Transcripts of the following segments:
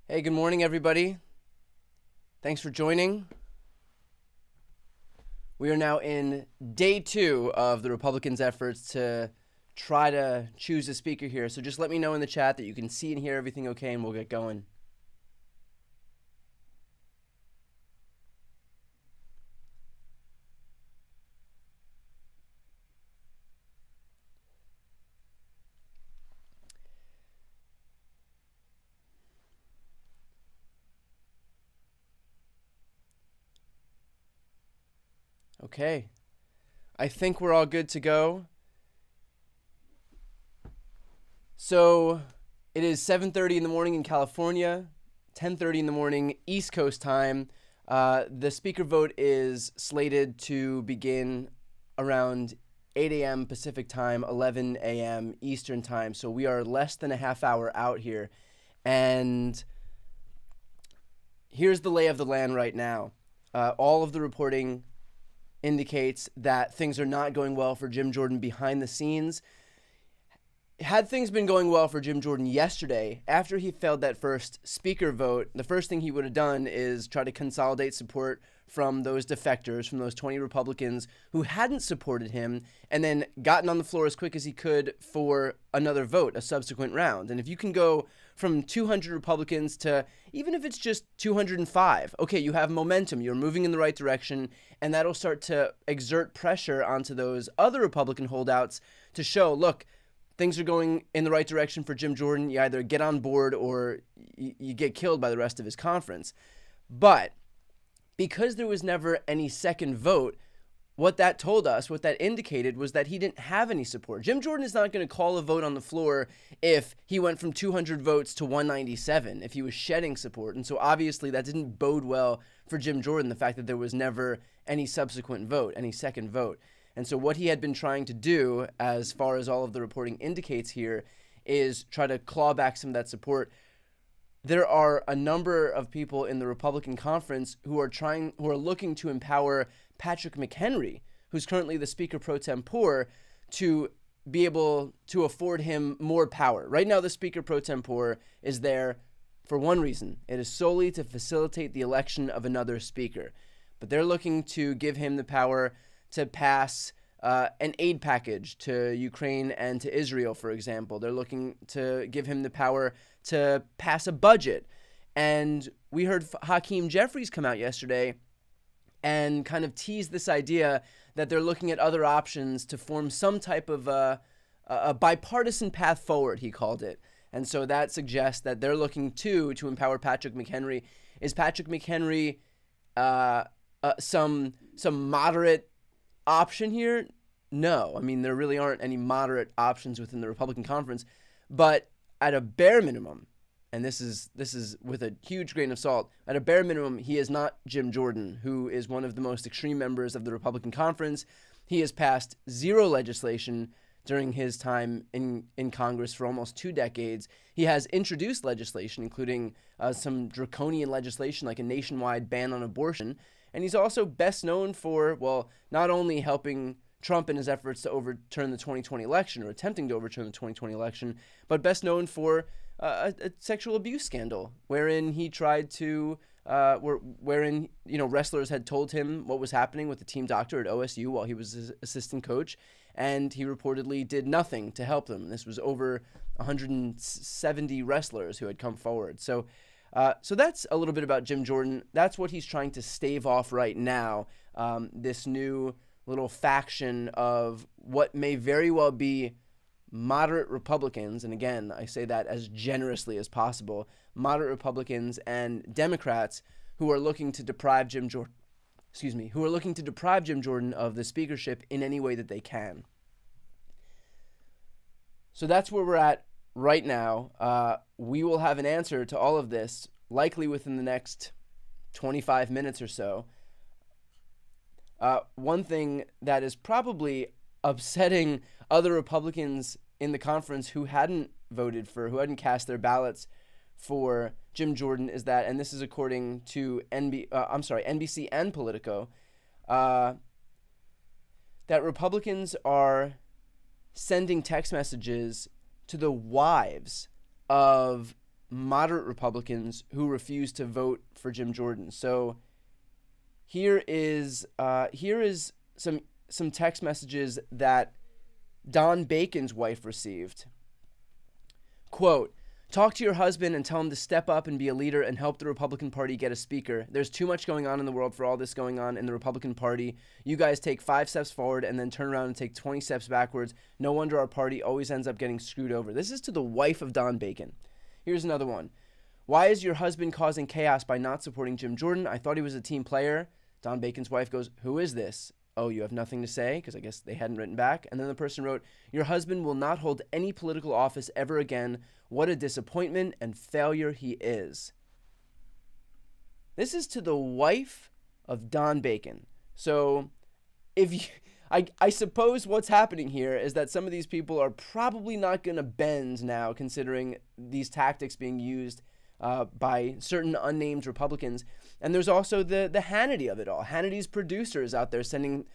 Hey, good morning, everybody. Thanks for joining. We are now in day 2 of the Republicans' efforts to try to choose a speaker here. So just let me know in the chat that you can see and hear everything okay, and we'll get going. Okay, I think we're all good to go. So it is 7:30 in the morning in California, 10:30 in the morning East Coast time. The speaker vote is slated to begin around 8 a.m. Pacific time, 11 a.m. Eastern time. So we are less than a half hour out here. And here's the lay of the land right now. All of the reporting indicates that things are not going well for Jim Jordan behind the scenes. Had things been going well for Jim Jordan yesterday, after he failed that first speaker vote, the first thing he would have done is try to consolidate support from those defectors, from those 20 Republicans who hadn't supported him, and then gotten on the floor as quick as he could for another vote, a subsequent round. And if you can go from 200 Republicans to, even if it's just 205, okay, you have momentum, you're moving in the right direction, and that'll start to exert pressure onto those other Republican holdouts to show, look, things are going in the right direction for Jim Jordan. You either get on board or you get killed by the rest of his conference. But because there was never any second vote, what that told us, what that indicated, was that he didn't have any support. Jim Jordan is not going to call a vote on the floor if he went from 200 votes to 197, if he was shedding support. And so obviously that didn't bode well for Jim Jordan, the fact that there was never any subsequent vote, any second vote. And so what he had been trying to do, as far as all of the reporting indicates here, is try to claw back some of that support. There are a number of people in the Republican conference who are looking to empower Patrick McHenry, who's currently the Speaker pro tempore, to be able to afford him more power. Right now, the Speaker pro tempore is there for one reason. It is solely to facilitate the election of another speaker. But they're looking to give him the power to pass an aid package to Ukraine and to Israel, for example. They're looking to give him the power to pass a budget. And we heard Hakeem Jeffries come out yesterday and kind of tease this idea that they're looking at other options to form some type of a bipartisan path forward, he called it. And so that suggests that they're looking to empower Patrick McHenry. Is Patrick McHenry some moderate option here? No. I mean, there really aren't any moderate options within the Republican conference. But at a bare minimum, and this is with a huge grain of salt, at a bare minimum, he is not Jim Jordan, who is one of the most extreme members of the Republican conference. He has passed zero legislation during his time in Congress for almost 2 decades. He has introduced legislation, including some draconian legislation like a nationwide ban on abortion. And he's also best known for, well, not only helping Trump in his efforts to overturn the 2020 election, or attempting to overturn the 2020 election, but best known for a sexual abuse scandal wherein he tried to, wherein wrestlers had told him what was happening with the team doctor at OSU while he was his assistant coach, and he reportedly did nothing to help them. This was over 170 wrestlers who had come forward. So that's a little bit about Jim Jordan. That's what he's trying to stave off right now, this new little faction of what may very well be moderate Republicans, and again, I say that as generously as possible, moderate Republicans and Democrats who are looking to deprive Jim Jordan of the speakership in any way that they can. So that's where we're at right now. We will have an answer to all of this likely within the next 25 minutes or so. One thing that is probably upsetting other Republicans in the conference who hadn't cast their ballots for Jim Jordan is that, and this is according to NBC and Politico, that Republicans are sending text messages to the wives of moderate Republicans who refuse to vote for Jim Jordan. So here is some text messages that Don Bacon's wife received. Quote, "Talk to your husband and tell him to step up and be a leader and help the Republican Party get a speaker. There's too much going on in the world for all this going on in the Republican Party. You guys take 5 steps forward and then turn around and take 20 steps backwards. No wonder our party always ends up getting screwed over." This is to the wife of Don Bacon. Here's another one. "Why is your husband causing chaos by not supporting Jim Jordan? I thought he was a team player." Don Bacon's wife goes, "Who is this?" "Oh, you have nothing to say?" Because I guess they hadn't written back. And then the person wrote, "Your husband will not hold any political office ever again. What a disappointment and failure he is." This is to the wife of Don Bacon. So I suppose what's happening here is that some of these people are probably not going to bend now, considering these tactics being used by certain unnamed Republicans. And there's also the Hannity of it all. Hannity's producers out there sending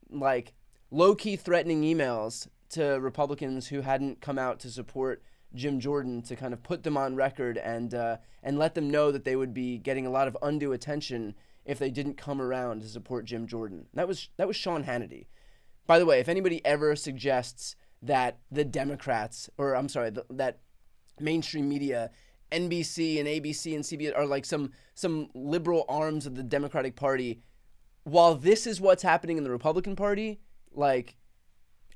like low-key threatening emails to Republicans who hadn't come out to support Jim Jordan, to kind of put them on record and let them know that they would be getting a lot of undue attention if they didn't come around to support Jim Jordan. That was Sean Hannity. By the way, if anybody ever suggests that the Democrats, that mainstream media, NBC and ABC and CBS are like some liberal arms of the Democratic Party, while this is what's happening in the Republican Party, like,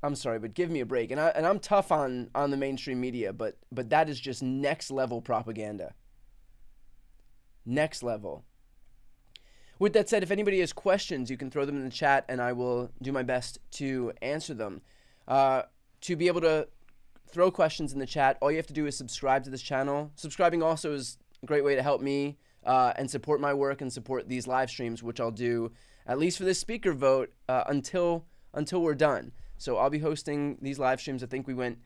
I'm sorry, but give me a break. And I'm tough on the mainstream media, but that is just next level propaganda. Next level. With that said, if anybody has questions, you can throw them in the chat and I will do my best to answer them. To be able to throw questions in the chat, all you have to do is subscribe to this channel. Subscribing also is a great way to help me and support my work and support these live streams, which I'll do at least for this speaker vote until we're done. So I'll be hosting these live streams. I think we went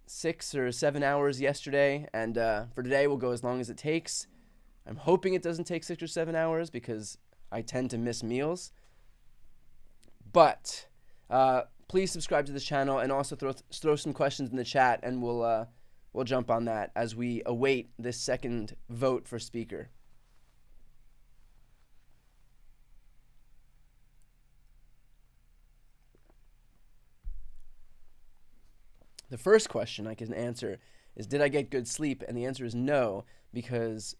6 or 7 hours yesterday, and for today we'll go as long as it takes. I'm hoping it doesn't take 6 or 7 hours because I tend to miss meals. But please subscribe to this channel and also throw some questions in the chat, and we'll jump on that as we await this second vote for speaker. The first question I can answer is, did I get good sleep? And the answer is no, because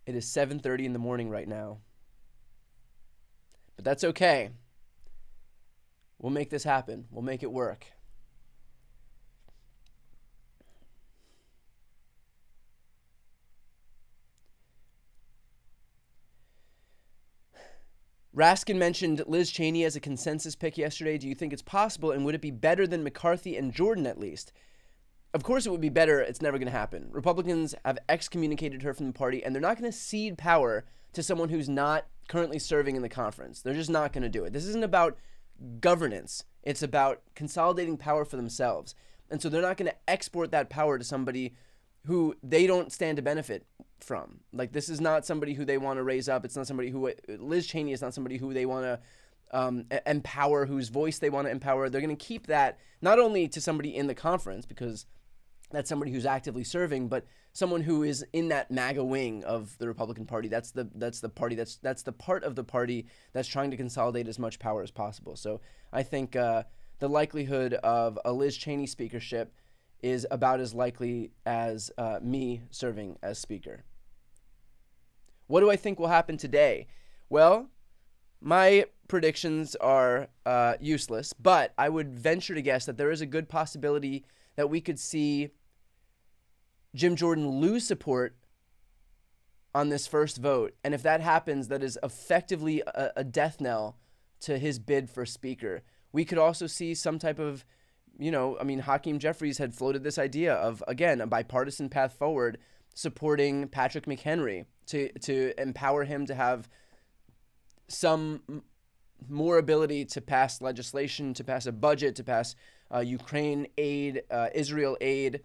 it is 7:30 in the morning right now. But that's okay. We'll make this happen. We'll make it work. Raskin mentioned Liz Cheney as a consensus pick yesterday. Do you think it's possible, and would it be better than McCarthy and Jordan at least? Of course it would be better. It's never going to happen. Republicans have excommunicated her from the party, and they're not going to cede power to someone who's not currently serving in the conference. They're just not going to do it. This isn't about governance. It's about consolidating power for themselves. And so they're not going to export that power to somebody who they don't stand to benefit from. Like, this is not somebody who they want to raise up. It's not somebody who, Liz Cheney is not somebody who they want to empower, whose voice they want to empower. They're going to keep that not only to somebody in the conference, because that's somebody who's actively serving, but someone who is in that MAGA wing of the Republican Party. That's the part of the party that's trying to consolidate as much power as possible. So I think the likelihood of a Liz Cheney speakership is about as likely as me serving as speaker. What do I think will happen today? Well, my predictions are useless, but I would venture to guess that there is a good possibility that we could see Jim Jordan lose support on this first vote. And if that happens, that is effectively a death knell to his bid for speaker. We could also see some type of, Hakeem Jeffries had floated this idea of, again, a bipartisan path forward supporting Patrick McHenry to empower him to have some more ability to pass legislation, to pass a budget, to pass Ukraine aid, Israel aid.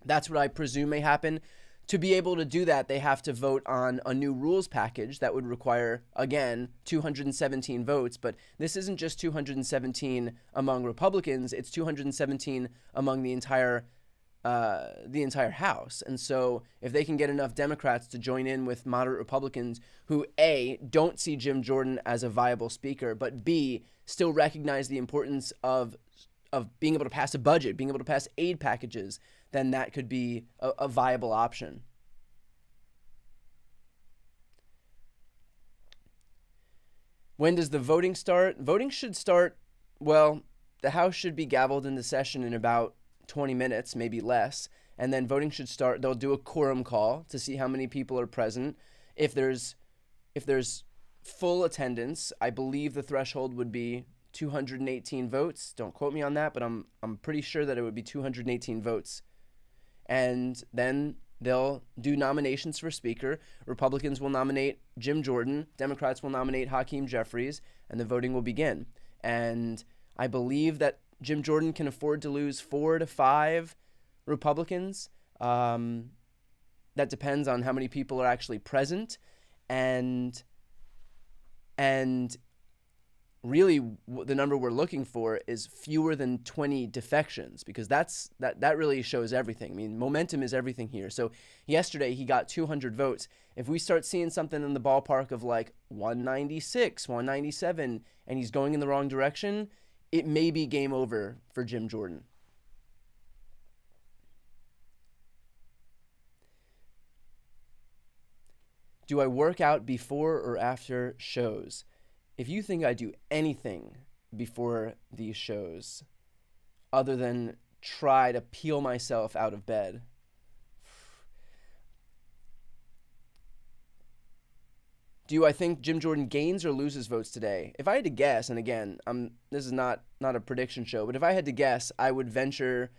That's what I presume may happen. To be able to do that, they have to vote on a new rules package that would require, again, 217 votes. But this isn't just 217 among Republicans; it's 217 among the entire House. And so, if they can get enough Democrats to join in with moderate Republicans who A, don't see Jim Jordan as a viable speaker, but B, still recognize the importance of being able to pass a budget, being able to pass aid packages, then that could be a viable option. When does the voting start? Voting should start, well, the House should be gavelled into session in about 20 minutes, maybe less, and then voting should start. They'll do a quorum call to see how many people are present. If there's full attendance, I believe the threshold would be 218 votes. Don't quote me on that, but I'm pretty sure that it would be 218 votes. And then they'll do nominations for speaker. Republicans will nominate Jim Jordan. Democrats will nominate Hakeem Jeffries, and the voting will begin. And I believe that Jim Jordan can afford to lose 4 to 5 Republicans. That depends on how many people are actually present, and really the number we're looking for is fewer than 20 defections, because that really shows everything. I mean, momentum is everything here. So yesterday he got 200 votes. If we start seeing something in the ballpark of like 196, 197, and he's going in the wrong direction, it may be game over for Jim Jordan. Do I work out before or after shows? If you think I do anything before these shows other than try to peel myself out of bed, do I think Jim Jordan gains or loses votes today? If I had to guess, and again, this is not a prediction show, but if I had to guess, I would venture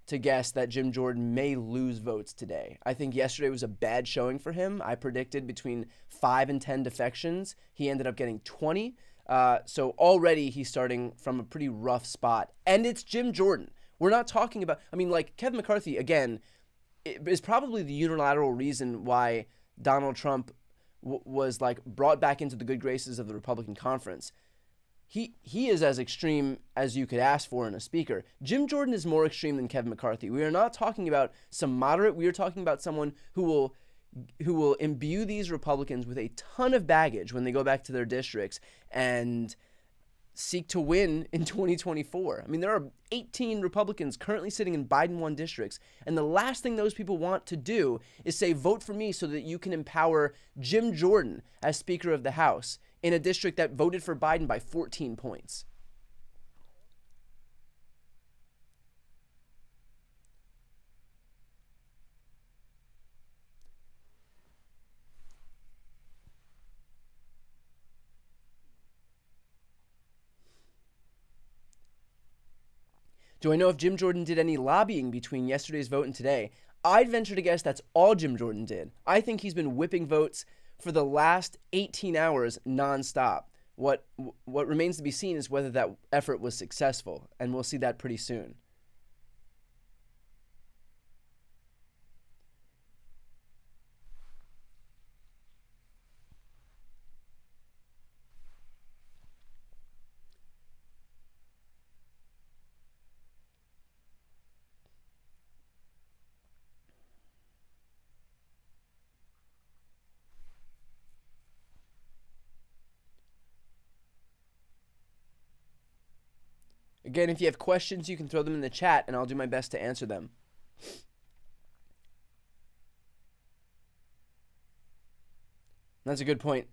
to guess that Jim Jordan may lose votes today. I think yesterday was a bad showing for him. I predicted between 5 and 10 defections. He ended up getting 20. So already he's starting from a pretty rough spot. And it's Jim Jordan. We're not talking about, like Kevin McCarthy, again, is probably the unilateral reason why Donald Trump was like brought back into the good graces of the Republican conference. He is as extreme as you could ask for in a speaker. Jim Jordan is more extreme than Kevin McCarthy. We are not talking about some moderate. We are talking about someone who will imbue these Republicans with a ton of baggage when they go back to their districts and seek to win in 2024. I mean, there are 18 Republicans currently sitting in Biden-won districts, and the last thing those people want to do is say, vote for me so that you can empower Jim Jordan as Speaker of the House in a district that voted for Biden by 14 points. Do I know if Jim Jordan did any lobbying between yesterday's vote and today? I'd venture to guess that's all Jim Jordan did. I think he's been whipping votes for the last 18 hours nonstop. What remains to be seen is whether that effort was successful, and we'll see that pretty soon. Again, if you have questions, you can throw them in the chat, and I'll do my best to answer them. That's a good point.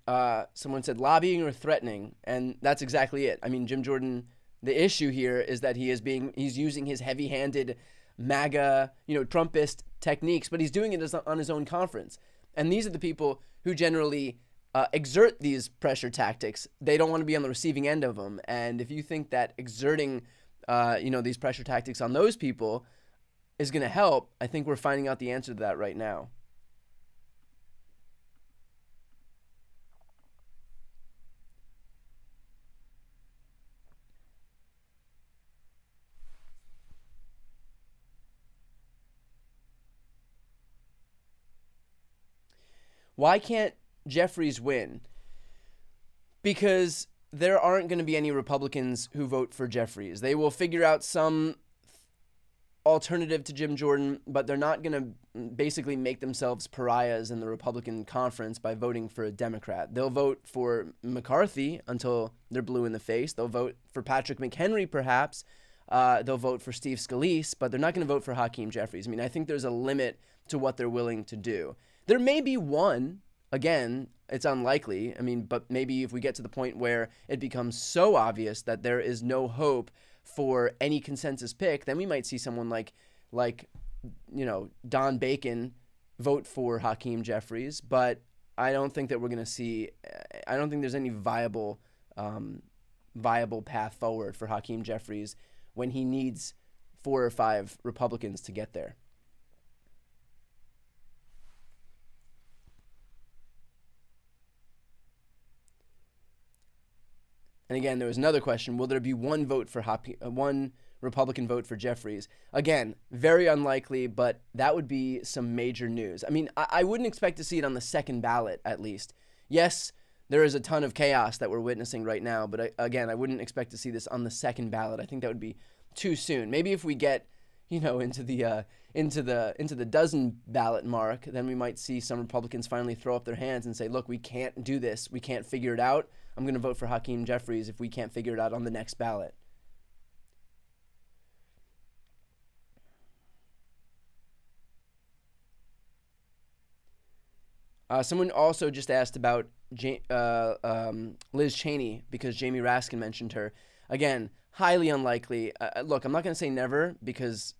Someone said lobbying or threatening, and that's exactly it. I mean, Jim Jordan, the issue here is that he's using his heavy-handed MAGA, Trumpist techniques, but he's doing it on his own conference. And these are the people who generally exert these pressure tactics. They don't want to be on the receiving end of them. And if you think that exerting, these pressure tactics on those people is going to help, I think we're finding out the answer to that right now. Why can't Jeffries win? Because there aren't going to be any Republicans who vote for Jeffries. They will figure out some alternative to Jim Jordan, but they're not going to basically make themselves pariahs in the Republican conference by voting for a Democrat. They'll vote for McCarthy until they're blue in the face. They'll vote for Patrick McHenry, perhaps. They'll vote for Steve Scalise, but they're not going to vote for Hakeem Jeffries. I mean, I think there's a limit to what they're willing to do. There may be one. Again, it's unlikely. I mean, but maybe if we get to the point where it becomes so obvious that there is no hope for any consensus pick, then we might see someone like Don Bacon vote for Hakeem Jeffries. But I don't think that we're going to see. I don't think there's any viable path forward for Hakeem Jeffries when he needs 4 or 5 Republicans to get there. And again, there was another question: will there be one Republican vote for Jeffries? Again, very unlikely, but that would be some major news. I mean, I wouldn't expect to see it on the second ballot, at least. Yes, there is a ton of chaos that we're witnessing right now, but again, I wouldn't expect to see this on the second ballot. I think that would be too soon. Maybe if we get, into the dozen ballot mark, then we might see some Republicans finally throw up their hands and say, look, we can't do this. We can't figure it out. I'm going to vote for Hakeem Jeffries if we can't figure it out on the next ballot. Someone also just asked about Liz Cheney because Jamie Raskin mentioned her. Again, highly unlikely. Look, I'm not going to say never because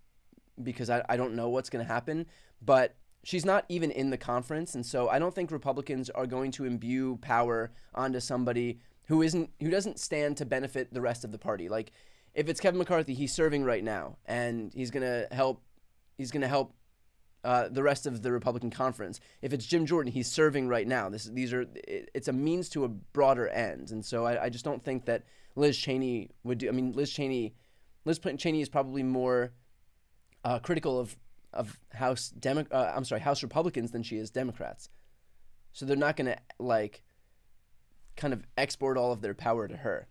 I don't know what's going to happen, but she's not even in the conference, and so I don't think Republicans are going to imbue power onto somebody who doesn't stand to benefit the rest of the party. Like, if it's Kevin McCarthy, he's serving right now, and he's gonna help the rest of the Republican conference. If it's Jim Jordan, he's serving right now. It's a means to a broader end, and so I just don't think that Liz Cheney would do. I mean, Liz Cheney is probably more critical of House Republicans than she is Democrats. So they're not going to kind of export all of their power to her.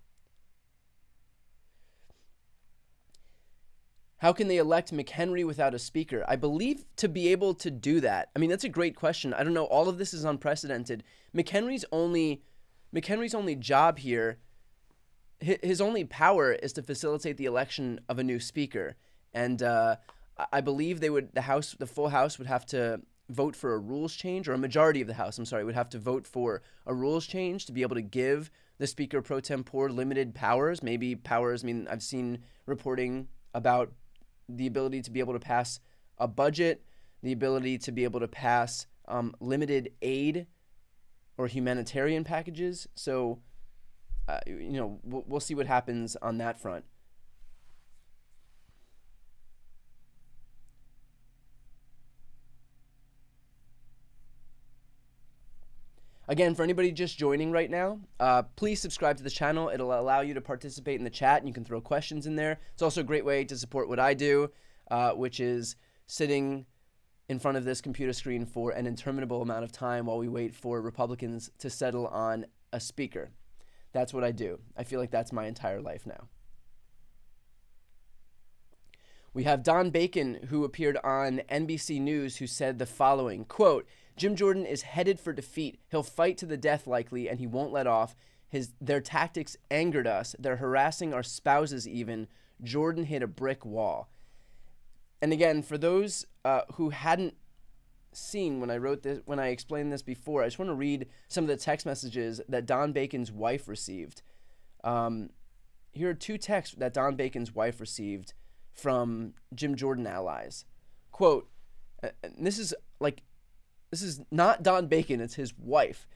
How can they elect McHenry without a speaker? I believe to be able to do that. I mean, that's a great question. I don't know. All of this is unprecedented. McHenry's only job here his only power is to facilitate the election of a new speaker. And I believe the full House would have to vote for a rules change, or a majority of the House, would have to vote for a rules change to be able to give the Speaker pro tempore limited powers. Maybe powers, I've seen reporting about the ability to be able to pass a budget, the ability to be able to pass limited aid or humanitarian packages. So, we'll see what happens on that front. Again, for anybody just joining right now, please subscribe to the channel. It'll allow you to participate in the chat, and you can throw questions in there. It's also a great way to support what I do, which is sitting in front of this computer screen for an interminable amount of time while we wait for Republicans to settle on a speaker. That's what I do. I feel like that's my entire life now. We have Don Bacon, who appeared on NBC News, who said the following, quote, "Jim Jordan is headed for defeat. He'll fight to the death likely, and he won't let off. Their tactics angered us. They're harassing our spouses even. Jordan hit a brick wall." And again, for those who hadn't seen when I explained this before, I just want to read some of the text messages that Don Bacon's wife received. Here are two texts that Don Bacon's wife received from Jim Jordan allies. Quote, this is not Don Bacon, it's his wife.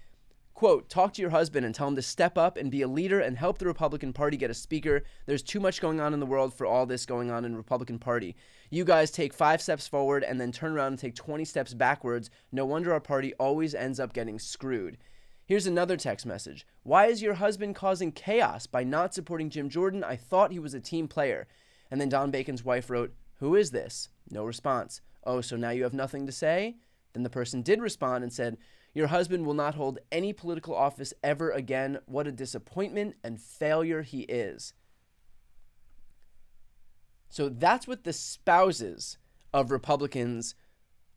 Quote, "Talk to your husband and tell him to step up and be a leader and help the Republican Party get a speaker. There's too much going on in the world for all this going on in the Republican Party. You guys take 5 steps forward and then turn around and take 20 steps backwards. No wonder our party always ends up getting screwed." Here's another text message. "Why is your husband causing chaos by not supporting Jim Jordan? I thought he was a team player." And then Don Bacon's wife wrote, "Who is this?" No response. "Oh, so now you have nothing to say?" Then the person did respond and said, "Your husband will not hold any political office ever again. What a disappointment and failure he is." So that's what the spouses of Republicans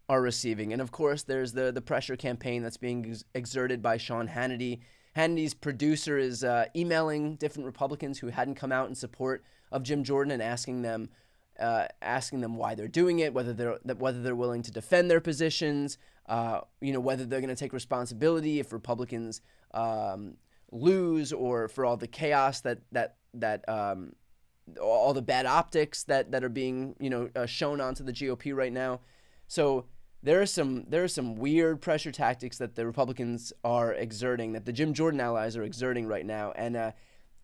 are receiving. And of course, there's the pressure campaign that's being exerted by Sean Hannity. Hannity's producer is emailing different Republicans who hadn't come out in support of Jim Jordan and asking them why they're doing it, whether they're willing to defend their positions, whether they're going to take responsibility if Republicans lose, or for all the chaos that all the bad optics that are being shown onto the GOP right now. So there are some weird pressure tactics that the Republicans are exerting, that the Jim Jordan allies are exerting right now, and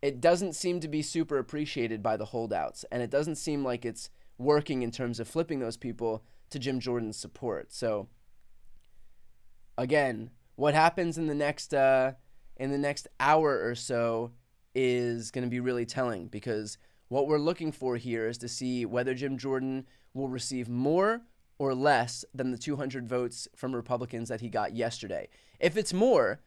it doesn't seem to be super appreciated by the holdouts, and it doesn't seem like it's working in terms of flipping those people to Jim Jordan's support. So again, what happens in the next hour or so is going to be really telling, because what we're looking for here is to see whether Jim Jordan will receive more or less than the 200 votes from Republicans that he got yesterday. If it's more,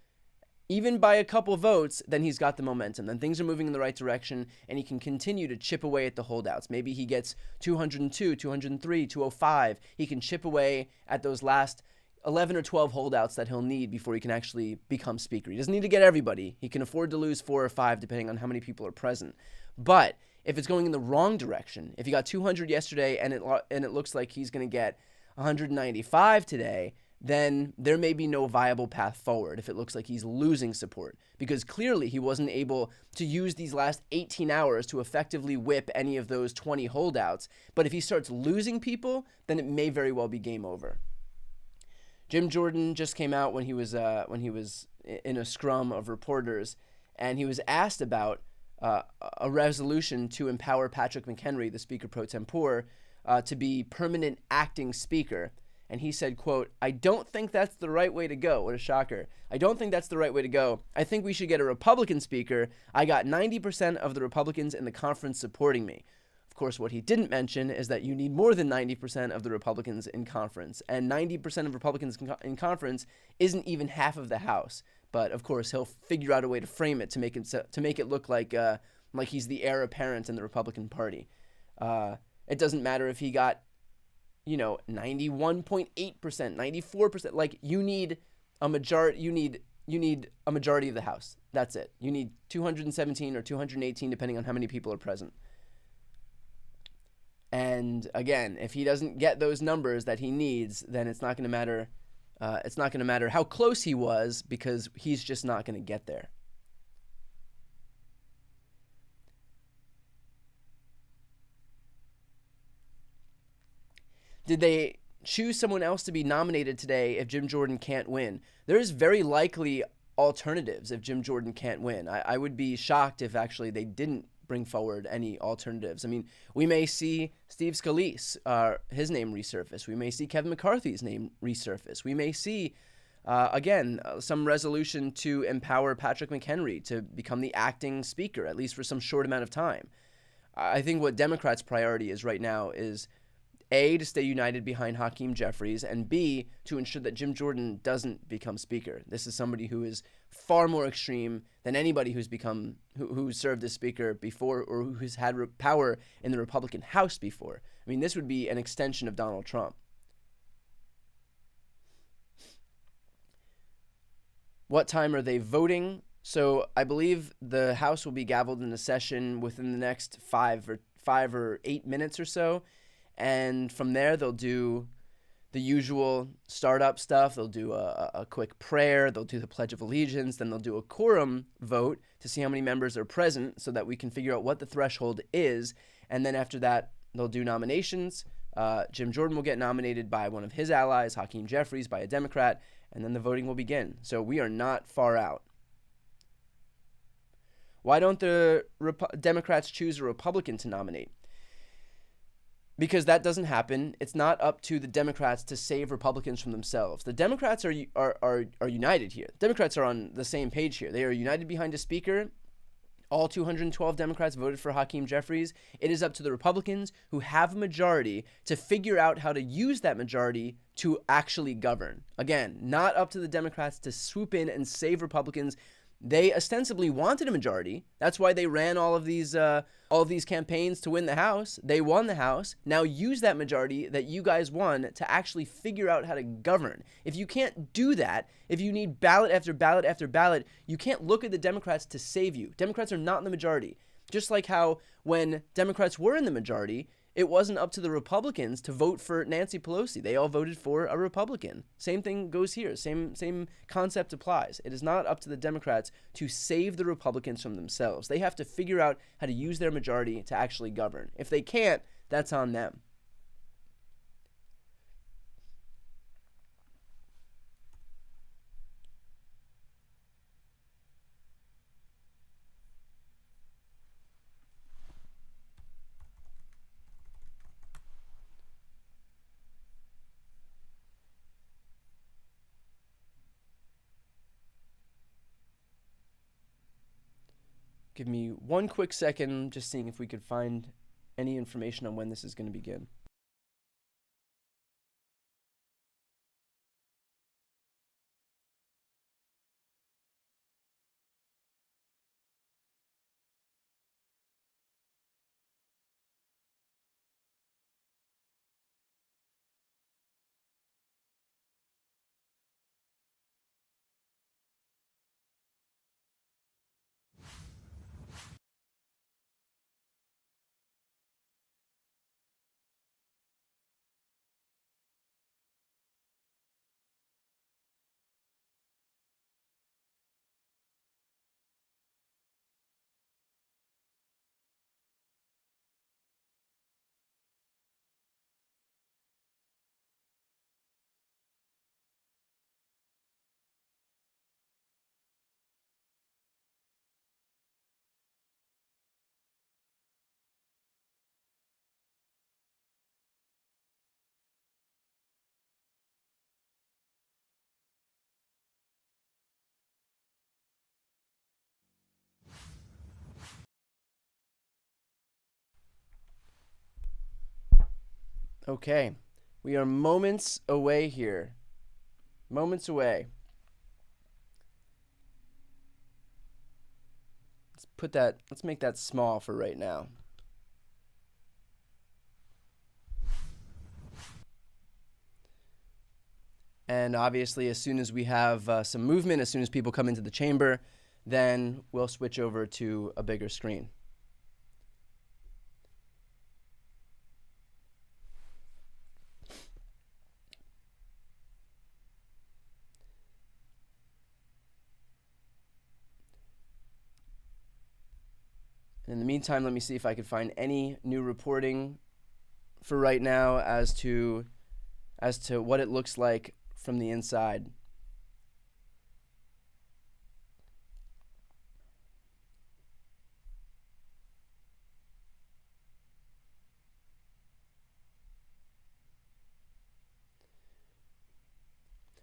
even by a couple votes, then he's got the momentum. Then things are moving in the right direction, and he can continue to chip away at the holdouts. Maybe he gets 202, 203, 205. He can chip away at those last 11 or 12 holdouts that he'll need before he can actually become speaker. He doesn't need to get everybody. He can afford to lose 4 or 5 depending on how many people are present. But if it's going in the wrong direction, if he got 200 yesterday and it looks like he's going to get 195 today, then there may be no viable path forward if it looks like he's losing support, because clearly he wasn't able to use these last 18 hours to effectively whip any of those 20 holdouts. But if he starts losing people, then it may very well be game over. Jim Jordan just came out when he was in a scrum of reporters, and he was asked about a resolution to empower Patrick McHenry, the Speaker pro tempore, to be permanent acting speaker. And he said, quote, "I don't think that's the right way to go." What a shocker. "I don't think that's the right way to go. I think we should get a Republican speaker. I got 90% of the Republicans in the conference supporting me." Of course, what he didn't mention is that you need more than 90% of the Republicans in conference. And 90% of Republicans in conference isn't even half of the House. But of course, he'll figure out a way to frame it to make it look like he's the heir apparent in the Republican Party. It doesn't matter if he got 91.8%, 94%. Like, you need a majority. You need you need a majority of the House. That's it. You need 217 or 218, depending on how many people are present. And again, if he doesn't get those numbers that he needs, then it's not going to matter. It's not going to matter how close he was, because he's just not going to get there. Did they choose someone else to be nominated today if Jim Jordan can't win? There's very likely alternatives if Jim Jordan can't win. I would be shocked if actually they didn't bring forward any alternatives. I mean, we may see Steve Scalise, his name resurface. We may see Kevin McCarthy's name resurface. We may see, again, some resolution to empower Patrick McHenry to become the acting speaker, at least for some short amount of time. I think what Democrats' priority is right now is A, to stay united behind Hakeem Jeffries, and B, to ensure that Jim Jordan doesn't become speaker. This is somebody who is far more extreme than anybody who's served as speaker before, or who's had power in the Republican House before. I mean, this would be an extension of Donald Trump. What time are they voting? So I believe the House will be gavelled into session within the next 5 or 8 minutes or so. And from there, they'll do the usual startup stuff. They'll do a quick prayer. They'll do the Pledge of Allegiance. Then they'll do a quorum vote to see how many members are present so that we can figure out what the threshold is. And then after that, they'll do nominations. Jim Jordan will get nominated by one of his allies, Hakeem Jeffries by a Democrat, and then the voting will begin. So we are not far out. Why don't the Democrats choose a Republican to nominate? Because that doesn't happen. It's not up to the Democrats to save Republicans from themselves. The Democrats are united here. Democrats are on the same page here. They are united behind a speaker. All 212 Democrats voted for Hakeem Jeffries. It is up to the Republicans, who have a majority, to figure out how to use that majority to actually govern. Again, not up to the Democrats to swoop in and save Republicans. They ostensibly wanted a majority. That's why they ran all of these campaigns to win the House. They won the House. Now use that majority that you guys won to actually figure out how to govern. If you can't do that, if you need ballot after ballot after ballot, you can't look at the Democrats to save you. Democrats are not in the majority. Just like how when Democrats were in the majority, it wasn't up to the Republicans to vote for Nancy Pelosi. They all voted for a Republican. Same thing goes here. Same concept applies. It is not up to the Democrats to save the Republicans from themselves. They have to figure out how to use their majority to actually govern. If they can't, that's on them. Give me one quick second, just seeing if we could find any information on when this is going to begin. Okay, we are moments away here. Moments away. Let's make that small for right now. And obviously, as soon as we have some movement, as soon as people come into the chamber, then we'll switch over to a bigger screen. In the meantime, let me see if I can find any new reporting for right now as to what it looks like from the inside.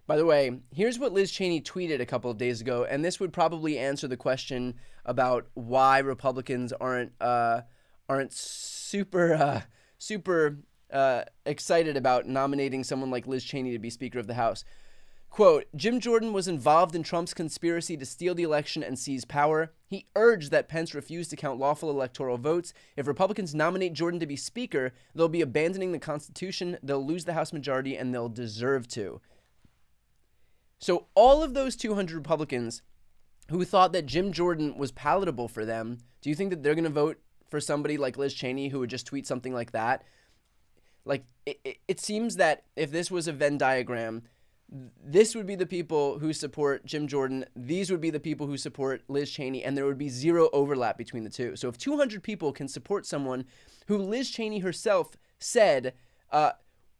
By the way, here's what Liz Cheney tweeted a couple of days ago, and this would probably answer the question about why Republicans aren't super excited about nominating someone like Liz Cheney to be Speaker of the House. Quote, Jim Jordan was involved in Trump's conspiracy to steal the election and seize power. He urged that Pence refuse to count lawful electoral votes. If Republicans nominate Jordan to be Speaker, they'll be abandoning the Constitution, they'll lose the House majority, and they'll deserve to. So all of those 200 Republicans who thought that Jim Jordan was palatable for them, do you think that they're going to vote for somebody like Liz Cheney who would just tweet something like that? Like, it seems that if this was a Venn diagram, this would be the people who support Jim Jordan, these would be the people who support Liz Cheney, and there would be zero overlap between the two. So if 200 people can support someone who Liz Cheney herself said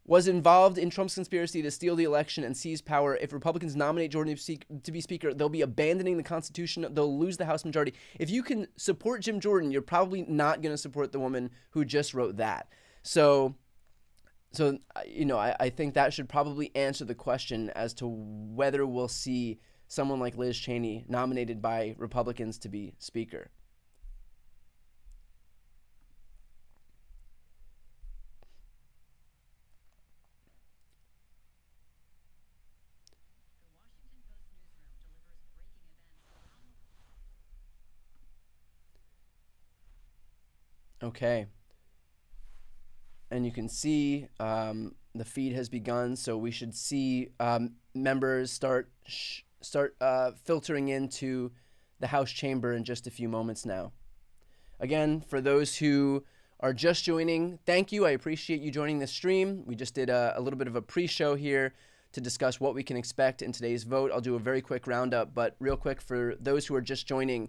was involved in Trump's conspiracy to steal the election and seize power, if Republicans nominate Jordan to be Speaker, they'll be abandoning the Constitution, they'll lose the House majority. If you can support Jim Jordan, you're probably not going to support the woman who just wrote that. So I think that should probably answer the question as to whether we'll see someone like Liz Cheney nominated by Republicans to be Speaker. Okay. And you can see the feed has begun, so we should see members start filtering into the House chamber in just a few moments now. Again, for those who are just joining, thank you. I appreciate you joining this stream. We just did a little bit of a pre-show here to discuss what we can expect in today's vote. I'll do a very quick roundup, but real quick for those who are just joining,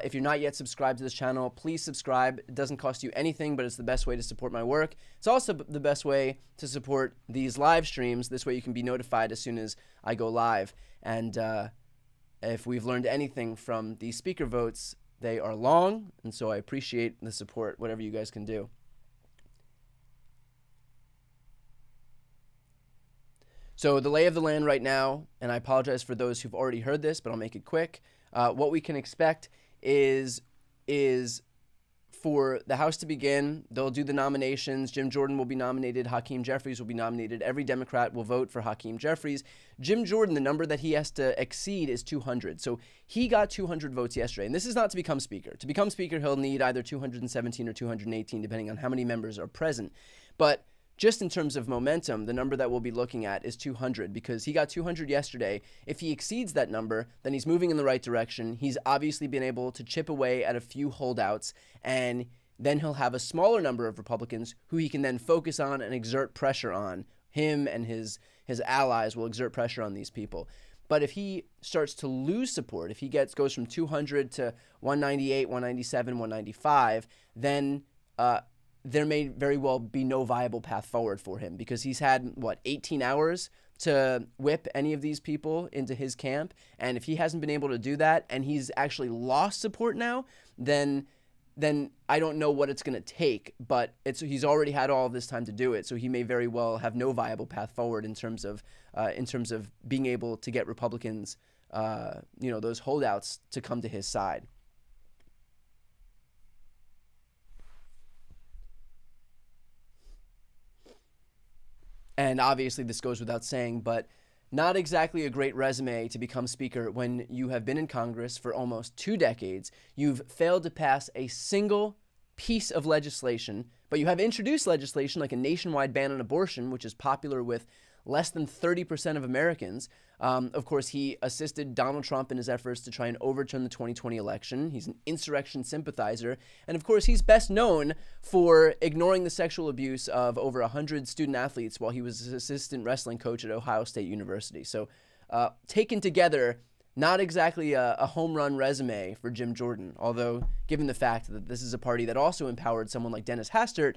if you're not yet subscribed to this channel, please subscribe. It doesn't cost you anything, but it's the best way to support my work. It's also the best way to support these live streams. This way you can be notified as soon as I go live. And if we've learned anything from these speaker votes, they are long, and so I appreciate the support, whatever you guys can do. So the lay of the land right now, and I apologize for those who've already heard this, but I'll make it quick. What we can expect is for the House to begin. They'll do the nominations. Jim Jordan will be nominated. Hakeem Jeffries will be nominated. Every Democrat will vote for Hakeem Jeffries. Jim Jordan, the number that he has to exceed is 200. So he got 200 votes yesterday. And this is not to become Speaker. To become Speaker, he'll need either 217 or 218, depending on how many members are present. But just in terms of momentum, the number that we'll be looking at is 200 because he got 200 yesterday. If he exceeds that number, then he's moving in the right direction. He's obviously been able to chip away at a few holdouts, and then he'll have a smaller number of Republicans who he can then focus on and exert pressure on. Him and his allies will exert pressure on these people. But if he starts to lose support, if he goes from 200 to 198, 197, 195, then there may very well be no viable path forward for him because he's had, 18 hours to whip any of these people into his camp. And if he hasn't been able to do that and he's actually lost support now, then I don't know what it's going to take. But he's already had all of this time to do it. So he may very well have no viable path forward in terms of being able to get Republicans, those holdouts to come to his side. And obviously this goes without saying, but not exactly a great resume to become Speaker when you have been in Congress for almost 2 decades. You've failed to pass a single piece of legislation, but you have introduced legislation like a nationwide ban on abortion, which is popular with less than 30% of Americans. Of course, he assisted Donald Trump in his efforts to try and overturn the 2020 election. He's an insurrection sympathizer. And of course, he's best known for ignoring the sexual abuse of over 100 student athletes while he was an assistant wrestling coach at Ohio State University. So taken together, not exactly a home run resume for Jim Jordan, although given the fact that this is a party that also empowered someone like Dennis Hastert,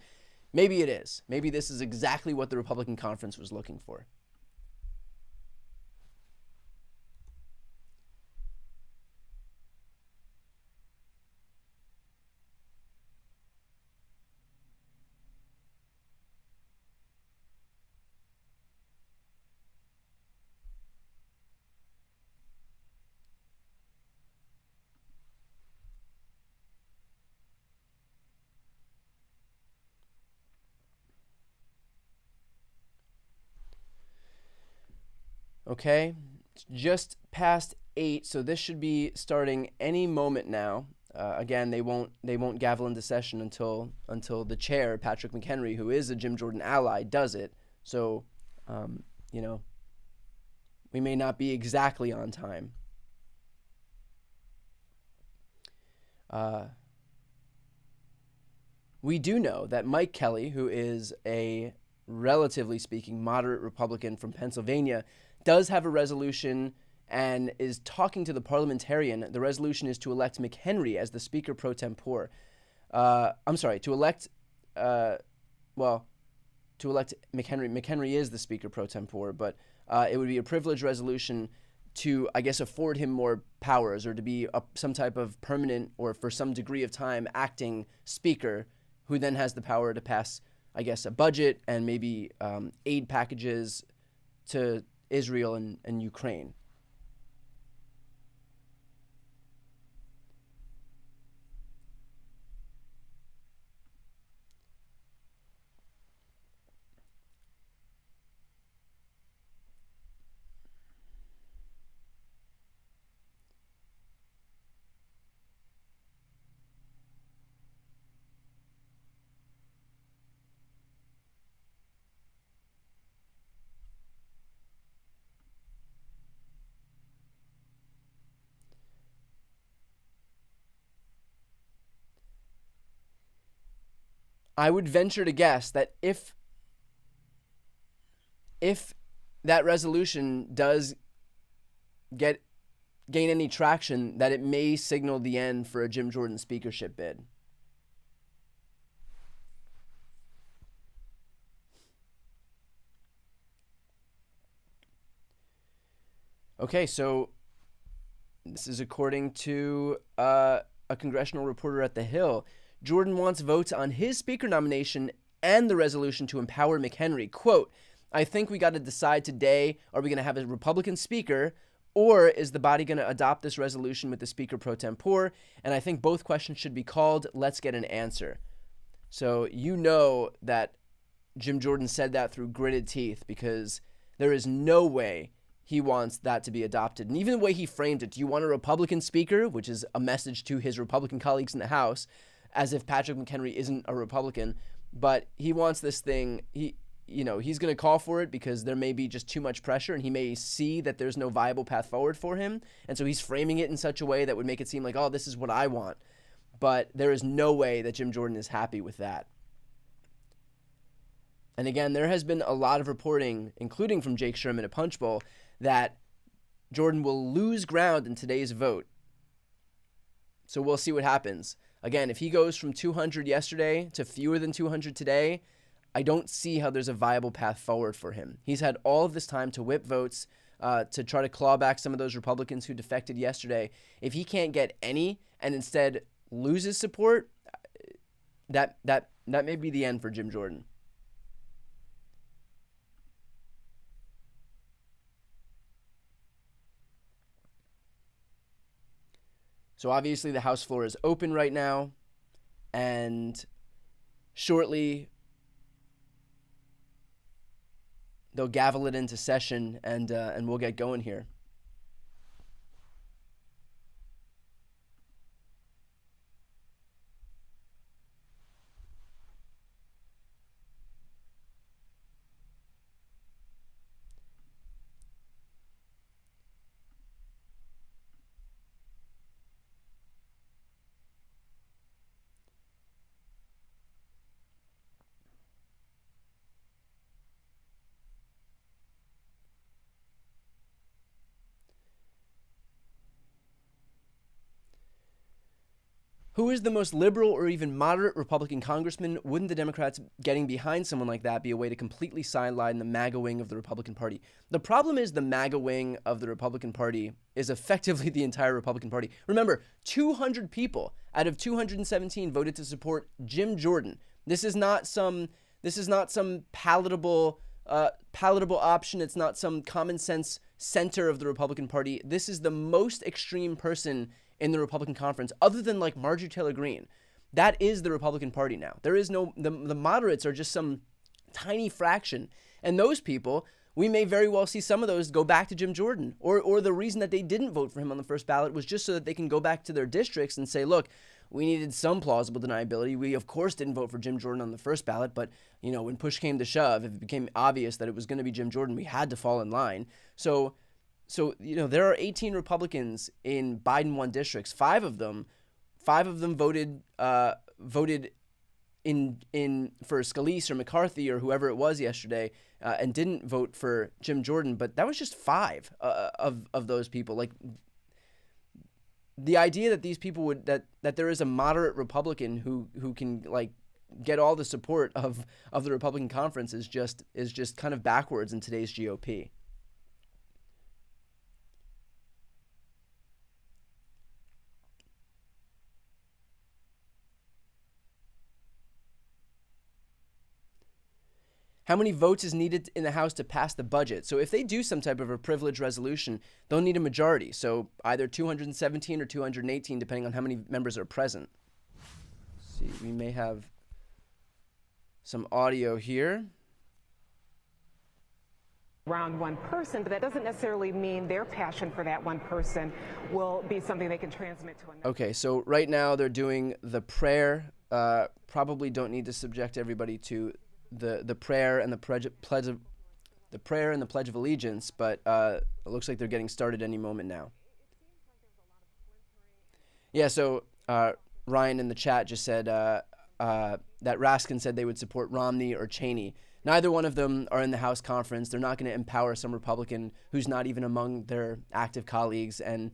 maybe it is. Maybe this is exactly what the Republican conference was looking for. Okay, it's just past 8, so this should be starting any moment now. Again, they won't gavel into session until the chair, Patrick McHenry, who is a Jim Jordan ally, does it. So, we may not be exactly on time. We do know that Mike Kelly, who is a relatively speaking moderate Republican from Pennsylvania, does have a resolution and is talking to the parliamentarian. The resolution is to elect McHenry as the Speaker pro tempore. To elect McHenry. McHenry is the Speaker pro tempore, but it would be a privilege resolution to, I guess, afford him more powers, or to be some type of permanent or for some degree of time acting Speaker, who then has the power to pass, I guess, a budget and maybe aid packages to Israel and Ukraine. I would venture to guess that if that resolution does gain any traction, that it may signal the end for a Jim Jordan speakership bid. Okay, so this is according to a congressional reporter at The Hill. Jordan wants votes on his speaker nomination and the resolution to empower McHenry. Quote, I think we got to decide today, are we going to have a Republican speaker, or is the body going to adopt this resolution with the Speaker pro tempore? And I think both questions should be called. Let's get an answer. So you know that Jim Jordan said that through gritted teeth, because there is no way he wants that to be adopted. And even the way he framed it, do you want a Republican speaker, which is a message to his Republican colleagues in the House, as if Patrick McHenry isn't a Republican, but he wants this thing. He's going to call for it because there may be just too much pressure, and he may see that there's no viable path forward for him. And so he's framing it in such a way that would make it seem like, oh, this is what I want. But there is no way that Jim Jordan is happy with that. And again, there has been a lot of reporting, including from Jake Sherman at Punchbowl, that Jordan will lose ground in today's vote. So we'll see what happens. Again, if he goes from 200 yesterday to fewer than 200 today, I don't see how there's a viable path forward for him. He's had all of this time to whip votes, to try to claw back some of those Republicans who defected yesterday. If he can't get any and instead loses support, that may be the end for Jim Jordan. So obviously the House floor is open right now, and shortly they'll gavel it into session, and we'll get going here. Who is the most liberal or even moderate Republican congressman? Wouldn't the Democrats getting behind someone like that be a way to completely sideline the MAGA wing of the Republican Party? The problem is the MAGA wing of the Republican Party is effectively the entire Republican Party. Remember, 200 people out of 217 voted to support Jim Jordan. This is not some palatable option. It's not some common sense center of the Republican Party. This is the most extreme person in the Republican conference, other than like Marjorie Taylor Greene. That is the Republican Party now. There is no, the moderates are just some tiny fraction. And those people, we may very well see some of those go back to Jim Jordan. Or the reason that they didn't vote for him on the first ballot was just so that they can go back to their districts and say, look, we needed some plausible deniability. We, of course, didn't vote for Jim Jordan on the first ballot, but, you know, when push came to shove, if it became obvious that it was going to be Jim Jordan, we had to fall in line. So, you know, there are 18 Republicans in Biden-won districts. Five of them voted in for Scalise or McCarthy or whoever it was yesterday, and didn't vote for Jim Jordan. But that was just five of those people. Like, the idea that these people would that there is a moderate Republican who can like get all the support of the Republican conference is just kind of backwards in today's GOP. How many votes is needed in the House to pass the budget? So if they do some type of a privilege resolution, they'll need a majority. So either 217 or 218, depending on how many members are present. Let's see, we may have some audio here. Around one person, but that doesn't necessarily mean their passion for that one person will be something they can transmit to another. Okay, so right now they're doing the prayer. Probably don't need to subject everybody to the prayer and the pledge of allegiance, but it looks like they're getting started any moment now. Yeah, so Ryan in the chat just said that Raskin said they would support Romney or Cheney. Neither one of them are in the House conference. They're not going to empower some Republican who's not even among their active colleagues. And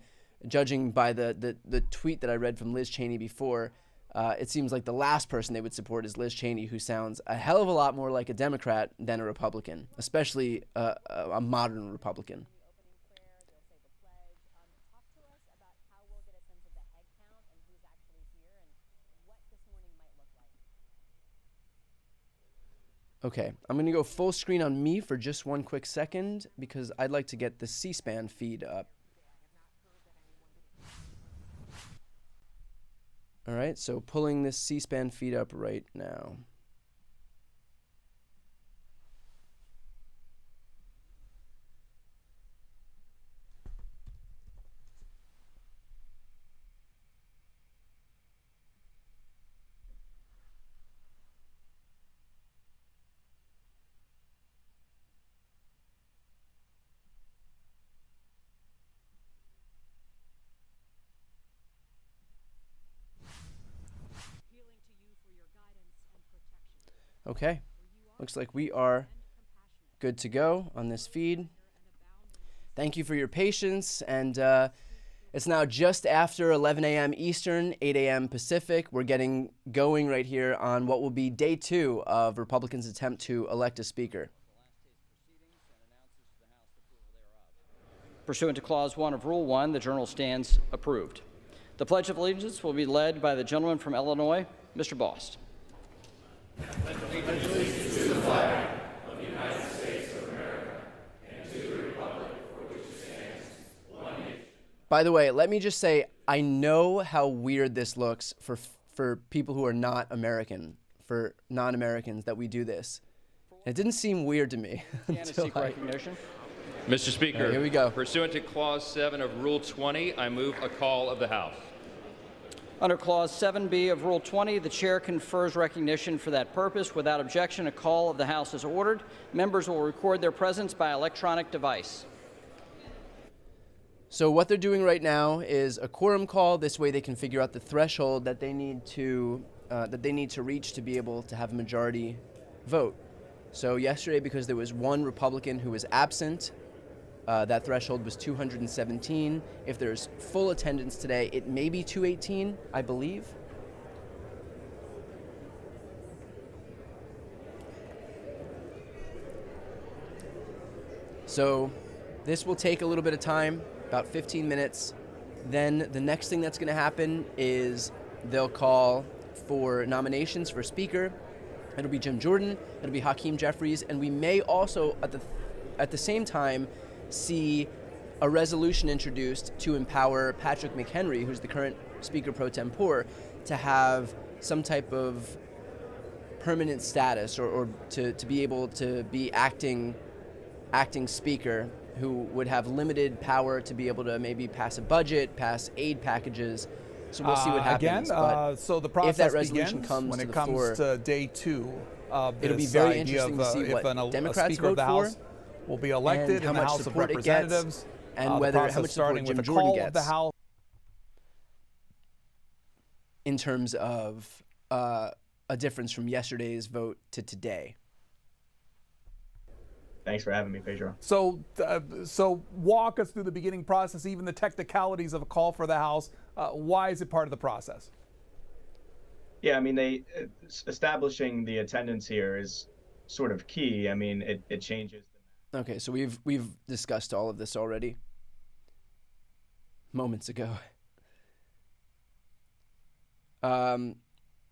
judging by the tweet that I read from Liz Cheney before, it seems like the last person they would support is Liz Cheney, who sounds a hell of a lot more like a Democrat than a Republican, especially a modern Republican. Okay, I'm going to go full screen on me for just one quick second because I'd like to get the C-SPAN feed up. All right, so pulling this C-SPAN feed up right now. Okay, looks like we are good to go on this feed. Thank you for your patience, and it's now just after 11 a.m. Eastern, 8 a.m. Pacific. We're getting going right here on what will be day 2 of Republicans' attempt to elect a speaker. Pursuant to Clause 1 of Rule 1, the journal stands approved. The Pledge of Allegiance will be led by the gentleman from Illinois, Mr. Bost. Allegiance to the flag of the United States of America and to the republic for which it stands, one nation. By the way, let me just say, I know how weird this looks for people who are not American, for non-Americans that we do this. It didn't seem weird to me. Seek recognition. Mr. Speaker, here we go. Pursuant to Clause 7 of Rule 20, I move a call of the House. Under Clause 7B of Rule 20, the chair confers recognition for that purpose. Without objection, a call of the House is ordered. Members will record their presence by electronic device. So what they're doing right now is a quorum call. This way they can figure out the threshold that they need to reach to be able to have a majority vote. So yesterday, because there was one Republican who was absent, that threshold was 217. If there's full attendance today, it may be 218, I believe. So this will take a little bit of time, about 15 minutes. Then the next thing that's going to happen is they'll call for nominations for Speaker. It'll be Jim Jordan, it'll be Hakeem Jeffries, and we may also, at the same time, see a resolution introduced to empower Patrick McHenry, who's the current Speaker pro tempore, to have some type of permanent status or to be able to be acting Speaker, who would have limited power to be able to maybe pass a budget, pass aid packages. So we'll see what happens. So the process if that resolution begins comes when to it the comes floor, to day 2 of this it'll be very idea interesting to see if what Democrats Speaker of the vote House for, will be elected and how in the much House of support it gets, Representatives, and the whether how process much starting support with Jim the Jordan call of the gets House. in terms of a difference from yesterday's vote to today. Thanks for having me, Pedro. So walk us through the beginning process, even the technicalities of a call for the House. Why is it part of the process? Yeah, I mean, establishing the attendance here is sort of key. I mean, it changes. Okay, so we've discussed all of this already moments ago.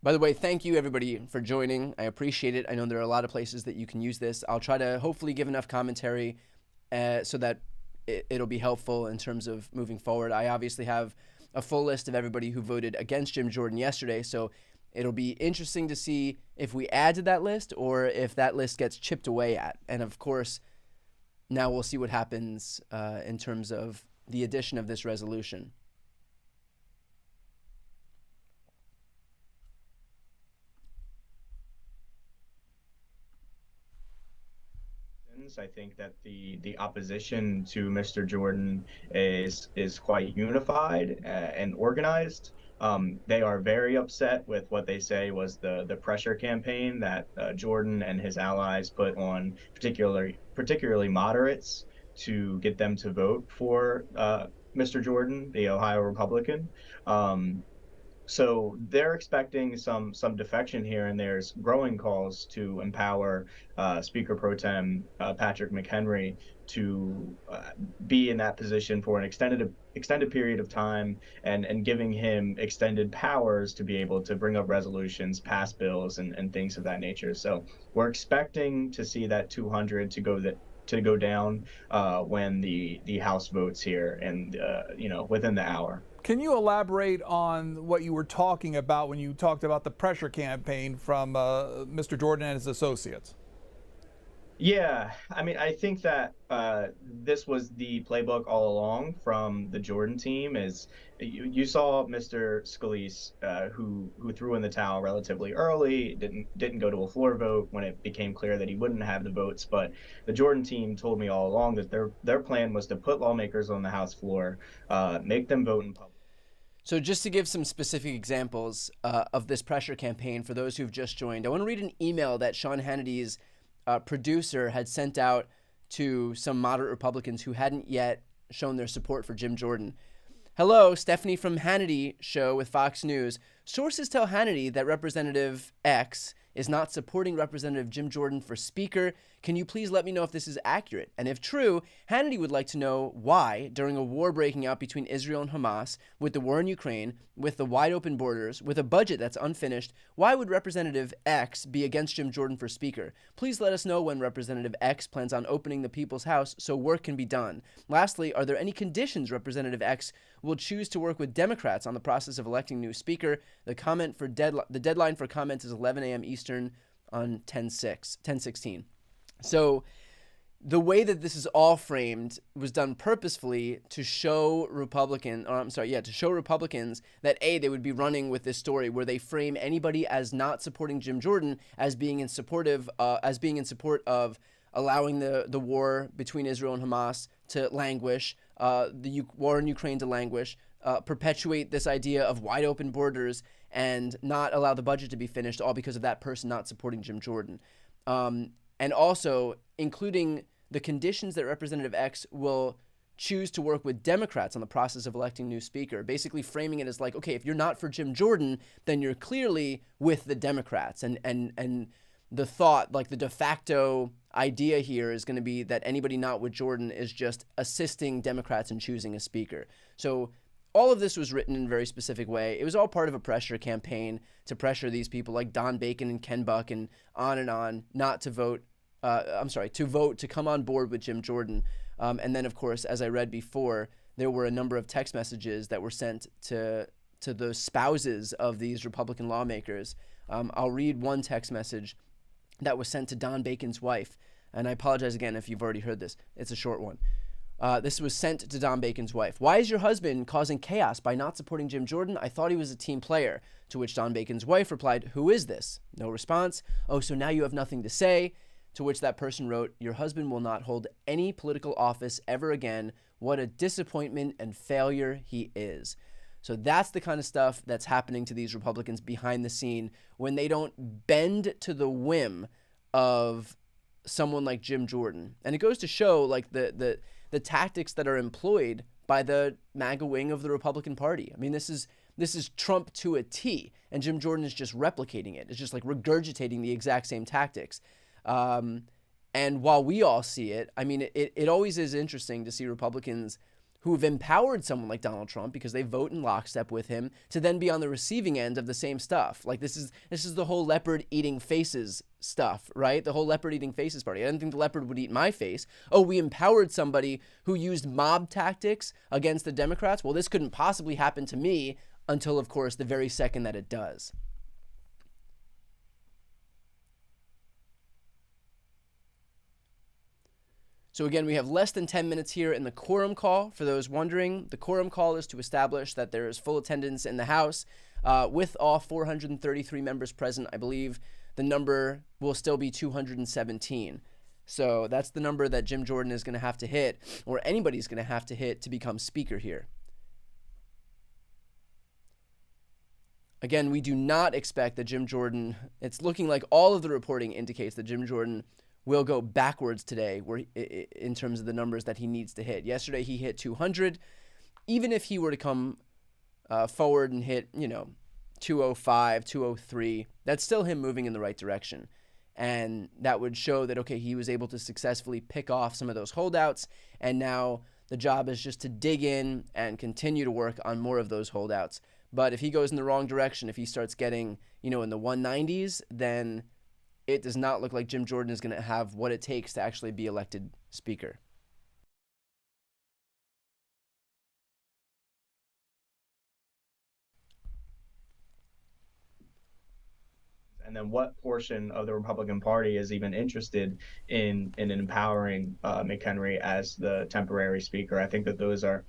By the way, thank you everybody for joining. I appreciate it. I know there are a lot of places that you can use this. I'll try to hopefully give enough commentary so that it'll be helpful in terms of moving forward. I obviously have a full list of everybody who voted against Jim Jordan yesterday, so it'll be interesting to see if we add to that list or if that list gets chipped away at. And of course, now we'll see what happens in terms of the addition of this resolution. I think that the opposition to Mr. Jordan is quite unified and organized. They are very upset with what they say was the pressure campaign that Jordan and his allies put on particularly moderates to get them to vote for Mr. Jordan, the Ohio Republican. So they're expecting some defection here, and there's growing calls to empower Speaker Pro Tem Patrick McHenry to be in that position for an extended period of time, and giving him extended powers to be able to bring up resolutions, pass bills, and things of that nature. So we're expecting to see that 200 to go down when the House votes here, and within the hour. Can you elaborate on what you were talking about when you talked about the pressure campaign from Mr. Jordan and his associates? Yeah, I mean, I think that this was the playbook all along from the Jordan team. Is you saw Mr. Scalise, who threw in the towel relatively early, didn't go to a floor vote when it became clear that he wouldn't have the votes. But the Jordan team told me all along that their plan was to put lawmakers on the House floor, make them vote in public. So just to give some specific examples of this pressure campaign for those who've just joined, I want to read an email that Sean Hannity's producer had sent out to some moderate Republicans who hadn't yet shown their support for Jim Jordan. Hello, Stephanie from Hannity Show with Fox News. Sources tell Hannity that Representative X is not supporting Representative Jim Jordan for Speaker. Can you please let me know if this is accurate? And if true, Hannity would like to know why, during a war breaking out between Israel and Hamas, with the war in Ukraine, with the wide open borders, with a budget that's unfinished, why would Representative X be against Jim Jordan for Speaker? Please let us know when Representative X plans on opening the People's House so work can be done. Lastly, are there any conditions Representative X will choose to work with Democrats on the process of electing new Speaker? The deadline for comments is 11 a.m. Eastern on 10/16. So the way that this is all framed was done purposefully to show Republicans that they would be running with this story where they frame anybody as not supporting Jim Jordan as being in support of allowing the war between Israel and Hamas to languish, the war in Ukraine to languish, perpetuate this idea of wide open borders, and not allow the budget to be finished, all because of that person not supporting Jim Jordan. And also including the conditions that Representative X will choose to work with Democrats on the process of electing new Speaker, basically framing it as like, okay, if you're not for Jim Jordan, then you're clearly with the Democrats. And the thought, like the de facto idea here is going to be that anybody not with Jordan is just assisting Democrats in choosing a speaker. So all of this was written in a very specific way. It was all part of a pressure campaign to pressure these people like Don Bacon and Ken Buck and on, not to vote. To vote to come on board with Jim Jordan. And then, of course, as I read before, there were a number of text messages that were sent to the spouses of these Republican lawmakers. I'll read one text message that was sent to Don Bacon's wife. And I apologize again if you've already heard this. It's a short one. This was sent to Don Bacon's wife. "Why is your husband causing chaos by not supporting Jim Jordan? I thought he was a team player." To which Don Bacon's wife replied, "Who is this?" No response. "Oh, so now you have nothing to say?" To which that person wrote, "Your husband will not hold any political office ever again. What a disappointment and failure he is." So that's the kind of stuff that's happening to these Republicans behind the scene when they don't bend to the whim of someone like Jim Jordan. And it goes to show like the tactics that are employed by the MAGA wing of the Republican Party. I mean, this is Trump to a T, and Jim Jordan is just replicating it. It's just like regurgitating the exact same tactics. And while we all see it, I mean, it always is interesting to see Republicans who've empowered someone like Donald Trump because they vote in lockstep with him to then be on the receiving end of the same stuff. Like this is the whole leopard eating faces stuff, right? The whole leopard eating faces party. I didn't think the leopard would eat my face. Oh, we empowered somebody who used mob tactics against the Democrats. Well, this couldn't possibly happen to me until, of course, the very second that it does. So again, we have less than 10 minutes here in the quorum call. For those wondering, the quorum call is to establish that there is full attendance in the House with all 433 members present. I believe the number will still be 217. So that's the number that Jim Jordan is going to have to hit, or anybody's going to have to hit to become speaker here. Again, we do not expect that Jim Jordan, it's looking like all of the reporting indicates that Jim Jordan will go backwards today in terms of the numbers that he needs to hit. Yesterday, he hit 200. Even if he were to come forward and hit, 205, 203, that's still him moving in the right direction. And that would show that, okay, he was able to successfully pick off some of those holdouts. And now the job is just to dig in and continue to work on more of those holdouts. But if he goes in the wrong direction, if he starts getting, in the 190s, then it does not look like Jim Jordan is going to have what it takes to actually be elected speaker. And then what portion of the Republican Party is even interested in empowering McHenry as the temporary speaker? I think that those are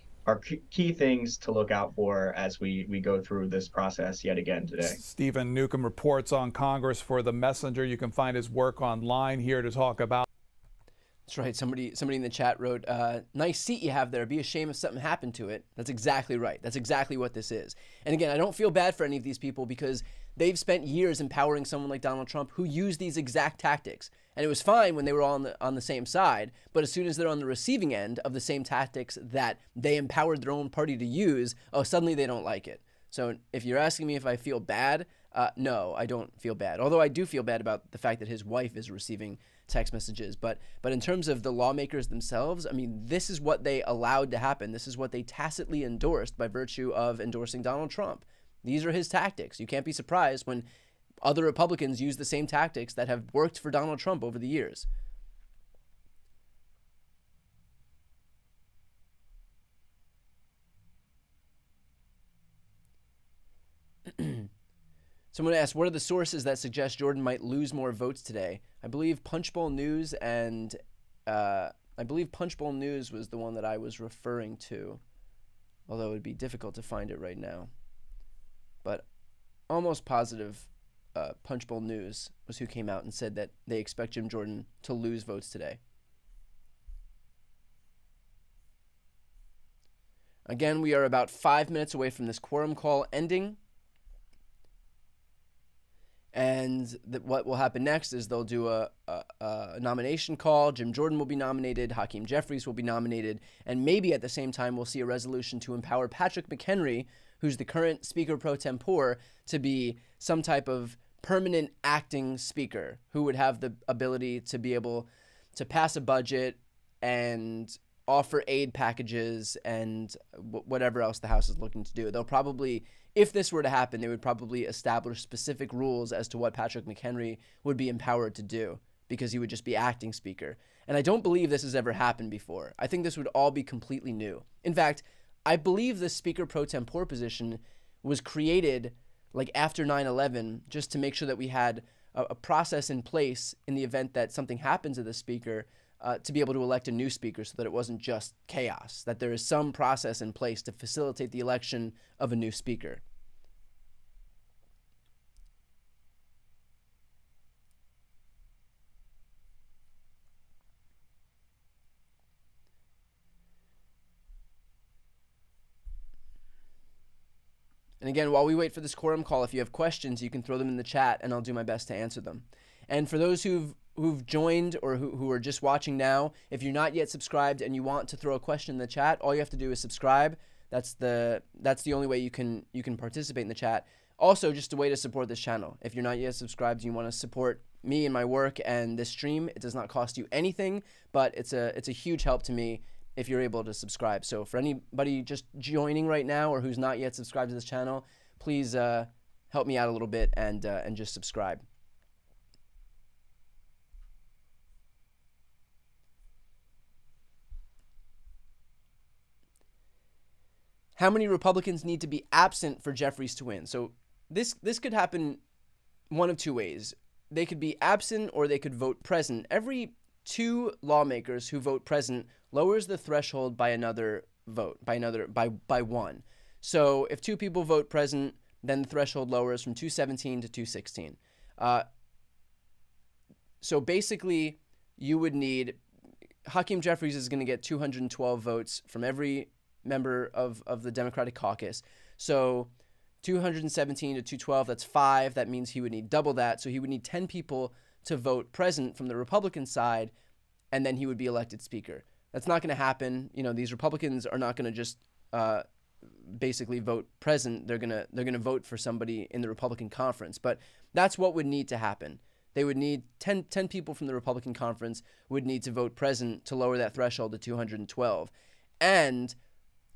key things to look out for as we go through this process yet again today. Stephen Newcomb reports on Congress for The Messenger. You can find his work online here to talk about. That's right. Somebody in the chat wrote, "Nice seat you have there. Be a shame if something happened to it." That's exactly right. That's exactly what this is. And again, I don't feel bad for any of these people because they've spent years empowering someone like Donald Trump who used these exact tactics. And it was fine when they were all on the same side, but as soon as they're on the receiving end of the same tactics that they empowered their own party to use, suddenly they don't like it. So if you're asking me if I feel bad, no, I don't feel bad. Although I do feel bad about the fact that his wife is receiving text messages. But in terms of the lawmakers themselves, I mean, this is what they allowed to happen. This is what they tacitly endorsed by virtue of endorsing Donald Trump. These are his tactics. You can't be surprised when other Republicans use the same tactics that have worked for Donald Trump over the years. Someone asked, what are the sources that suggest Jordan might lose more votes today? I believe Punchbowl News and Punchbowl News was the one that I was referring to, although it would be difficult to find it right now. But almost positive Punchbowl News was who came out and said that they expect Jim Jordan to lose votes today. Again, we are about 5 minutes away from this quorum call ending. And what will happen next is they'll do a nomination call. Jim Jordan will be nominated. Hakeem Jeffries will be nominated. And maybe at the same time, we'll see a resolution to empower Patrick McHenry, who's the current Speaker pro tempore, to be some type of permanent acting speaker who would have the ability to be able to pass a budget and offer aid packages and whatever else the House is looking to do. They'll probably, if this were to happen, they would probably establish specific rules as to what Patrick McHenry would be empowered to do, because he would just be acting speaker. And I don't believe this has ever happened before. I think this would all be completely new. In fact, I believe the speaker pro tempore position was created like after 9/11, just to make sure that we had a process in place in the event that something happened to the speaker, to be able to elect a new speaker, so that it wasn't just chaos, that there is some process in place to facilitate the election of a new speaker. And again, while we wait for this quorum call, if you have questions, you can throw them in the chat and I'll do my best to answer them. And for those who've joined or who are just watching now, if you're not yet subscribed and you want to throw a question in the chat, all you have to do is subscribe. That's the only way you can participate in the chat. Also, just a way to support this channel. If you're not yet subscribed and you want to support me and my work and this stream, it does not cost you anything, but it's a huge help to me if you're able to subscribe. So for anybody just joining right now or who's not yet subscribed to this channel, please help me out a little bit and just subscribe. How many Republicans need to be absent for Jeffries to win? So this could happen one of two ways. They could be absent or they could vote present. Every 2 lawmakers who vote present lowers the threshold by another vote, by 1. So if 2 people vote present, then the threshold lowers from 217 to 216. So basically, you would need, Hakeem Jeffries is going to get 212 votes from every member of the Democratic caucus. So 217 to 212, that's 5. That means he would need double that. So he would need 10 people to vote present from the Republican side, and then he would be elected speaker. That's not going to happen. You know, these Republicans are not going to just basically vote present. They're gonna vote for somebody in the Republican conference. But that's what would need to happen. They would need 10 people from the Republican conference would need to vote present to lower that threshold to 212. And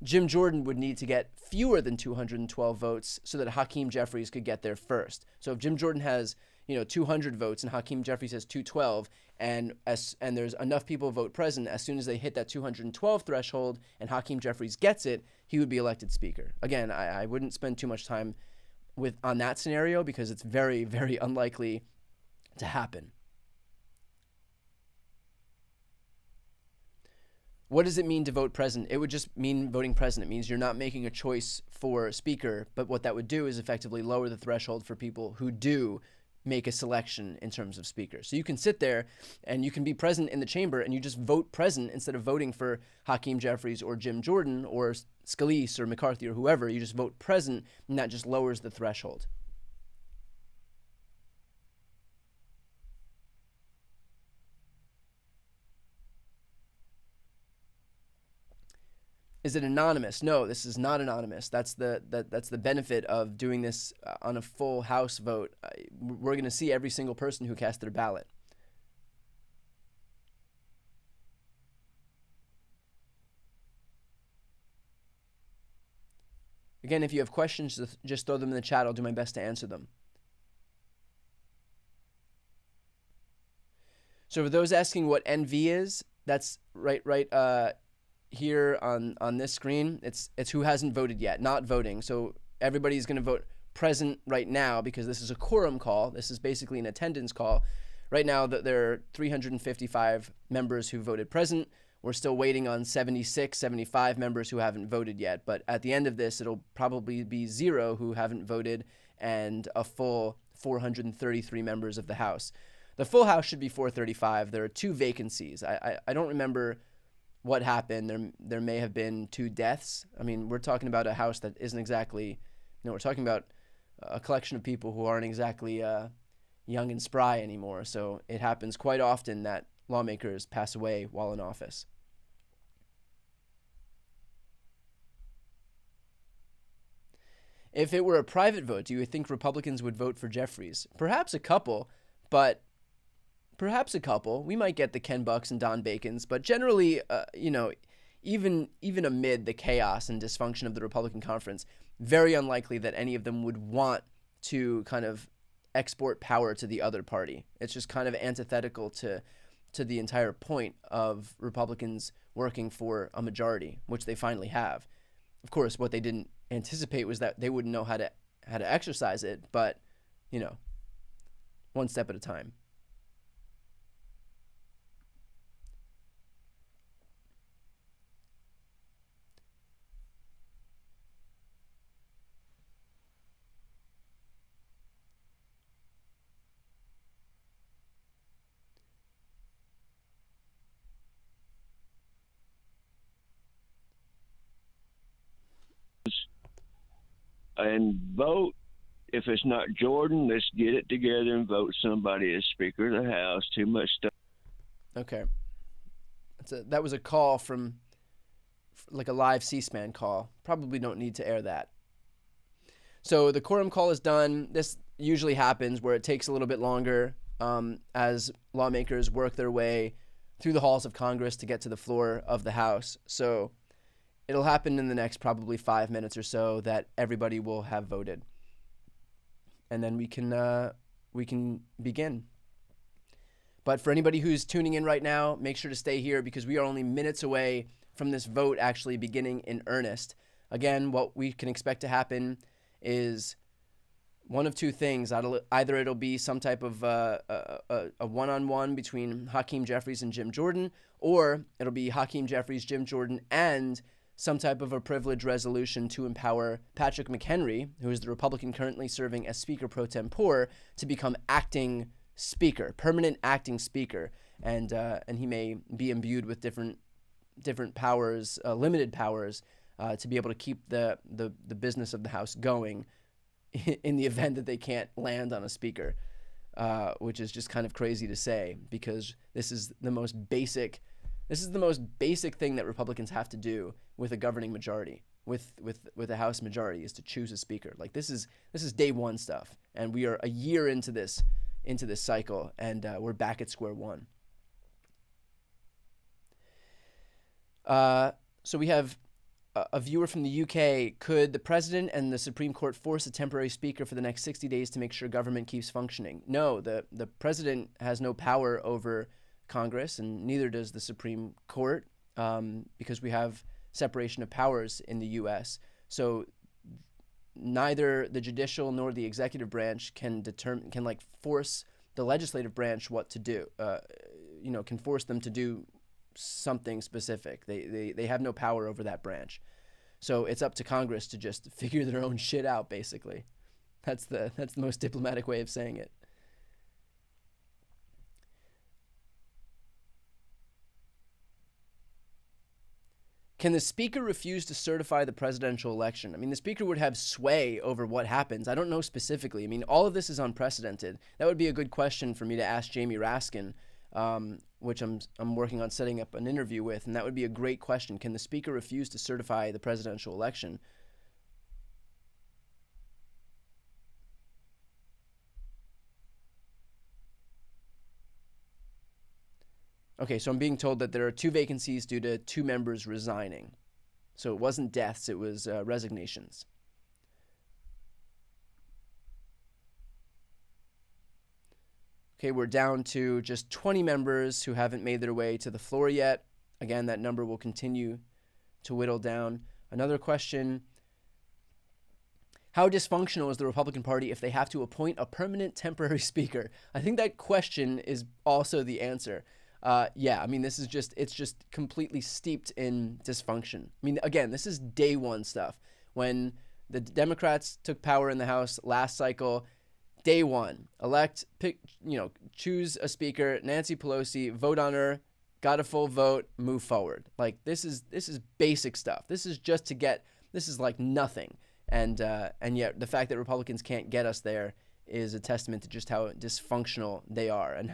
Jim Jordan would need to get fewer than 212 votes so that Hakeem Jeffries could get there first. So if Jim Jordan has 200 votes and Hakeem Jeffries has 212, and there's enough people vote present, as soon as they hit that 212 threshold and Hakeem Jeffries gets it, he would be elected speaker. Again, I wouldn't spend too much time on that scenario because it's very, very unlikely to happen. What does it mean to vote present? It would just mean voting present. It means you're not making a choice for speaker, but what that would do is effectively lower the threshold for people who do make a selection in terms of speaker. So you can sit there and you can be present in the chamber and you just vote present instead of voting for Hakeem Jeffries or Jim Jordan or Scalise or McCarthy or whoever. You just vote present, and that just lowers the threshold. Is it anonymous? No, this is not anonymous. That's the benefit of doing this on a full House vote. We're going to see every single person who cast their ballot. Again, if you have questions, just throw them in the chat. I'll do my best to answer them. So for those asking what NV is, that's right here on this screen. It's who hasn't voted yet, not voting. So everybody's going to vote present right now because this is a quorum call. This is basically an attendance call. Right now, there are 355 members who voted present. We're still waiting on 76, 75 members who haven't voted yet. But at the end of this, it'll probably be 0 who haven't voted and a full 433 members of the House. The full House should be 435. There are 2 vacancies. I don't remember what happened. There may have been 2 deaths. I mean, we're talking about a House that isn't exactly, we're talking about a collection of people who aren't exactly young and spry anymore. So it happens quite often that lawmakers pass away while in office. If it were a private vote, do you think Republicans would vote for Jeffries? Perhaps a couple, but perhaps a couple. We might get the Ken Bucks and Don Bacons, but generally, even amid the chaos and dysfunction of the Republican conference, very unlikely that any of them would want to kind of export power to the other party. It's just kind of antithetical to the entire point of Republicans working for a majority, which they finally have. Of course, what they didn't anticipate was that they wouldn't know how to exercise it, but one step at a time. And vote. If it's not Jordan, let's get it together and vote somebody as Speaker of the House. Too much stuff. Okay. That was a call from like a live C-SPAN call. Probably don't need to air that. So the quorum call is done. This usually happens where it takes a little bit longer as lawmakers work their way through the halls of Congress to get to the floor of the House. So it'll happen in the next probably 5 minutes or so that everybody will have voted. And then we can begin. But for anybody who's tuning in right now, make sure to stay here because we are only minutes away from this vote actually beginning in earnest. Again, what we can expect to happen is one of two things. Either it'll be some type of a one-on-one between Hakeem Jeffries and Jim Jordan, or it'll be Hakeem Jeffries, Jim Jordan, and some type of a privilege resolution to empower Patrick McHenry, who is the Republican currently serving as Speaker pro tempore, to become acting Speaker, permanent acting Speaker, and he may be imbued with different powers, limited powers, to be able to keep the business of the House going in the event that they can't land on a Speaker, which is just kind of crazy to say because this is the most basic thing that Republicans have to do with a governing majority, with a House majority, is to choose a Speaker. Like this is day one stuff, and we are a year into this cycle, and we're back at square one. So we have a viewer from the UK. Could the President and the Supreme Court force a temporary Speaker for the next 60 days to make sure government keeps functioning? No, the President has no power over Congress, and neither does the Supreme Court, because we have separation of powers in the U.S. So neither the judicial nor the executive branch can force the legislative branch what to do. Can force them to do something specific. They have no power over that branch. So it's up to Congress to just figure their own shit out, basically. That's the most diplomatic way of saying it. Can the Speaker refuse to certify the presidential election? I mean, the Speaker would have sway over what happens. I don't know specifically. I mean, all of this is unprecedented. That would be a good question for me to ask Jamie Raskin, which I'm working on setting up an interview with, and that would be a great question. Can the Speaker refuse to certify the presidential election? Okay, so I'm being told that there are 2 vacancies due to 2 members resigning. So it wasn't deaths, it was resignations. Okay, we're down to just 20 members who haven't made their way to the floor yet. Again, that number will continue to whittle down. Another question: how dysfunctional is the Republican Party if they have to appoint a permanent temporary Speaker? I think that question is also the answer. Yeah, I mean, it's just completely steeped in dysfunction. I mean, again, this is day one stuff. When the Democrats took power in the House last cycle, day one, choose a Speaker, Nancy Pelosi, vote on her, got a full vote, move forward. Like this is basic stuff. This is like nothing. And yet the fact that Republicans can't get us there is a testament to just how dysfunctional they are and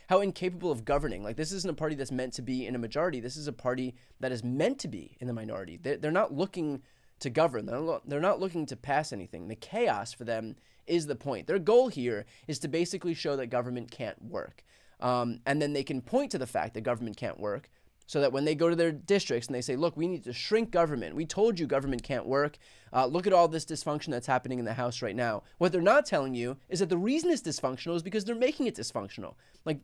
how incapable of governing. Like, this isn't a party that's meant to be in a majority. This is a party that is meant to be in the minority. They're not looking to govern. They're not looking to pass anything. The chaos for them is the point. Their goal here is to basically show that government can't work. And then they can point to the fact that government can't work, so that when they go to their districts and they say, look, we need to shrink government. We told you government can't work. Look at all this dysfunction that's happening in the House right now. What they're not telling you is that the reason it's dysfunctional is because they're making it dysfunctional. Like,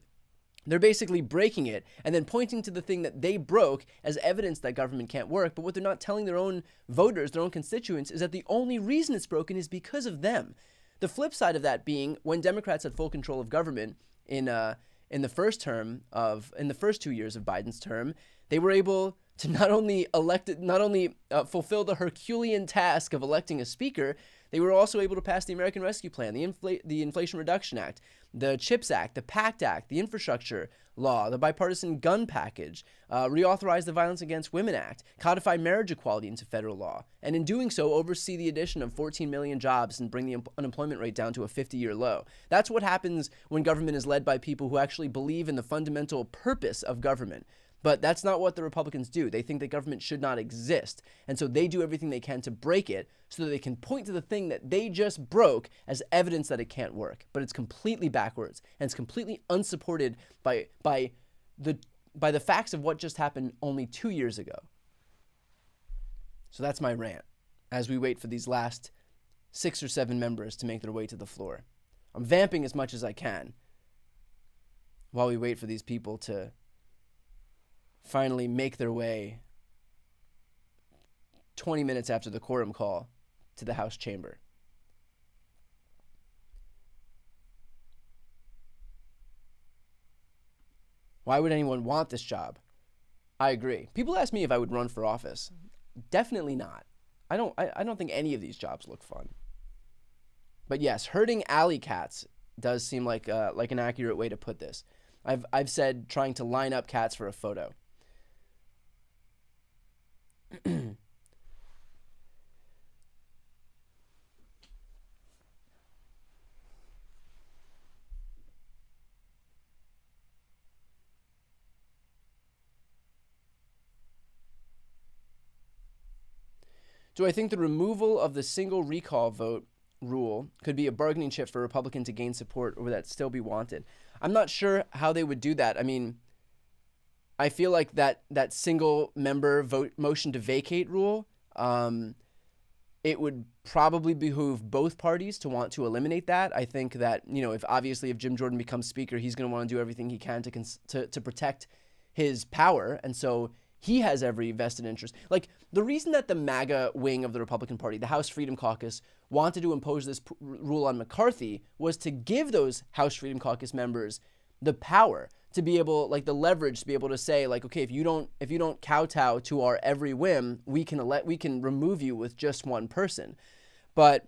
they're basically breaking it and then pointing to the thing that they broke as evidence that government can't work. But what they're not telling their own voters, their own constituents, is that the only reason it's broken is because of them. The flip side of that being, when Democrats had full control of government in the first 2 years of Biden's term, they were able to not only fulfill the Herculean task of electing a speaker, they were also able to pass the American Rescue Plan, the Inflation Reduction Act, the CHIPS Act, the PACT Act, the Infrastructure Law, the bipartisan gun package, reauthorize the Violence Against Women Act, codify marriage equality into federal law, and in doing so, oversee the addition of 14 million jobs and bring the unemployment rate down to a 50-year low. That's what happens when government is led by people who actually believe in the fundamental purpose of government. But that's not what the Republicans do. They think that government should not exist. And so they do everything they can to break it so that they can point to the thing that they just broke as evidence that it can't work. But it's completely backwards, and it's completely unsupported by the facts of what just happened only 2 years ago. So that's my rant as we wait for these last 6 or 7 members to make their way to the floor. I'm vamping as much as I can while we wait for these people to finally make their way 20 minutes after the quorum call to the House chamber. Why would anyone want this job? I agree. People ask me if I would run for office. Definitely not. I don't think any of these jobs look fun. But yes, herding alley cats does seem like an accurate way to put this. I've said trying to line up cats for a photo. Do I think the removal of the single recall vote rule could be a bargaining chip for a Republican to gain support, or would that still be wanted? I'm not sure how they would do that. I mean, I feel like that single member vote motion to vacate rule, it would probably behoove both parties to want to eliminate that. I think that, if Jim Jordan becomes speaker, he's going to want to do everything he can to protect his power. And so he has every vested interest. Like, the reason that the MAGA wing of the Republican Party, the House Freedom Caucus, wanted to impose this rule on McCarthy was to give those House Freedom Caucus members the power to be able, like, the leverage to be able to say, like, okay, if you don't kowtow to our every whim, we can remove you with just one person. But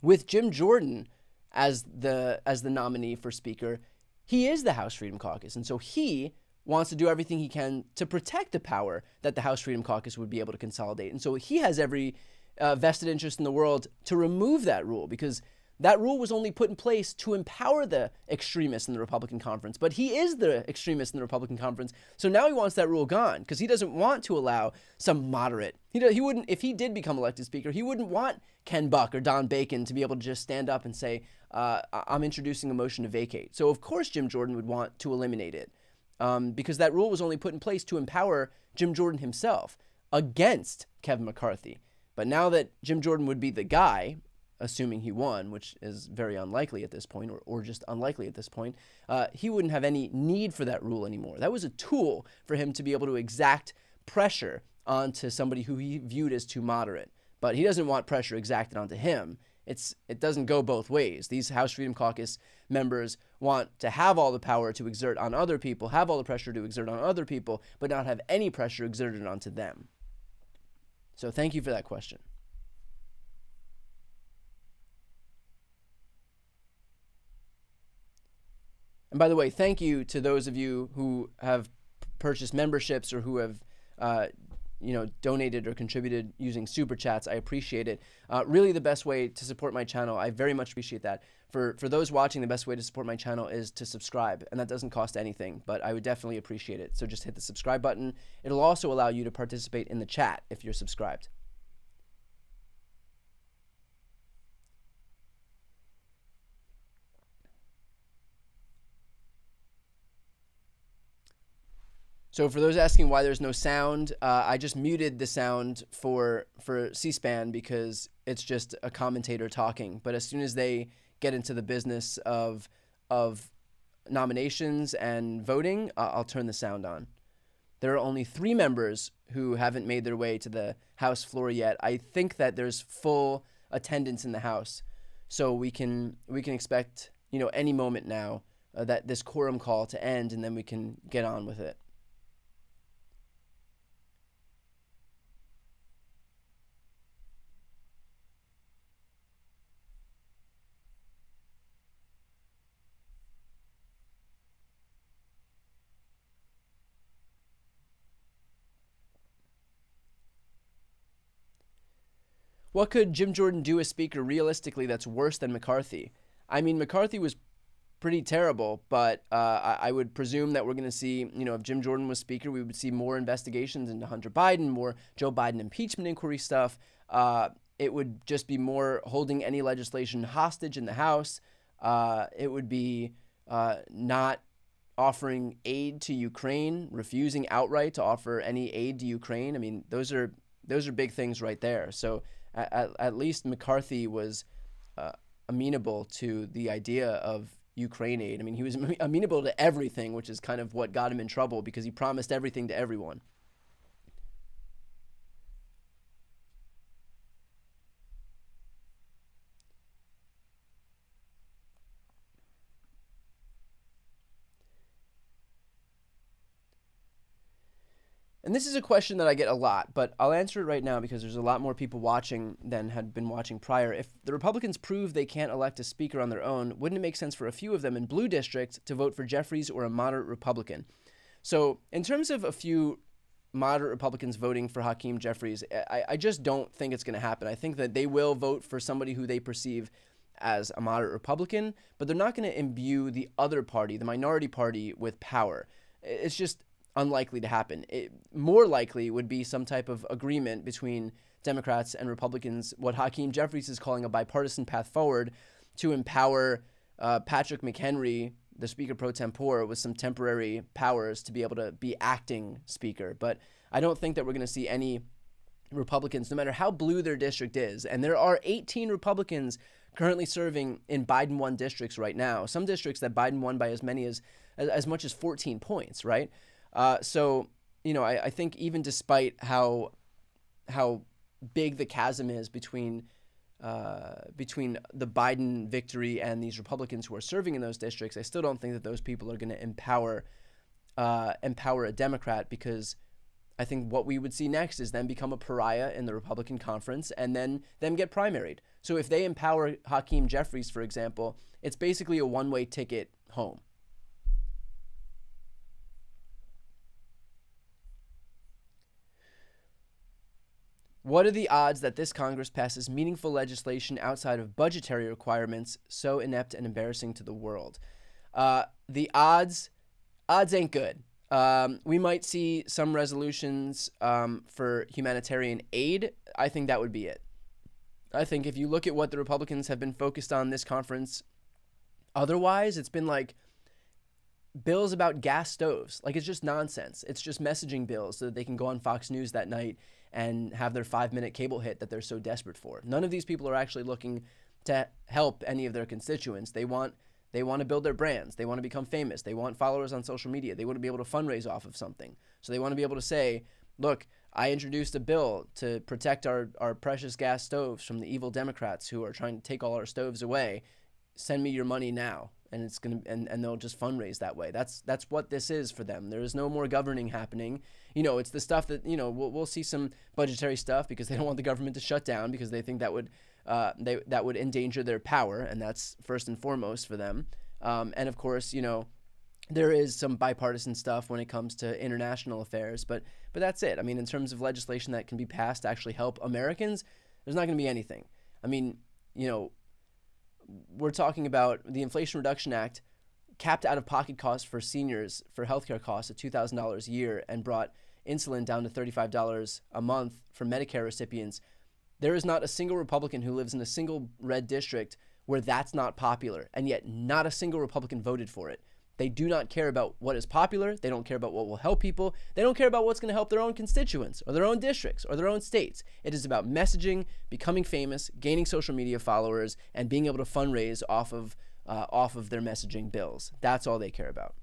with Jim Jordan as the nominee for speaker, he is the House Freedom Caucus, and so he wants to do everything he can to protect the power that the House Freedom Caucus would be able to consolidate. And so he has every vested interest in the world to remove that rule, because that rule was only put in place to empower the extremists in the Republican conference. But he is the extremist in the Republican conference, so now he wants that rule gone because he doesn't want to allow some moderate. He wouldn't, if he did become elected speaker, he wouldn't want Ken Buck or Don Bacon to be able to just stand up and say, I'm introducing a motion to vacate. So of course Jim Jordan would want to eliminate it. Because that rule was only put in place to empower Jim Jordan himself against Kevin McCarthy. But now that Jim Jordan would be the guy, assuming he won, which is very unlikely at this point, or just unlikely at this point, he wouldn't have any need for that rule anymore. That was a tool for him to be able to exact pressure onto somebody who he viewed as too moderate. But he doesn't want pressure exacted onto him. It doesn't go both ways. These House Freedom Caucus members want to have all the power to exert on other people, have all the pressure to exert on other people, but not have any pressure exerted onto them. So thank you for that question. And by the way, thank you to those of you who have purchased memberships or who have donated or contributed using super chats. I appreciate it. Really the best way to support my channel, I very much appreciate that. For those watching, the best way to support my channel is to subscribe, and that doesn't cost anything, but I would definitely appreciate it. So just hit the subscribe button. It'll also allow you to participate in the chat if you're subscribed. So for those asking why there's no sound, I just muted the sound for C-SPAN because it's just a commentator talking. But as soon as they get into the business of nominations and voting, I'll turn the sound on. There are only 3 members who haven't made their way to the House floor yet. I think that there's full attendance in the House, so we can expect any moment now that this quorum call to end, and then we can get on with it. What could Jim Jordan do as Speaker realistically that's worse than McCarthy? I mean, McCarthy was pretty terrible, but I would presume that we're going to see, if Jim Jordan was Speaker, we would see more investigations into Hunter Biden, more Joe Biden impeachment inquiry stuff. It would just be more holding any legislation hostage in the House. It would be not offering aid to Ukraine, refusing outright to offer any aid to Ukraine. I mean, those are big things right there. So at least McCarthy was amenable to the idea of Ukraine aid. I mean, he was amenable to everything, which is kind of what got him in trouble because he promised everything to everyone. And this is a question that I get a lot, but I'll answer it right now because there's a lot more people watching than had been watching prior. If the Republicans prove they can't elect a speaker on their own, wouldn't it make sense for a few of them in blue districts to vote for Jeffries or a moderate Republican? So in terms of a few moderate Republicans voting for Hakeem Jeffries, I just don't think it's going to happen. I think that they will vote for somebody who they perceive as a moderate Republican, but they're not going to imbue the other party, the minority party, with power. It's just unlikely to happen. More likely would be some type of agreement between Democrats and Republicans, what Hakeem Jeffries is calling a bipartisan path forward to empower Patrick McHenry, the Speaker pro tempore, with some temporary powers to be able to be acting Speaker. But I don't think that we're going to see any Republicans, no matter how blue their district is. And there are 18 Republicans currently serving in Biden-won districts right now. Some districts that Biden won by as much as 14 points, right? So, I think even despite how big the chasm is between the Biden victory and these Republicans who are serving in those districts, I still don't think that those people are going to empower a Democrat, because I think what we would see next is them become a pariah in the Republican conference and then them get primaried. So if they empower Hakeem Jeffries, for example, it's basically a one-way ticket home. What are the odds that this Congress passes meaningful legislation outside of budgetary requirements so inept and embarrassing to the world? The odds ain't good. We might see some resolutions for humanitarian aid. I think that would be it. I think if you look at what the Republicans have been focused on this conference, otherwise it's been like bills about gas stoves. Like, it's just nonsense. It's just messaging bills so that they can go on Fox News that night and have their 5-minute cable hit that they're so desperate for. None of these people are actually looking to help any of their constituents. They want to build their brands. They want to become famous. They want followers on social media. They want to be able to fundraise off of something. So they want to be able to say, look, I introduced a bill to protect our precious gas stoves from the evil Democrats who are trying to take all our stoves away. Send me your money now. And it's gonna and they'll just fundraise that way. That's what this is for them. There is no more governing happening. It's the stuff that we'll see some budgetary stuff because they don't want the government to shut down, because they think that would endanger their power, and that's first and foremost for them. And of course, there is some bipartisan stuff when it comes to international affairs, but that's it. I mean, in terms of legislation that can be passed to actually help Americans, there's not going to be anything. I mean, we're talking about the Inflation Reduction Act capped out-of-pocket costs for seniors for healthcare costs at $2,000 a year and brought insulin down to $35 a month for Medicare recipients. There is not a single Republican who lives in a single red district where that's not popular, and yet not a single Republican voted for it. They do not care about what is popular. They don't care about what will help people. They don't care about what's going to help their own constituents or their own districts or their own states. It is about messaging, becoming famous, gaining social media followers, and being able to fundraise off of their messaging bills. That's all they care about.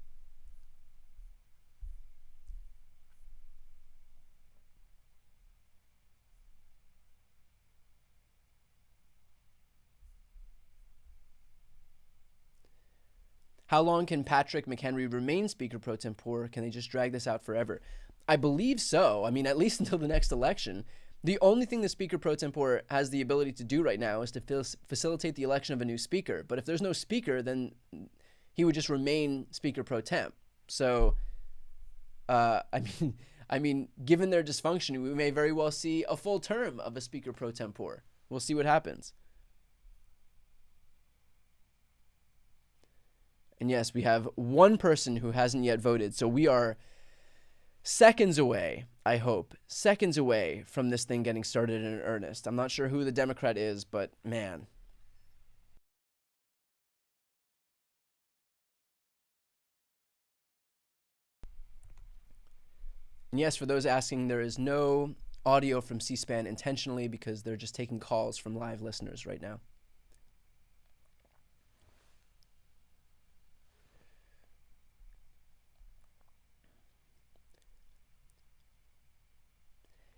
How long can Patrick McHenry remain Speaker pro tempore? Can they just drag this out forever? I believe so. I mean, at least until the next election. The only thing the Speaker pro tempore has the ability to do right now is to facilitate the election of a new speaker. But if there's no speaker, then he would just remain Speaker pro temp. So, I mean, given their dysfunction, we may very well see a full term of a Speaker pro tempore. We'll see what happens. And yes, we have one person who hasn't yet voted. So we are seconds away, I hope, seconds away from this thing getting started in earnest. I'm not sure who the Democrat is, but man. And yes, for those asking, there is no audio from C-SPAN intentionally because they're just taking calls from live listeners right now.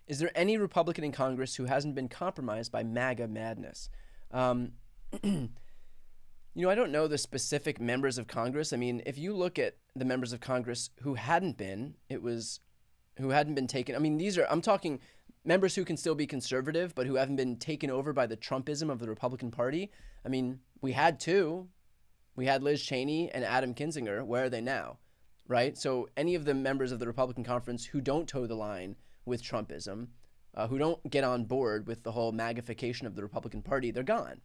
Is there any Republican in Congress who hasn't been compromised by MAGA madness? I don't know the specific members of Congress. I mean, if you look at the members of Congress who hadn't been taken, I mean, I'm talking members who can still be conservative, but who haven't been taken over by the Trumpism of the Republican Party. I mean, we had two. We had Liz Cheney and Adam Kinzinger. Where are they now? Right? So any of the members of the Republican conference who don't toe the line with Trumpism, who don't get on board with the whole magnification of the Republican Party, they're gone.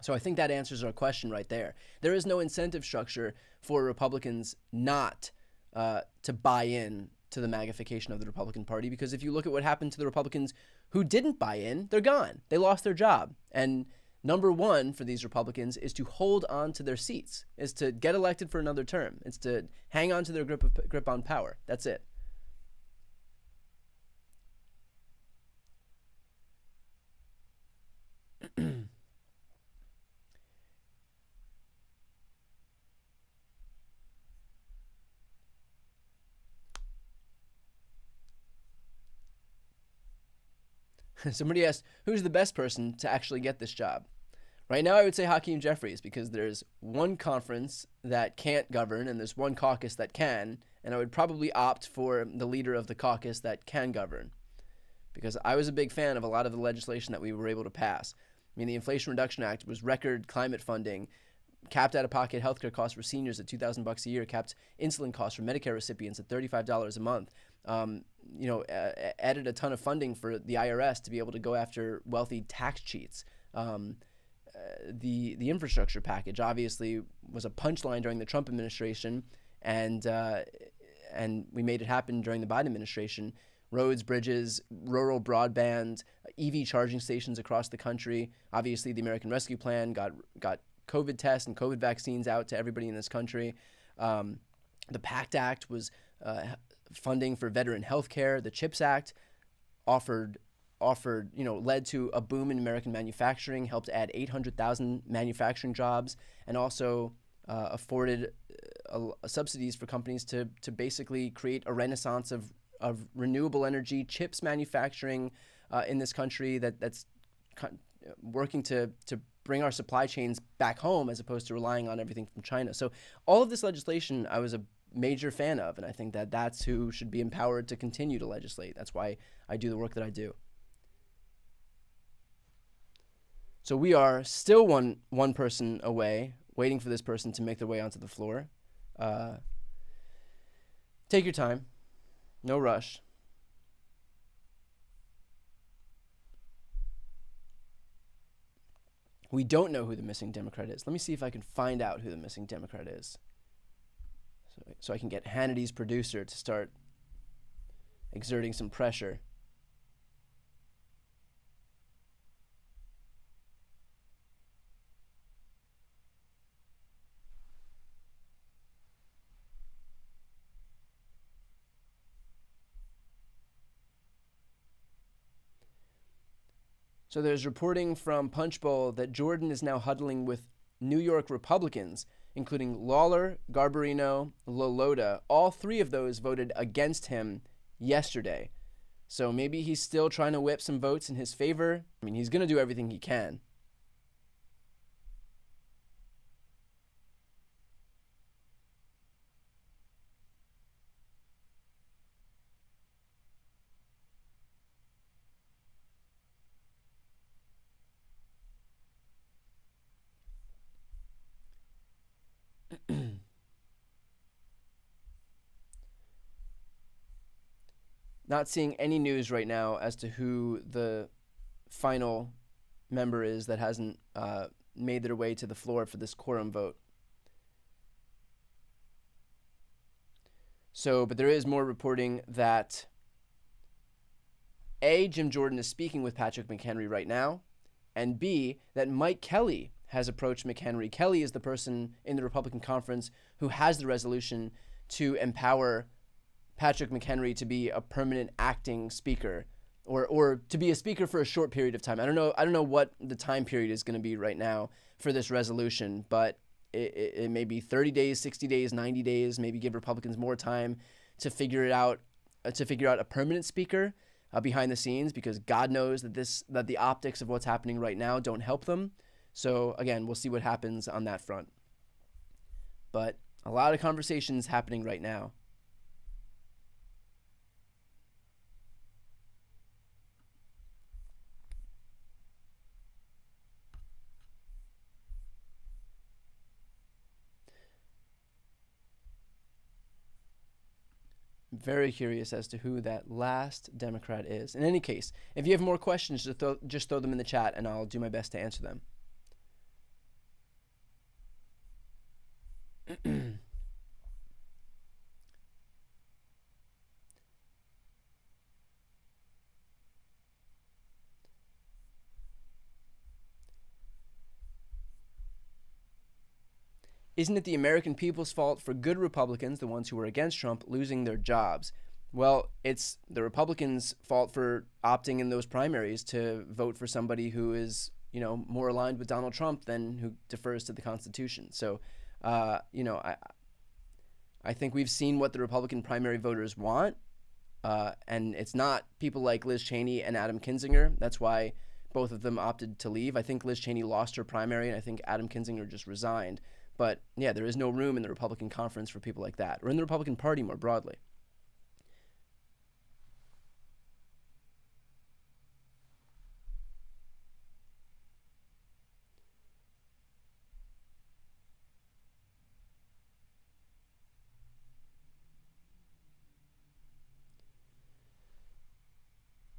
So I think that answers our question right there. There is no incentive structure for Republicans not to buy in to the magnification of the Republican Party, because if you look at what happened to the Republicans who didn't buy in, they're gone. They lost their job. And number one for these Republicans is to hold on to their seats, is to get elected for another term. It's to hang on to their grip on power. That's it. Somebody asked, who's the best person to actually get this job? Right now, I would say Hakeem Jeffries, because there's one conference that can't govern and there's one caucus that can, and I would probably opt for the leader of the caucus that can govern, because I was a big fan of a lot of the legislation that we were able to pass. I mean, the Inflation Reduction Act was record climate funding, capped out-of-pocket healthcare costs for seniors at $2,000 a year, capped insulin costs for Medicare recipients at $35 a month. Added a ton of funding for the IRS to be able to go after wealthy tax cheats. The infrastructure package obviously was a punchline during the Trump administration, and we made it happen during the Biden administration. Roads, bridges, rural broadband, EV charging stations across the country. Obviously, the American Rescue Plan got COVID tests and COVID vaccines out to everybody in this country. The PACT Act was funding for veteran health care. The CHIPS Act led to a boom in American manufacturing, helped add 800,000 manufacturing jobs, and also afforded subsidies for companies to basically create a renaissance of renewable energy, chips manufacturing in this country that's working to bring our supply chains back home as opposed to relying on everything from China. So all of this legislation I was a major fan of, and I think that that's who should be empowered to continue to legislate. That's why I do the work that I do. So we are still one person away, waiting for this person to make their way onto the floor. Take your time. No rush. We don't know who the missing Democrat is. Let me see if I can find out who the missing Democrat is, so I can get Hannity's producer to start exerting some pressure. So there's reporting from Punchbowl that Jordan is now huddling with New York Republicans, including Lawler, Garbarino, Lolota. All three of those voted against him yesterday. So maybe he's still trying to whip some votes in his favor. I mean, he's going to do everything he can. Not seeing any news right now as to who the final member is that hasn't made their way to the floor for this quorum vote. So, but there is more reporting that A, Jim Jordan is speaking with Patrick McHenry right now, and B, that Mike Kelly has approached McHenry. Kelly is the person in the Republican conference who has the resolution to empower Patrick McHenry to be a permanent acting speaker, or to be a speaker for a short period of time. I don't know what the time period is going to be right now for this resolution, but it may be 30 days, 60 days, 90 days, maybe give Republicans more time to figure it out, to figure out a permanent speaker behind the scenes, because God knows that the optics of what's happening right now don't help them. So again, we'll see what happens on that front. But a lot of conversations happening right now. Very curious as to who that last Democrat is. In any case, if you have more questions, just throw them in the chat and I'll do my best to answer them. Isn't it the American people's fault for good Republicans, the ones who were against Trump, losing their jobs? Well, it's the Republicans' fault for opting in those primaries to vote for somebody who is, more aligned with Donald Trump than who defers to the Constitution. So, I think we've seen what the Republican primary voters want, and it's not people like Liz Cheney and Adam Kinzinger. That's why both of them opted to leave. I think Liz Cheney lost her primary, and I think Adam Kinzinger just resigned. But yeah, there is no room in the Republican conference for people like that, or in the Republican Party more broadly.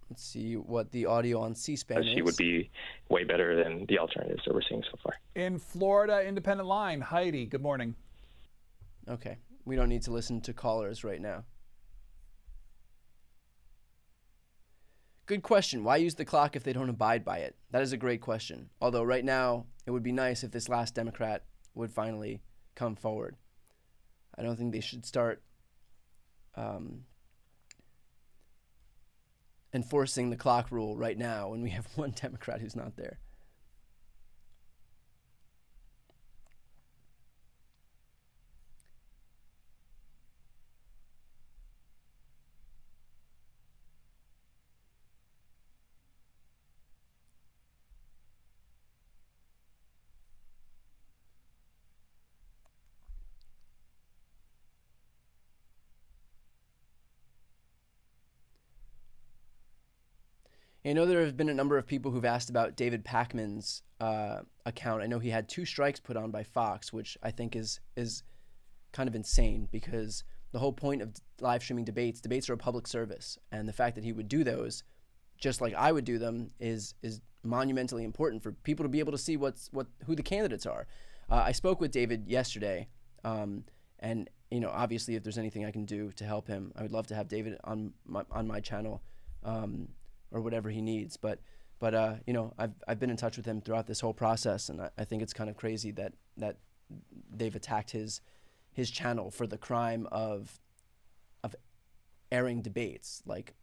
Let's see what the audio on C-SPAN is. She would be way better than the alternatives that we're seeing so far. In Florida, independent line, Heidi, good morning. Okay, we don't need to listen to callers right now. Good question. Why use the clock if they don't abide by it? That is a great question. Although right now, it would be nice if this last Democrat would finally come forward. I don't think they should start enforcing the clock rule right now when we have one Democrat who's not there. I know there have been a number of people who've asked about David Pakman's account. I know he had 2 strikes put on by Fox, which I think is kind of insane, because the whole point of live streaming debates are a public service, and the fact that he would do those, just like I would do them, is monumentally important for people to be able to see who the candidates are. I spoke with David yesterday, and obviously if there's anything I can do to help him, I would love to have David on my channel. Or whatever he needs, but I've been in touch with him throughout this whole process, and I think it's kind of crazy that they've attacked his channel for the crime of airing debates, like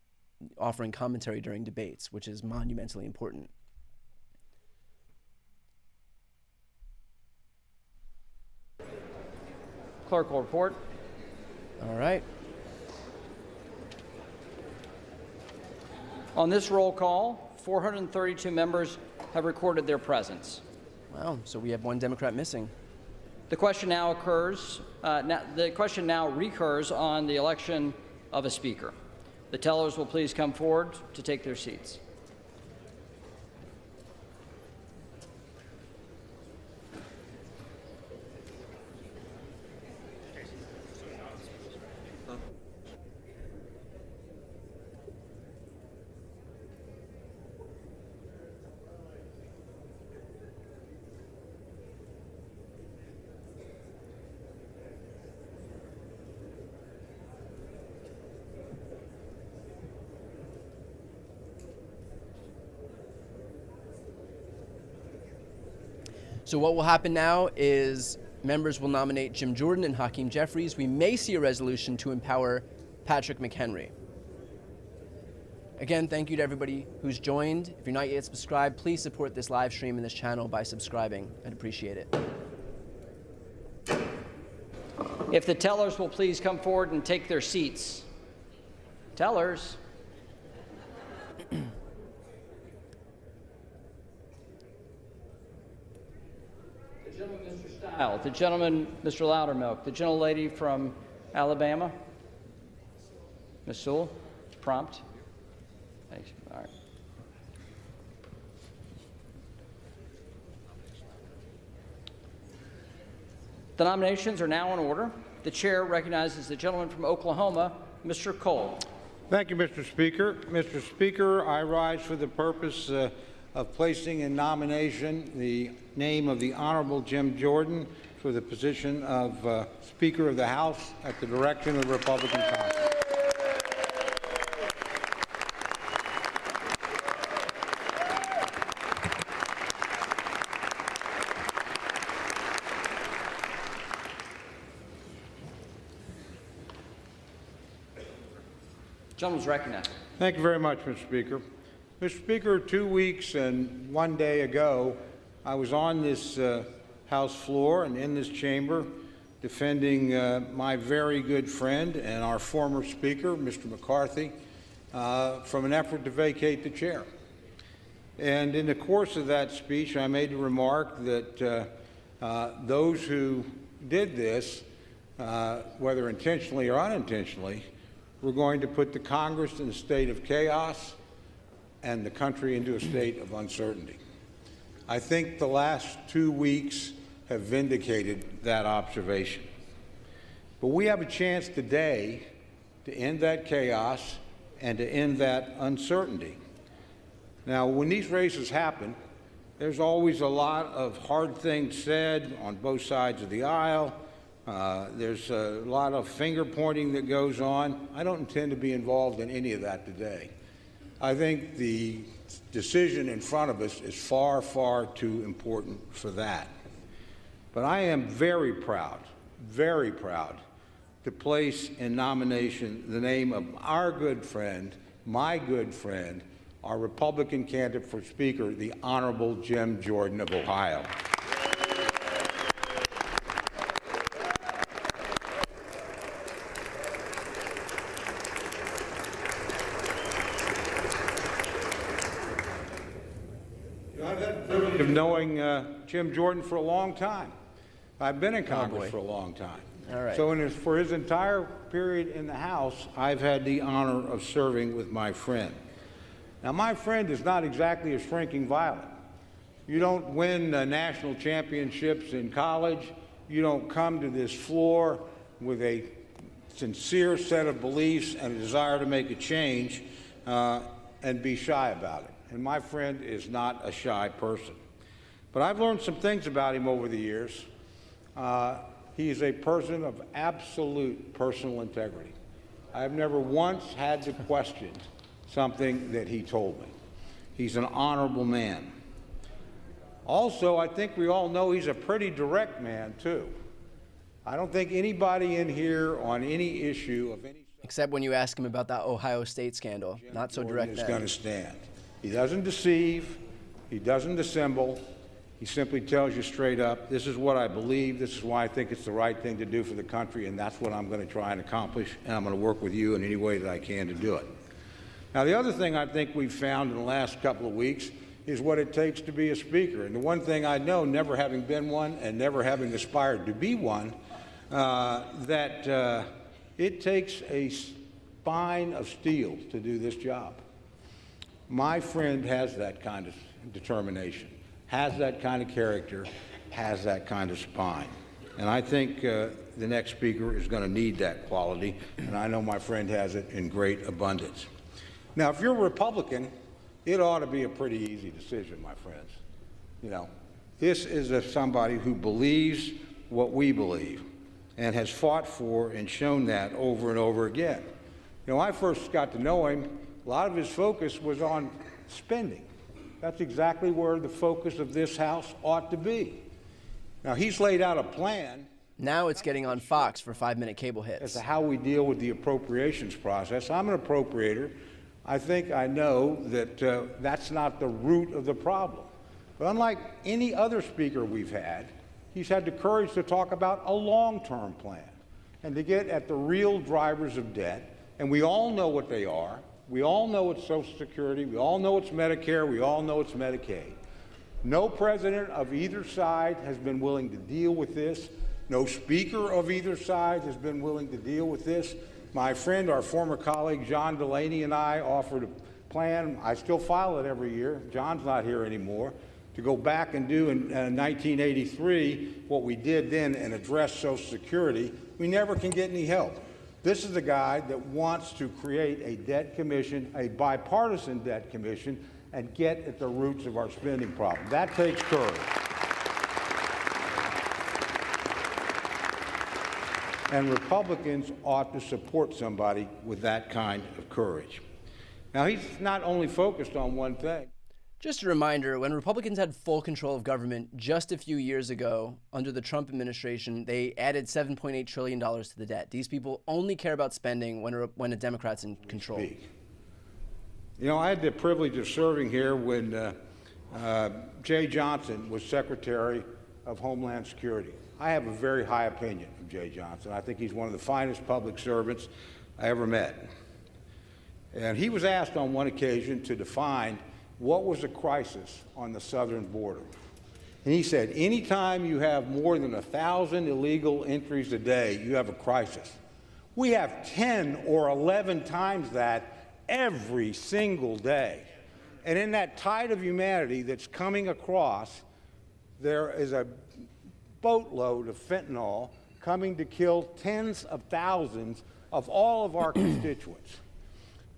offering commentary during debates, which is monumentally important. Clerk will report. All right. On this roll call, 432 members have recorded their presence. Wow, so we have one Democrat missing. The question now recurs on the election of a speaker. The tellers will please come forward to take their seats. So what will happen now is members will nominate Jim Jordan and Hakeem Jeffries. We may see a resolution to empower Patrick McHenry. Again, thank you to everybody who's joined. If you're not yet subscribed, please support this live stream and this channel by subscribing. I'd appreciate it. If the tellers will please come forward and take their seats. Tellers. The gentleman, Mr. Loudermilk, the gentlelady from Alabama, Ms. Sewell, prompt. Thanks. All right. The nominations are now in order. The chair recognizes the gentleman from Oklahoma, Mr. Cohen. Thank you, Mr. Speaker. Mr. Speaker, I rise for the purpose of placing in nomination the name of the Honorable Jim Jordan for the position of Speaker of the House at the direction of the Republican Congress. Gentleman's recognized. Thank you very much, Mr. Speaker. Mr. Speaker, 2 weeks and 1 day ago, I was on this House floor and in this chamber defending my very good friend and our former Speaker, Mr. McCarthy, from an effort to vacate the chair. And in the course of that speech, I made the remark that those who did this, whether intentionally or unintentionally, were going to put the Congress in a state of chaos and the country into a state of uncertainty. I think the last 2 weeks have vindicated that observation. But we have a chance today to end that chaos and to end that uncertainty. Now, when these races happen, there's always a lot of hard things said on both sides of the aisle. There's a lot of finger pointing that goes on. I don't intend to be involved in any of that today. I think the decision in front of us is far, far too important for that. But I am very proud to place in nomination the name of our good friend, my good friend, our Republican candidate for Speaker, the Honorable Jim Jordan of Ohio. I've had the privilege of knowing Jim Jordan for a long time. I've been in Congress for a long time. All right. So for his entire period in the House, I've had the honor of serving with my friend. Now, my friend is not exactly a shrinking violet. You don't win national championships in college. You don't come to this floor with a sincere set of beliefs and a desire to make a change and be shy about it. And my friend is not a shy person. But I've learned some things about him over the years. He is a person of absolute personal integrity. I have never once had to question something that he told me. He's an honorable man. Also, I think we all know he's a pretty direct man, too. I don't think anybody in here on any issue of any... Except when you ask him about that Ohio State scandal. Not so direct is then. going to stand. He doesn't deceive. He doesn't dissemble. He simply tells you straight up, this is what I believe, this is why I think it's the right thing to do for the country, and that's what I'm going to try and accomplish, and I'm going to work with you in any way that I can to do it. Now, the other thing I think we've found in the last couple of weeks is what it takes to be a speaker. And the one thing I know, never having been one and never having aspired to be one, that it takes a spine of steel to do this job. My friend has that kind of determination, has that kind of character, has that kind of spine. And I think the next speaker is going to need that quality, and I know my friend has it in great abundance. Now, if you're a Republican, it ought to be a pretty easy decision, my friends. You know, this is somebody who believes what we believe and has fought for and shown that over and over again. You know, I first got to know him, a lot of his focus was on spending. That's exactly where the focus of this House ought to be. Now, he's laid out a plan. Now it's getting on Fox for 5-minute cable hits. As to how we deal with the appropriations process. I'm an appropriator. I think I know that that's not the root of the problem. But unlike any other speaker we've had, he's had the courage to talk about a long-term plan and to get at the real drivers of debt. And we all know what they are. We all know it's Social Security. We all know it's Medicare. We all know it's Medicaid. No president of either side has been willing to deal with this. No speaker of either side has been willing to deal with this. My friend, our former colleague, John Delaney, and I offered a plan. I still file it every year. John's not here anymore. To go back and do in 1983 what we did then and address Social Security. We never can get any help. This is a guy that wants to create a debt commission, a bipartisan debt commission, and get at the roots of our spending problem. That takes courage. And Republicans ought to support somebody with that kind of courage. Now, he's not only focused on one thing. Just a reminder, when Republicans had full control of government just a few years ago, under the Trump administration, they added $7.8 trillion to the debt. These people only care about spending when a Democrat's in control. You know, I had the privilege of serving here when Jay Johnson was Secretary of Homeland Security. I have a very high opinion of Jay Johnson. I think he's one of the finest public servants I ever met. And he was asked on one occasion to define what was a crisis on the southern border. And he said, anytime you have more than 1,000 illegal entries a day, you have a crisis. We have 10 or 11 times that every single day. And in that tide of humanity that's coming across, there is a boatload of fentanyl coming to kill tens of thousands of all of our constituents.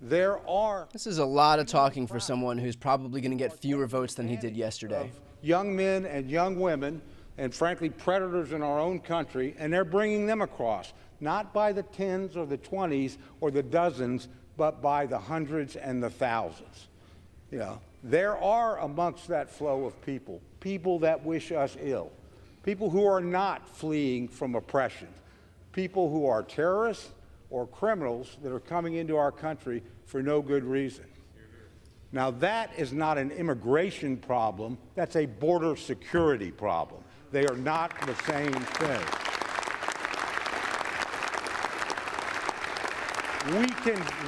This is a lot of talking for someone who's probably going to get fewer votes than he did yesterday. Young men and young women, and frankly, predators in our own country, and they're bringing them across, not by the tens or the 20s or the dozens, but by the hundreds and the thousands. You know, there are amongst that flow of people, people that wish us ill, people who are not fleeing from oppression, people who are terrorists or criminals that are coming into our country for no good reason. Now, that is not an immigration problem. That's a border security problem. They are not the same thing.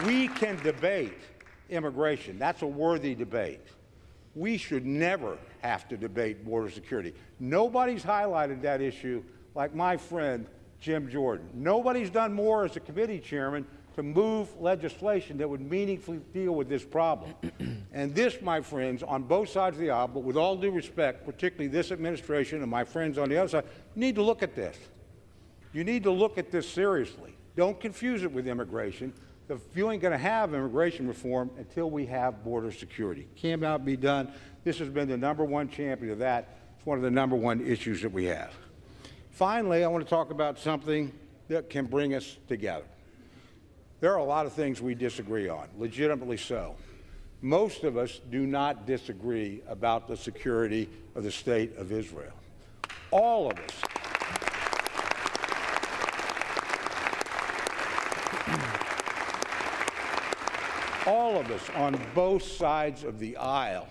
We can debate immigration. That's a worthy debate. We should never have to debate border security. Nobody's highlighted that issue like my friend Jim Jordan. Nobody's done more as a committee chairman to move legislation that would meaningfully deal with this problem. And this, my friends, on both sides of the aisle, but with all due respect, particularly this administration and my friends on the other side, you need to look at this. You need to look at this seriously. Don't confuse it with immigration. You ain't going to have immigration reform until we have border security. Cannot be done. This has been the #1 champion of that. It's one of the #1 issues that we have. Finally, I want to talk about something that can bring us together. There are a lot of things we disagree on, legitimately so. Most of us do not disagree about the security of the state of Israel. All of us. All of us on both sides of the aisle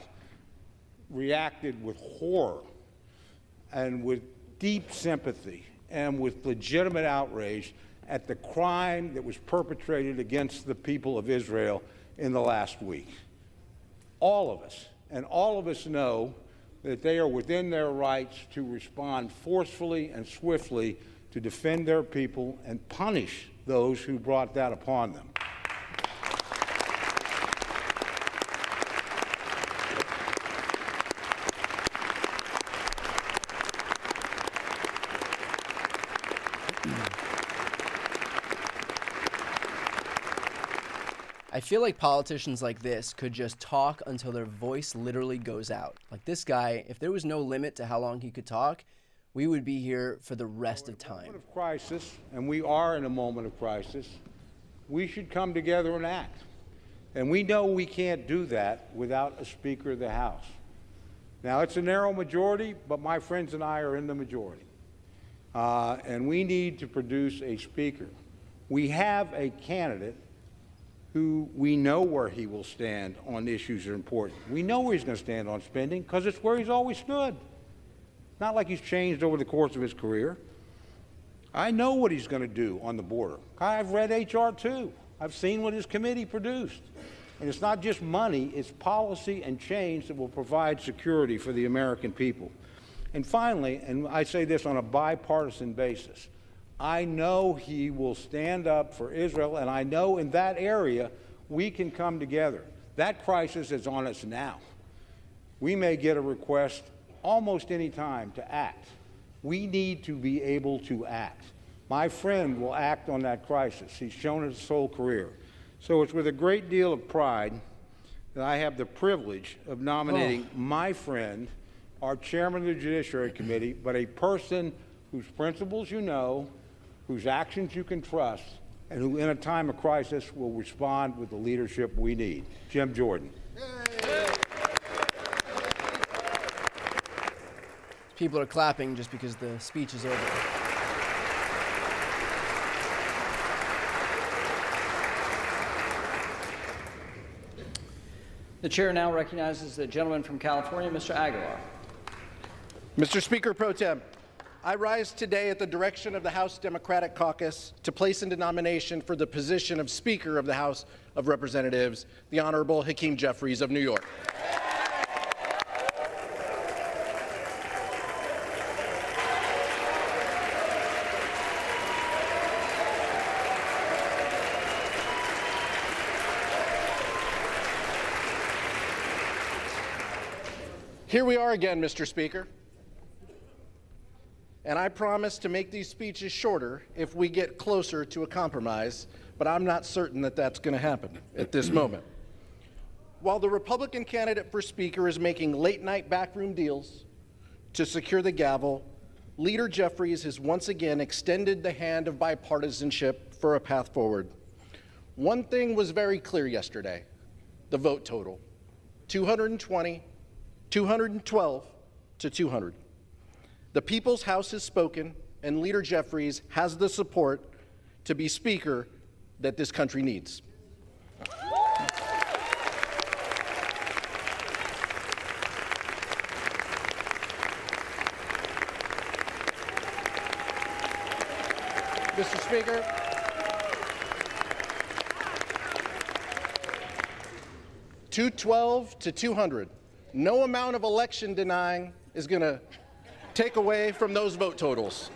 reacted with horror and with deep sympathy and with legitimate outrage at the crime that was perpetrated against the people of Israel in the last week. All of us, and all of us know that they are within their rights to respond forcefully and swiftly to defend their people and punish those who brought that upon them. I feel like politicians like this could just talk until their voice literally goes out. Like this guy, if there was no limit to how long he could talk, we would be here for the rest of time. In a moment of crisis, and we are in a moment of crisis, we should come together and act. And we know we can't do that without a Speaker of the House. Now, it's a narrow majority, but my friends and I are in the majority. And we need to produce a Speaker. We have a candidate who we know where he will stand on issues that are important. We know where he's going to stand on spending because it's where he's always stood. Not like he's changed over the course of his career. I know what he's going to do on the border. I've read H.R. 2. I've seen what his committee produced. And it's not just money, it's policy and change that will provide security for the American people. And finally, and I say this on a bipartisan basis, I know he will stand up for Israel, and I know in that area we can come together. That crisis is on us now. We may get a request almost any time to act. We need to be able to act. My friend will act on that crisis. He's shown it his whole career. So it's with a great deal of pride that I have the privilege of nominating my friend, our chairman of the Judiciary Committee, but a person whose principles you know, whose actions you can trust, and who in a time of crisis will respond with the leadership we need. Jim Jordan. People are clapping just because the speech is over. The chair now recognizes the gentleman from California, Mr. Aguilar. Mr. Speaker Pro Tem, I rise today at the direction of the House Democratic Caucus to place into nomination for the position of Speaker of the House of Representatives, the Honorable Hakeem Jeffries of New York. Here we are again, Mr. Speaker. And I promise to make these speeches shorter if we get closer to a compromise, but I'm not certain that that's going to happen at this moment. While the Republican candidate for Speaker is making late-night backroom deals to secure the gavel, Leader Jeffries has once again extended the hand of bipartisanship for a path forward. One thing was very clear yesterday: the vote total, 220, 212 to 200. The People's House has spoken, and Leader Jeffries has the support to be Speaker that this country needs. Mr. Speaker, $212 to 200. No amount of election denying is going to take away from those vote totals.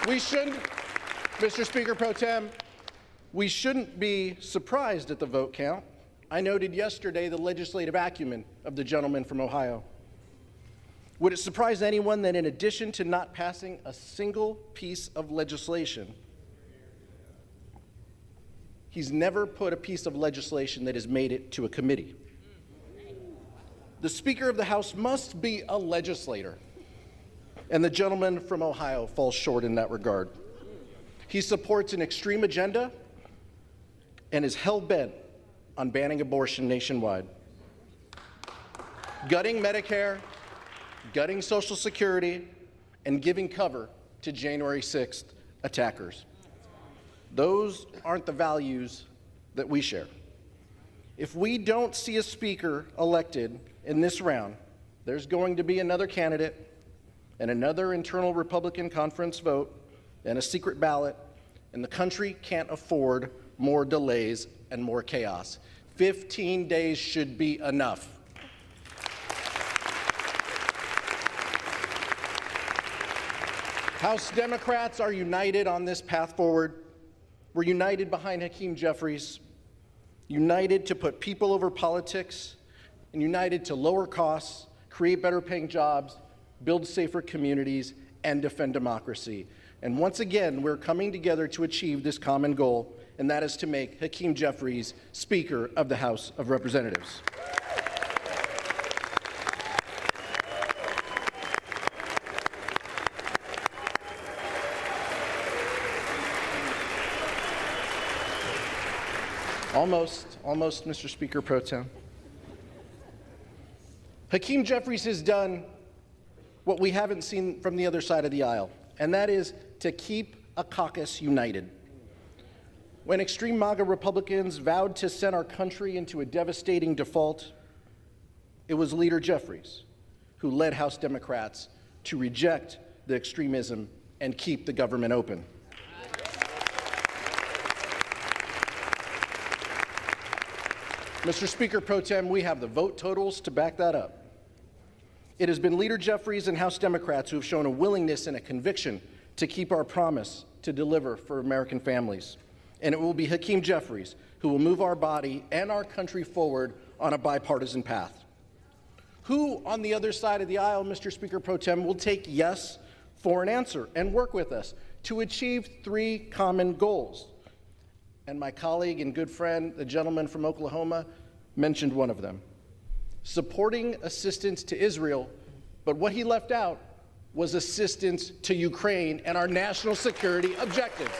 We shouldn't, Mr. Speaker Pro Tem, we shouldn't be surprised at the vote count. I noted yesterday the legislative acumen of the gentleman from Ohio. Would it surprise anyone that in addition to not passing a single piece of legislation, he's never put a piece of legislation that has made it to a committee? The Speaker of the House must be a legislator, and the gentleman from Ohio falls short in that regard. He supports an extreme agenda and is hell-bent on banning abortion nationwide, gutting Medicare, gutting Social Security, and giving cover to January 6th attackers. Those aren't the values that we share. If we don't see a speaker elected in this round, there's going to be another candidate and another internal Republican conference vote and a secret ballot, and the country can't afford more delays and more chaos. 15 days should be enough. House Democrats are united on this path forward. We're united behind Hakeem Jeffries, united to put people over politics, and united to lower costs, create better paying jobs, build safer communities, and defend democracy. And once again, we're coming together to achieve this common goal, and that is to make Hakeem Jeffries Speaker of the House of Representatives. Almost, Mr. Speaker Pro Tem. Hakeem Jeffries has done what we haven't seen from the other side of the aisle, and that is to keep a caucus united. When extreme MAGA Republicans vowed to send our country into a devastating default, it was Leader Jeffries who led House Democrats to reject the extremism and keep the government open. Mr. Speaker Pro Tem, we have the vote totals to back that up. It has been Leader Jeffries and House Democrats who have shown a willingness and a conviction to keep our promise to deliver for American families. And it will be Hakeem Jeffries who will move our body and our country forward on a bipartisan path. Who on the other side of the aisle, Mr. Speaker Pro Tem, will take yes for an answer and work with us to achieve three common goals. And my colleague and good friend, the gentleman from Oklahoma, mentioned one of them. Supporting assistance to Israel, but what he left out was assistance to Ukraine and our national security objectives.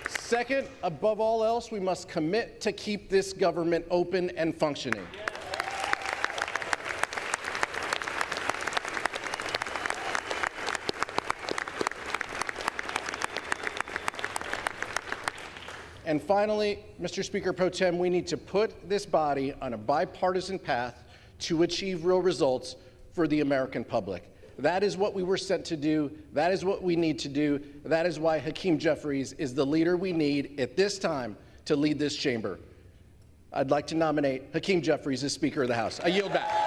Second, above all else, we must commit to keep this government open and functioning. And finally, Mr. Speaker Pro Tem, we need to put this body on a bipartisan path to achieve real results for the American public. That is what we were sent to do. That is what we need to do. That is why Hakeem Jeffries is the leader we need at this time to lead this chamber. I'd like to nominate Hakeem Jeffries as Speaker of the House. I yield back.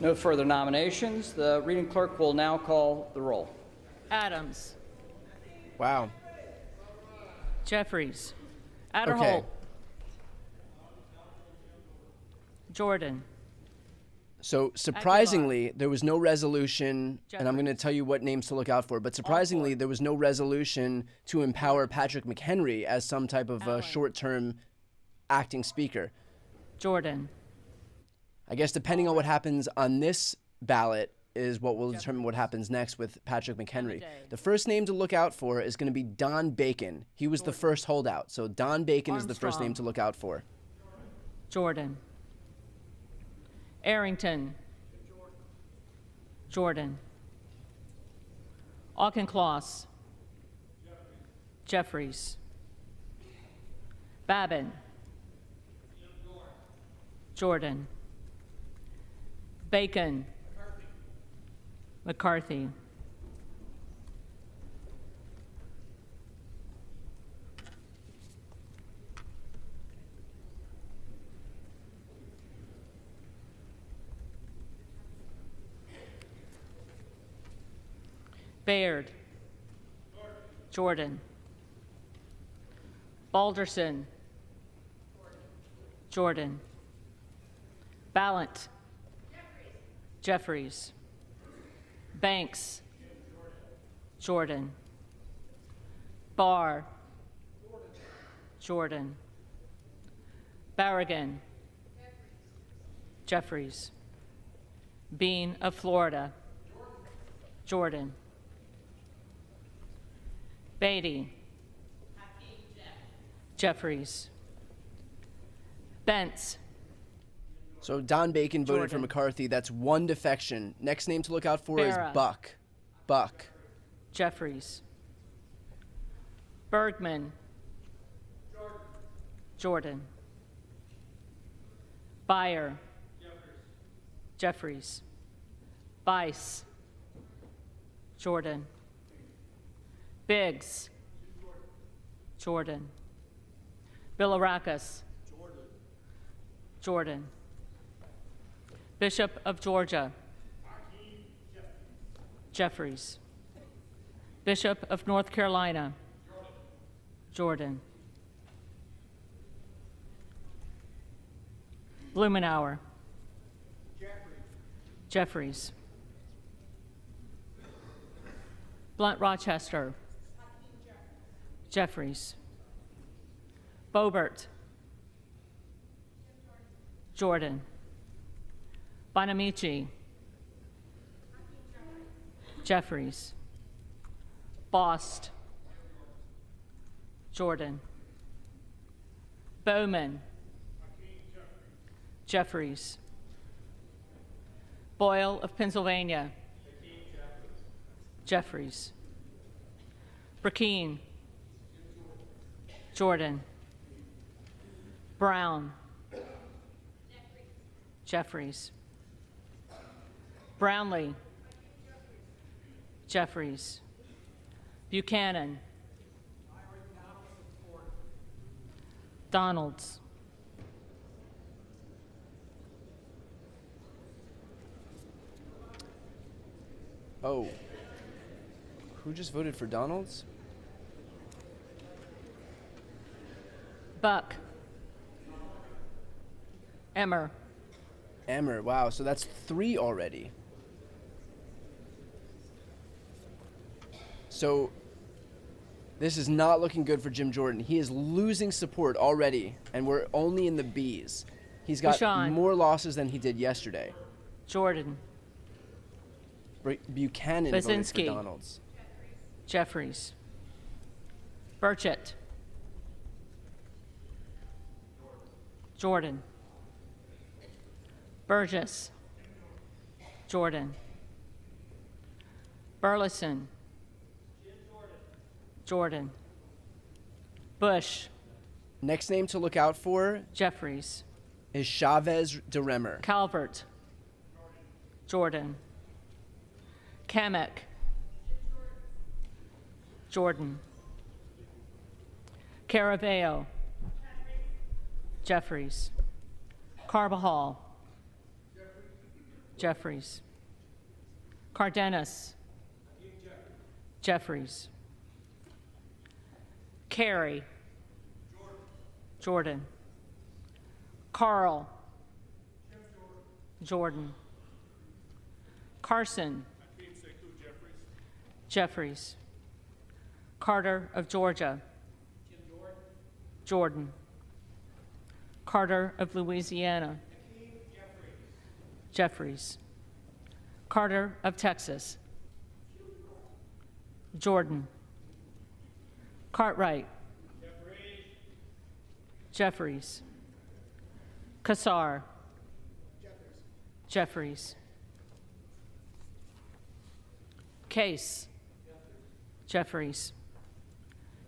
No further nominations. The reading clerk will now call the roll. Adams. Wow. Jeffries. Adderholt. Okay. Jordan. So surprisingly, there was no resolution, and I'm going to tell you what names to look out for, but surprisingly, there was no resolution to empower Patrick McHenry as some type of short-term acting speaker. Jordan. I guess depending on what happens on this ballot is what will determine what happens next with Patrick McHenry. The first name to look out for is going to be Don Bacon. He was the first holdout, so Don Bacon is the first name to look out for. Jordan. Arrington. Jordan. Auchincloss. Jeffries. Babin. Jordan. Bacon. McCarthy. Baird. Jordan. Balderson. Jordan. Ballant. Jeffries. Banks. Jordan. Barr. Jordan. Barragan. Jeffries. Bean of Florida. Jordan. Beatty. Jeffries. Bentz. So Don Bacon voted for Jordan. McCarthy. That's one defection. Next name to look out for Barra. is Buck. Buck. Jeffries. Bergman. Jordan. Beyer. Jeffries. Bice. Jordan. Biggs. Jordan. Bilirakis. Jordan. Bishop of Georgia. Jeffries. Bishop of North Carolina. Jordan. Blumenauer. Jeffries. Blunt Rochester. Jeffries. Boebert. Jordan. Bonamici. Jeffries. Bost. Jordan. Bowman. Jeffries. Boyle of Pennsylvania. Jeffries. Burkeen. Jordan. Brown. Jeffries. Brownlee. Jeffries. Buchanan. Donalds. Oh. Who just voted for Donalds? Buck. Emmer. Emmer. Wow, so that's 3 already. So this is not looking good for Jim Jordan. He is losing support already, and we're only in the B's. He's got Buchan. more losses than he did yesterday. Jordan. Buchanan voted for Basinski. Donalds. Jeffries. Burchett. Jordan. Burgess. Jordan. Burleson. Jordan. Bush. Next name to look out for Jeffries. is Chavez de Remer. Calvert. Jordan. Kamek. Jordan. Caraveo. Jeffries. Carbajal. Jeffries. Cardenas. Jeffries. Carey. Jordan. Carl. Jordan. Carson. Jeffries. Carter of Georgia. Jordan. Carter of Louisiana. Jeffries. Carter of Texas. Jordan. Cartwright. Jeffries. Kassar. Jeffries. Case. Jeffries.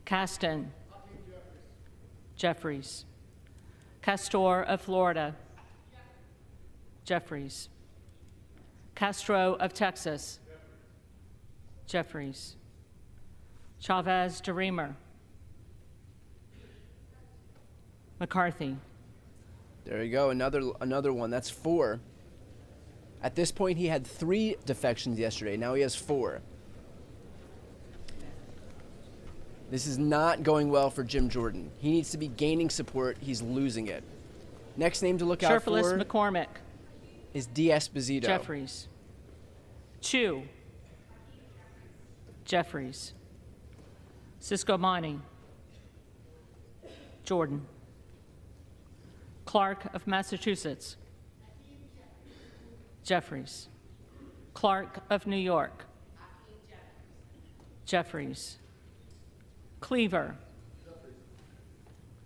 Caston. Jeffries. Castor of Florida. Jeffries. Castro of Texas. Jeffries. Chavez de Remer. McCarthy. There you go, another one. That's 4. At this point, he had 3 defections yesterday. Now he has 4. This is not going well for Jim Jordan. He needs to be gaining support. He's losing it. Next name to look out for McCormick. is D'Esposito. Jeffries. Chu. Jeffries. Siscomani, Jordan. Clark of Massachusetts, Jeffries. Clark of New York, Jeffries. Cleaver,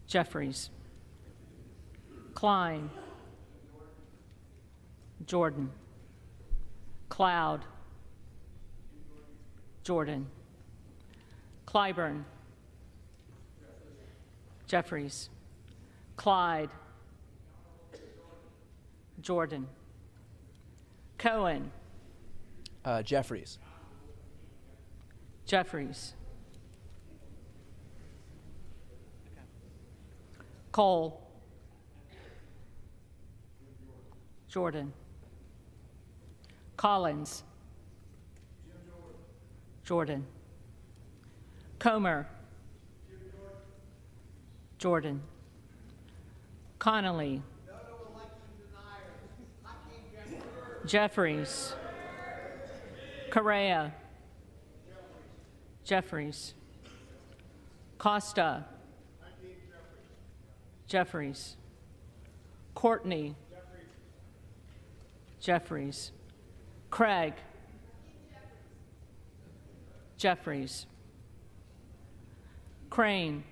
Jeffries. Klein, Jordan. Cloud, Jordan. Clyburn, Jeffries. Clyde, Jordan. Cohen, Jeffries. Jeffries. Cole, Jordan. Collins, Jordan. Comer, Jordan. Connolly, Jeffries. Correa, Jeffries. Costa, Jeffries. Courtney, Jeffries. Craig, Jeffries. Crane,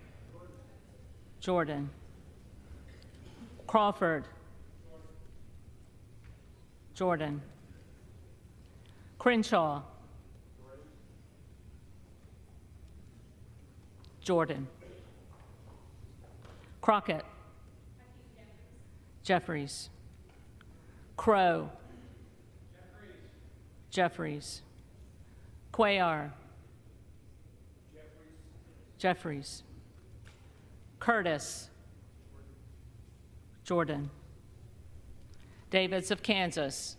Jordan. Crawford, Jordan. Crenshaw, Jordan. Crockett, Jeffries. Crow, Jeffries. Cuellar, Jeffries. Curtis, Jordan. Davids of Kansas,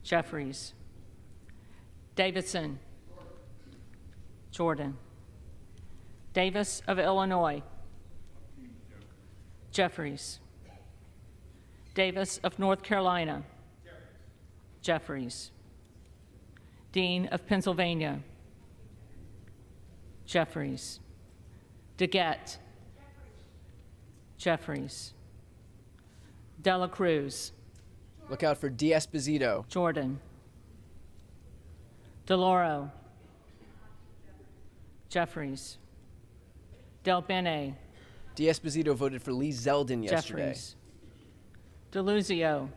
Jeffries. Davidson, Jordan. Davis of Illinois, Jeffries. Davis of North Carolina, Jeffries. Dean of Pennsylvania, Jeffries. DeGette, Jeffries. Dela Cruz, Look out for D'Esposito. Jordan. DeLauro, Jeffries. Del Bene, D'Esposito voted for Lee Zeldin yesterday. Jeffries. DeLuzio,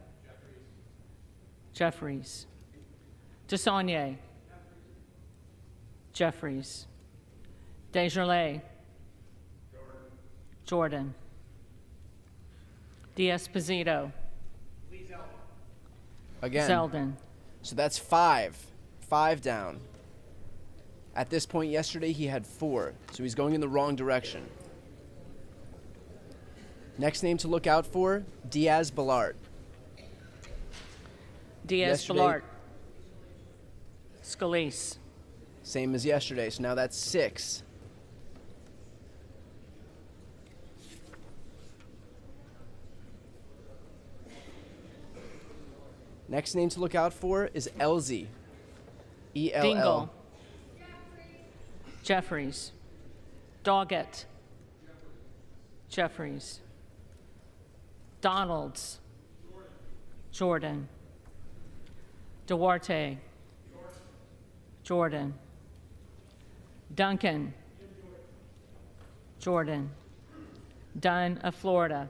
Jeffries. DeSaulnier, Jeffries. Desjardins, Jordan. D'Esposito, Again. Zeldin. So that's 5. 5 down. At this point yesterday, he had 4. So he's going in the wrong direction. Next name to look out for, Diaz-Balart. Diaz-Balart, Scalise. Same as yesterday, so now that's 6. Next name to look out for is Elzy. E-L-L. Dingle, Jeffries. Doggett, Jeffries. Donalds, Jordan. Duarte, Jordan. Duncan, Jordan. Dunn of Florida,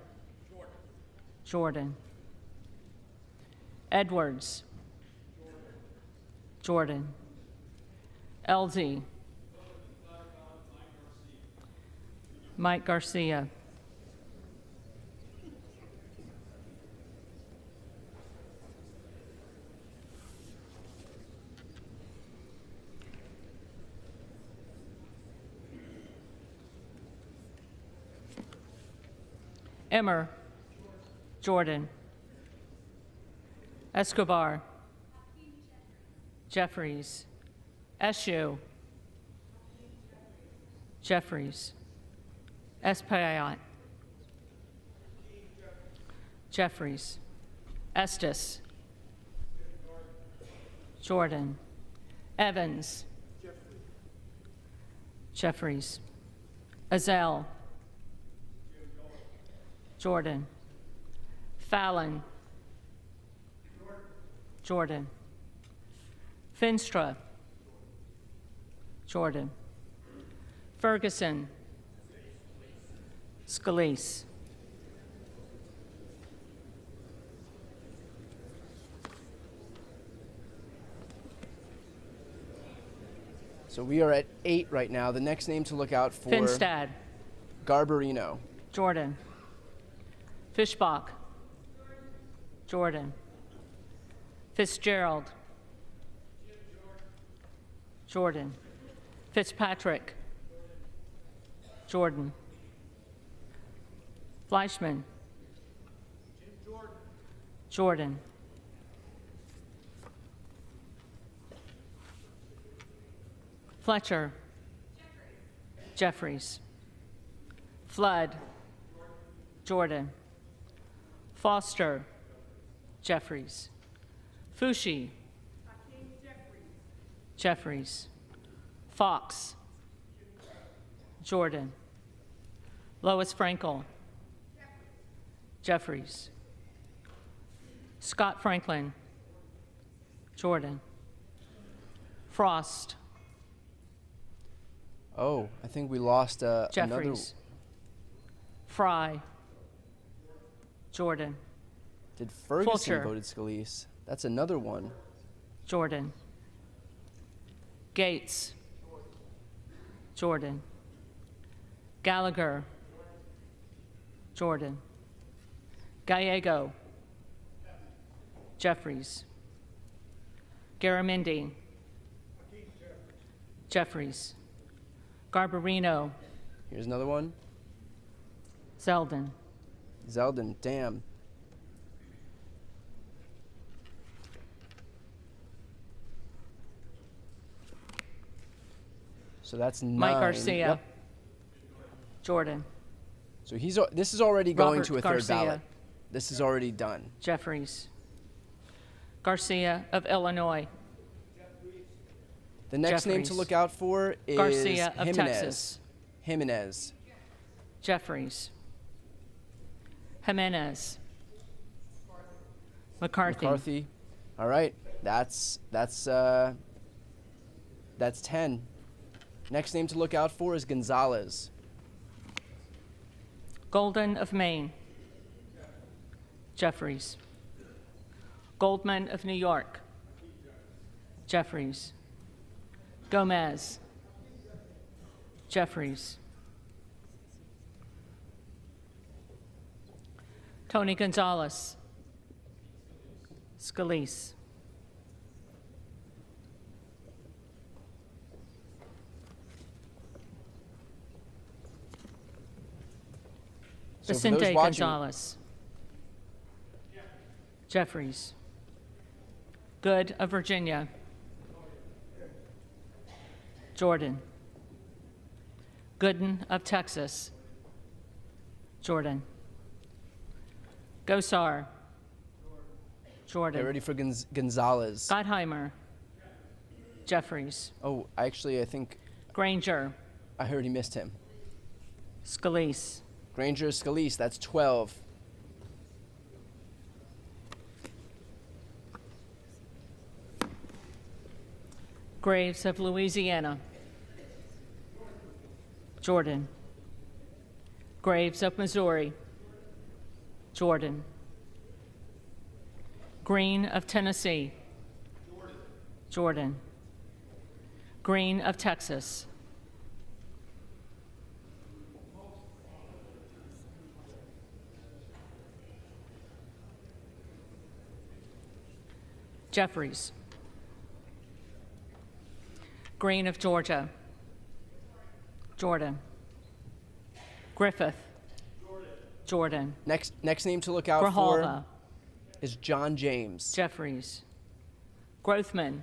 Jordan. Edwards, Jordan. LZ, Mike Garcia. Emmer, Jordan. Escobar, Jeffries. Eshu, Jeffries. Espaillat, Jeffries. Estes, Jordan. Evans, Jeffries. Azell. Jordan. Fallon. Jordan. Finstra. Jordan. Ferguson. Scalise. So we are at 8 right now. The next name to look out for... Finstad. Garbarino. Jordan. Fishbach. Jordan. Fitzgerald. Jordan. Fitzpatrick. Jordan. Fleischman. Jordan. Fletcher. Jeffries. Flood. Jordan. Foster. Jeffries. Fushi. Jeffries. Fox. Jordan. Lois Frankel. Jeffries. Scott Franklin. Jordan. Frost. Oh, I think we lost another... Jeffries. Fry. Jordan. Did Ferguson Fulcher. voted Scalise? That's another one. Jordan. Gates. Jordan. Gallagher. Jordan. Gallego. Jeffries. Garamendi. Jeffries. Garbarino. Here's another one. Zeldin. Zeldin, damn. So that's 9. Mike Garcia. Yep. Jordan. So this is already going Robert to a Garcia. third ballot. This is already done. Jeffries. Garcia of Illinois. The next name to Jeffries. look out for is Garcia of Jimenez. Texas. Jimenez. Jeffries. Jimenez. McCarthy. McCarthy. All right. That's 10. Next name to look out for is Gonzalez. Golden of Maine. Jeffries. Goldman of New York. Jeffries. Gomez. Jeffries. Tony Gonzalez. Scalise. So for those Vicente watching- Gonzalez. Jeffries. Good of Virginia. Jordan. Gooden of Texas. Jordan. Gosar. Jordan. Get ready for Gonzalez. Gottheimer. Jeffries. Oh, actually, I think Granger. I heard he missed him. Scalise. Granger Scalise, that's 12. Graves of Louisiana. Jordan. Graves of Missouri. Jordan. Green of Tennessee. Jordan. Green of Texas. Jeffries. Green of Georgia. Jordan. Griffith. Jordan. Next name to look out Grijalva. for is John James. Jeffries. Grothman.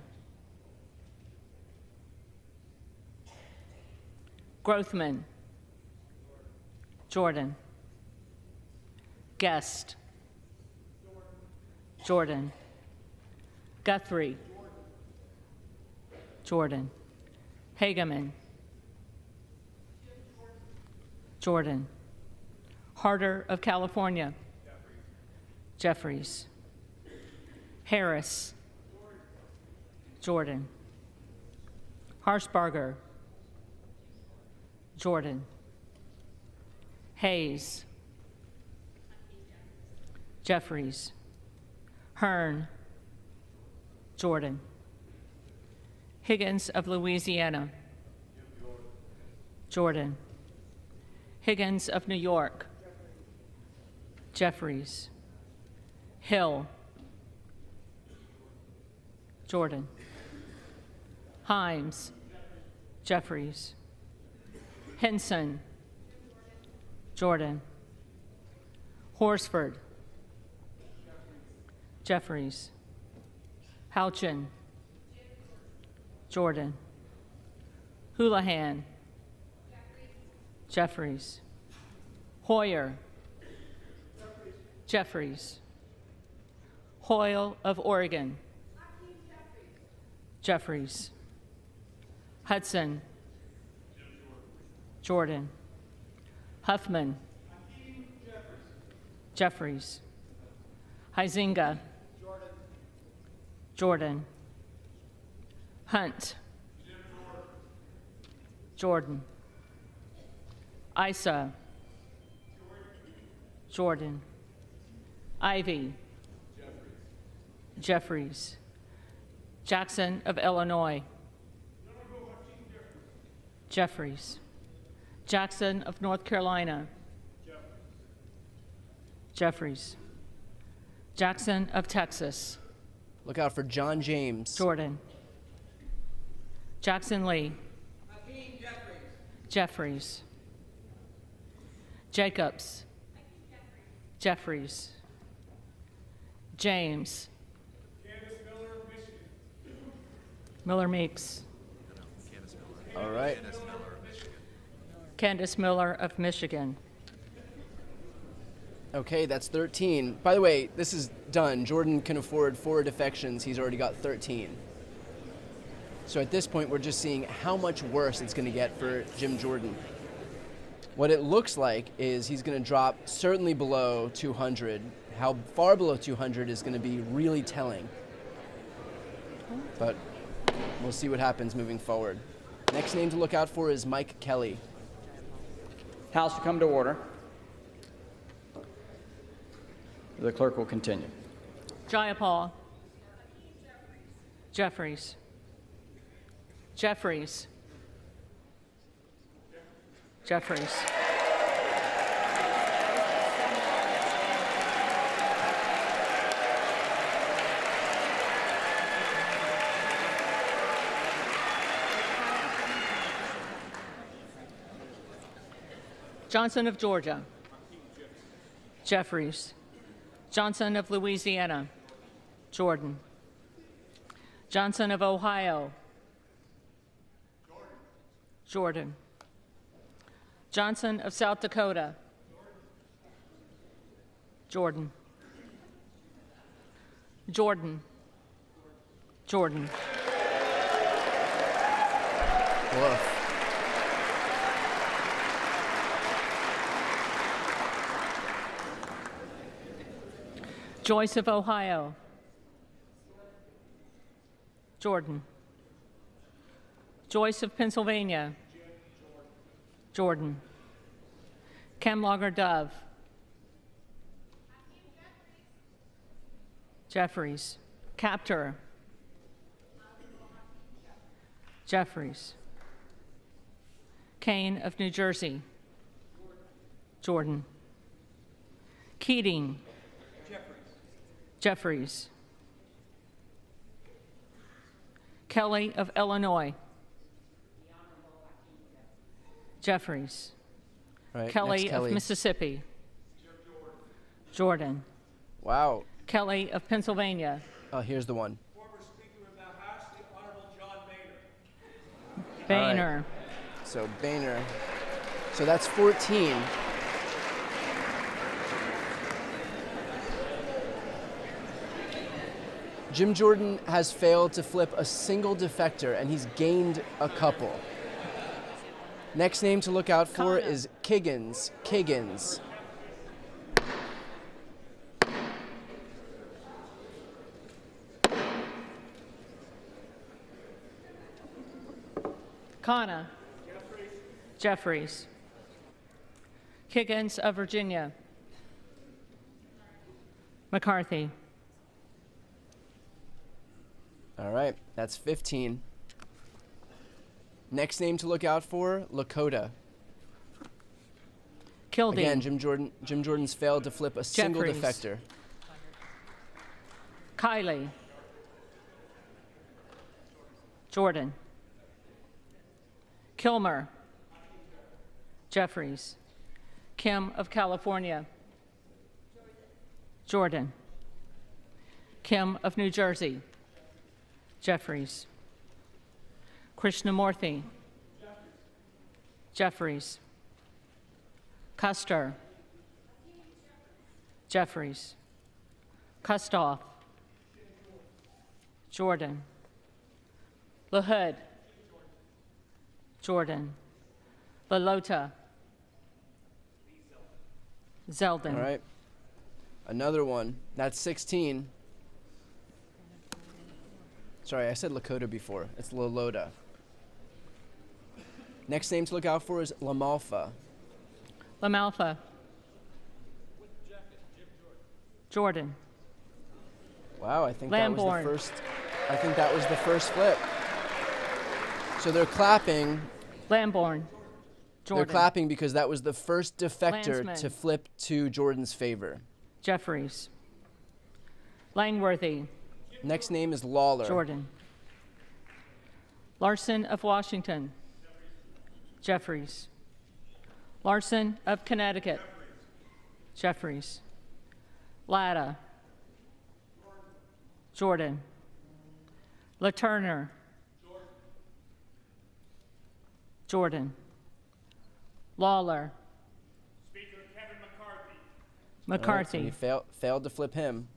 Grothman. Jordan. Guest. Jordan. Guthrie. Jordan. Hageman. Jordan. Harder of California. Jeffries. Harris. Jordan. Harshbarger. Jordan. Hayes. Jeffries. Hearn. Jordan. Higgins of Louisiana. Jordan. Higgins of New York. Jeffries. Hill. Jordan. Himes. Jeffries. Henson. Jordan. Horsford. Jeffries. Houchin. Jordan. Houlihan. Jeffries. Hoyer. Jeffries. Hoyle of Oregon. Jeffries. Hudson. Jordan. Huffman. Jeffries. Huizinga. Jordan. Hunt. Jordan. Issa. Jordan. Ivy. Jeffries. Jackson of Illinois. Jeffries. Jackson of North Carolina. Jeffries. Jackson of Texas. Look out for John James. Jordan. Jackson Lee. Jeffries. Jacobs. Jeffries. James. Miller Meeks. All right. Candace Miller of Michigan. Okay, that's 13. By the way, this is done. Jordan can afford 4 defections. He's already got 13. So at this point, we're just seeing how much worse it's going to get for Jim Jordan. What it looks like is he's going to drop certainly below 200. How far below 200 is going to be really telling. But we'll see what happens moving forward. Next name to look out for is Mike Kelly. House to come to order. The clerk will continue. Jayapal. Jeffries. Jeffries. Jeffries. Johnson of Georgia. Jeffries. Johnson of Louisiana. Jordan. Johnson of Ohio. Jordan. Johnson of South Dakota. Jordan. Jordan. Jordan. Woof. Joyce of Ohio. Jordan. Joyce of Pennsylvania. Jordan. Kemlager Dove. Jeffries. Captor. Jeffries. Kane of New Jersey. Jordan. Keating. Jeffries. Kelly of Illinois. Jeffries. Right, Kelly Kelly of Mississippi. Jordan. Wow. Kelly of Pennsylvania. Oh, here's the one. Former Speaker of the House, the Honorable John Boehner. Boehner. Right. So Boehner. So that's 14. Jim Jordan has failed to flip a single defector, and he's gained a couple. Next name to look out for Connor. is Kiggins. Kiggins. Kana. Jeffries. Kiggins of Virginia. McCarthy. All right, that's 15. Next name to look out for, Lakota. Kildee. Again, Jim Jordan's failed to flip a single Jeffries. defector. Kiley. Jordan. Kilmer. Jeffries. Kim of California. Jordan. Kim of New Jersey. Jeffries. Krishnamurthy. Jeffries. Custer. Jeffries. Kustoff. Jordan. LaHood. Jordan. LaLota. Zeldin. All right. Another one. That's 16. Sorry, I said Lakota before. It's LaLota. Next name to look out for is LaMalfa. LaMalfa. Jordan. Wow, I think Lamborn. that was the first flip. So they're clapping. Lamborn. Jordan. They're clapping because that was the first defector Landsman. to flip to Jordan's favor. Jeffries. Langworthy. Next name is Lawler. Jordan. Larson of Washington. Jeffries. Larson of Connecticut. Jeffries. Latta. Jordan. LaTurner. Jordan. Lawler. Speaker Kevin McCarthy. McCarthy. All right, so he failed to flip him.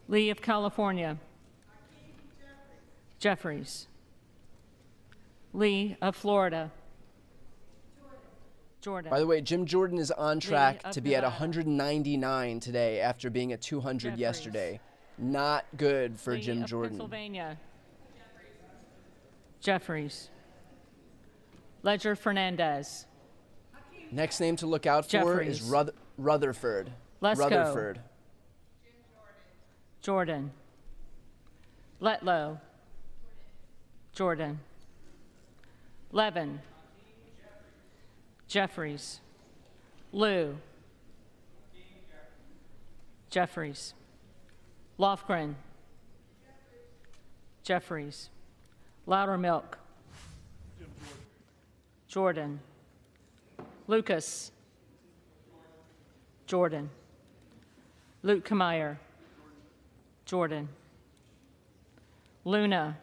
Lee of California. Jeffries. Lee of Florida. Jordan. By the way, Jim Jordan is on track of to be at Nevada. 199 today after being at 200 Jeffries. yesterday. Not good for Lee Jim of Jordan. Pennsylvania. Jeffries. Ledger Fernandez. Next name to look out for is Jeffries. Rutherford. Lesko. Rutherford. Jordan. Letlow. Jordan. Levin. Jeffries. Liu. Jeffries. Lofgren. Jeffries. Loudermilk. Jordan. Lucas. Jordan. Luke Kameyer. Jordan. Luna.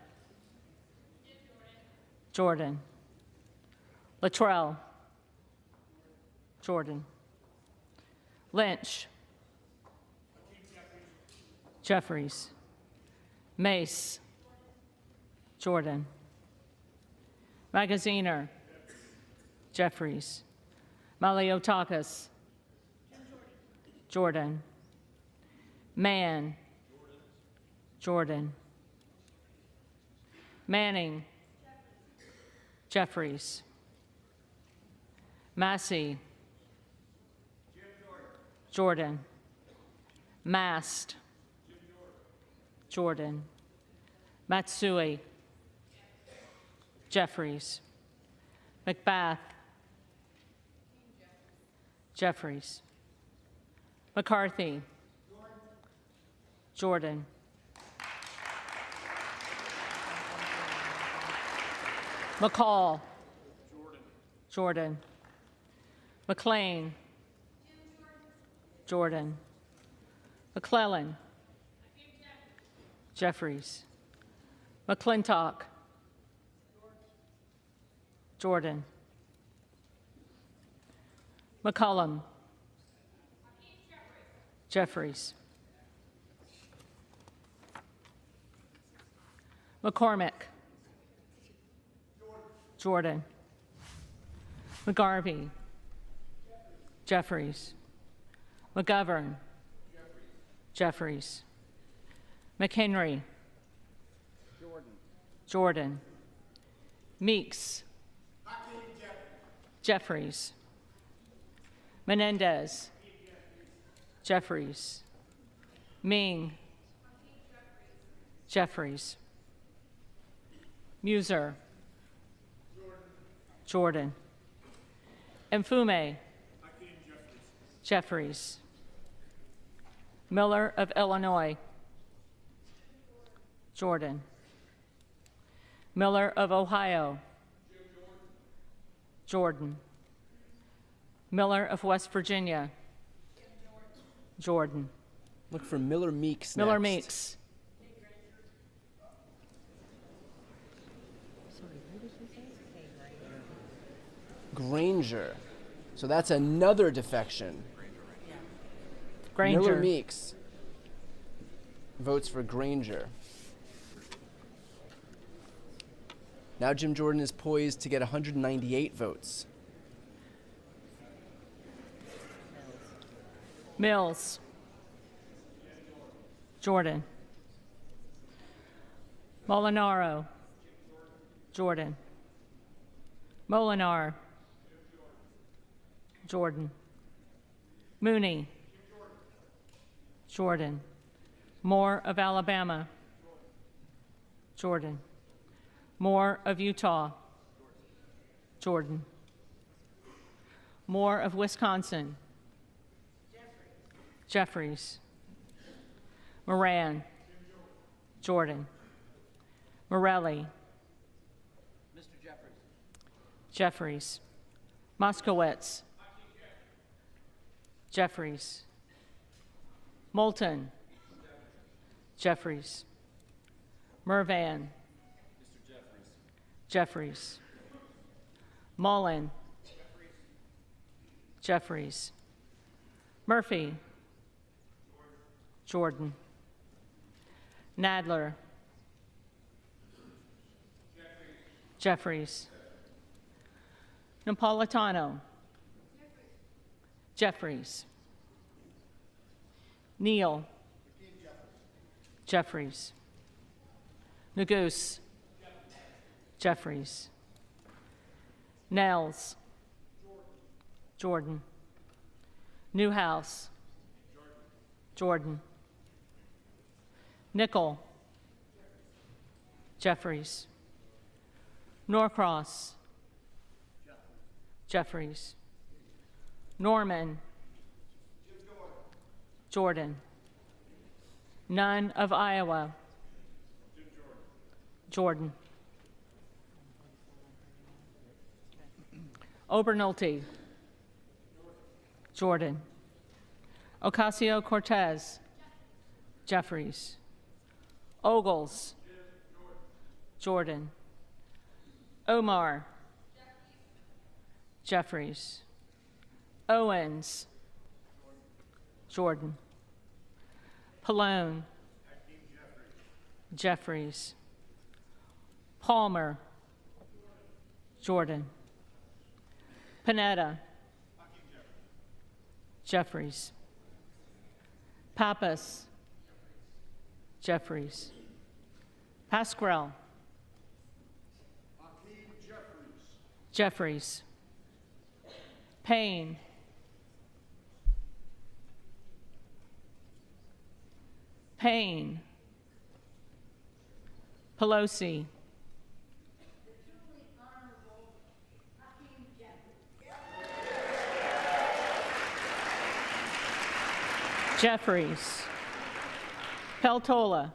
Jordan. Latrell. Jordan. Lynch. Jeffries. Mace. Jordan. Magaziner. Jeffries. Maliotakis. Jordan. Mann. Jordan. Manning. Jeffries. Massey. Jordan. Mast. Jordan. Matsui. Jeffries. McBath. Jeffries. McCarthy. Jordan. McCall. Jordan. McLean. Jordan. McClellan. Jeffries. McClintock. Jordan. McCollum. McCormick. Jordan. McGarvey. Jeffries. McGovern. Jeffries. McHenry. Jordan. Meeks. Jeffries. Menendez. Jeffries. Ming. Jeffries. Muser. Jordan. Mfume. Jeffries. Miller of Illinois. Jordan. Miller of Ohio. Jordan. Miller of West Virginia. Jordan. Look for Miller Meeks Miller next. Meeks. Granger. So that's another defection. Granger. Miller Meeks votes for Granger. Now Jim Jordan is poised to get 198 votes. Mills. Jordan. Molinaro. Jordan. Molinar. Jordan. Mooney. Jordan. Moore of Alabama. Jordan. Moore of Utah. Jordan. Moore of Wisconsin. Jeffries. Moran. Jordan. Morelli. Mr. Jeffries. Jeffries. Moskowitz. Jeffries. Moulton. Jeffries. Mervan. Jeffries. Mullen. Jeffries. Murphy. Jordan. Nadler. Jeffries. Napolitano. Jeffries. Neal. Jeffries. Neguse. Jeffries. Nels. Jordan. Newhouse. Jordan. Nickel. Jeffries. Norcross. Jeffries. Norman. Jordan. Nunn of Iowa. Jordan. Obernolte. Jordan. Ocasio-Cortez. Jeffries. Ogles. Jordan. Omar. Jeffries. Owens. Jordan. Pallone. Jeffries. Palmer. Jordan. Panetta. Jeffries. Pappas. Jeffries. Pasquarel. Jeffries. Payne. Payne. Pelosi. Jeffries. Peltola.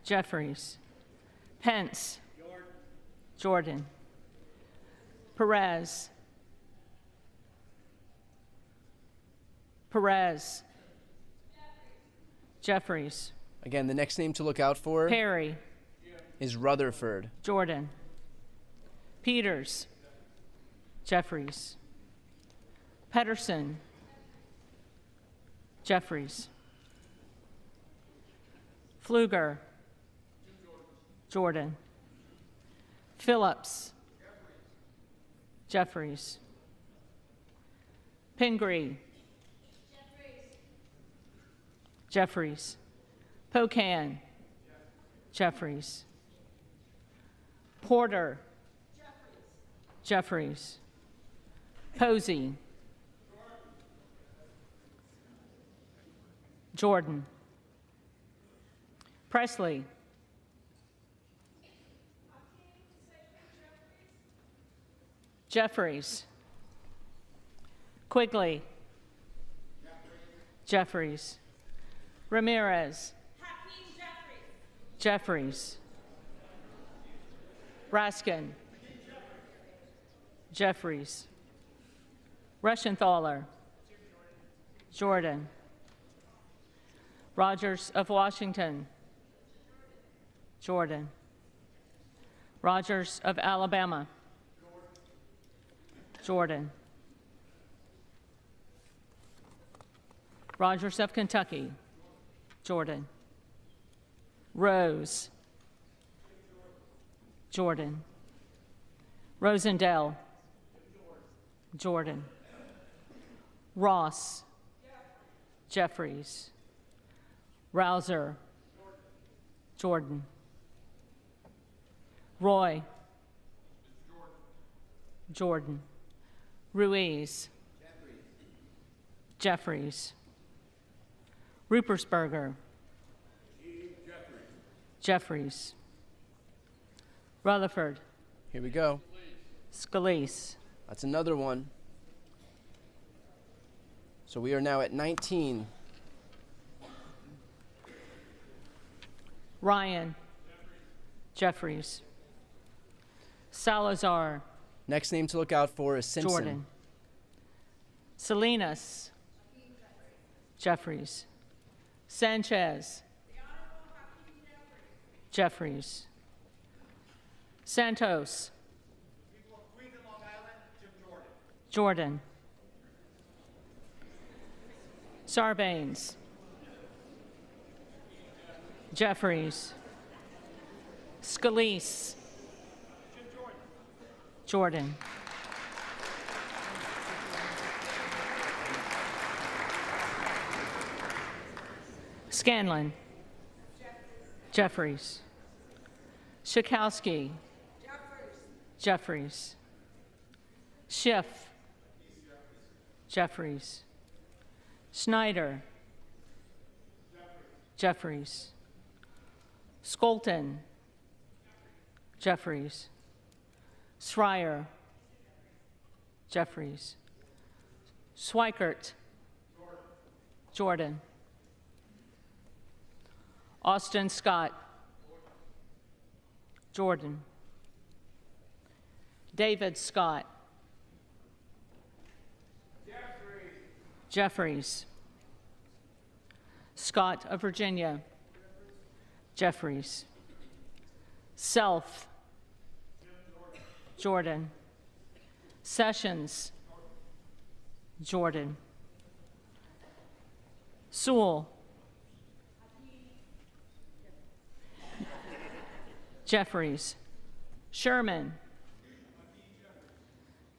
Jeffries. Pence. Jordan. Perez. Perez. Jeffries. Again, the next name to look out for Perry. is Rutherford. Jordan. Peters. Jeffries. Pedersen. Jeffries. Pfluger. Jordan. Phillips. Jeffries. Pingree. Jeffries. Pocan. Jeffries. Porter. Jeffries. Posey. Jordan. Presley. Jeffries. Quigley. Jeffries. Ramirez. Jeffries. Raskin. Jeffries. Reschenthaler. Jordan. Rogers of Washington. Jordan. Rogers of Alabama. Jordan. Rogers of Kentucky. Jordan. Rose. Jordan. Rosendale. Jordan. Ross. Jeffries. Rouser. Jordan. Roy. Jordan. Ruiz. Jeffries. Rupersberger. Jeffries. Rutherford. Here we go. Scalise. That's another one. So we are now at 19. Ryan. Jeffries. Salazar. Next name to look out for is Simpson. Jordan. Salinas. Jeffries. Sanchez. Jeffries. Santos. Jordan. Sarbanes. Jeffries. Scalise. Jordan. Scanlon. Jeffries. Schakowsky. Jeffries. Schiff. Jeffries. Schneider. Jeffries. Skolton. Jeffries. Schreier. Jeffries. Schweikert. Jordan. Austin Scott. Jordan. David Scott. Jeffries. Scott of Virginia. Jeffries. Self. Jordan. Sessions. Jordan. Sewell. Jeffries. Sherman.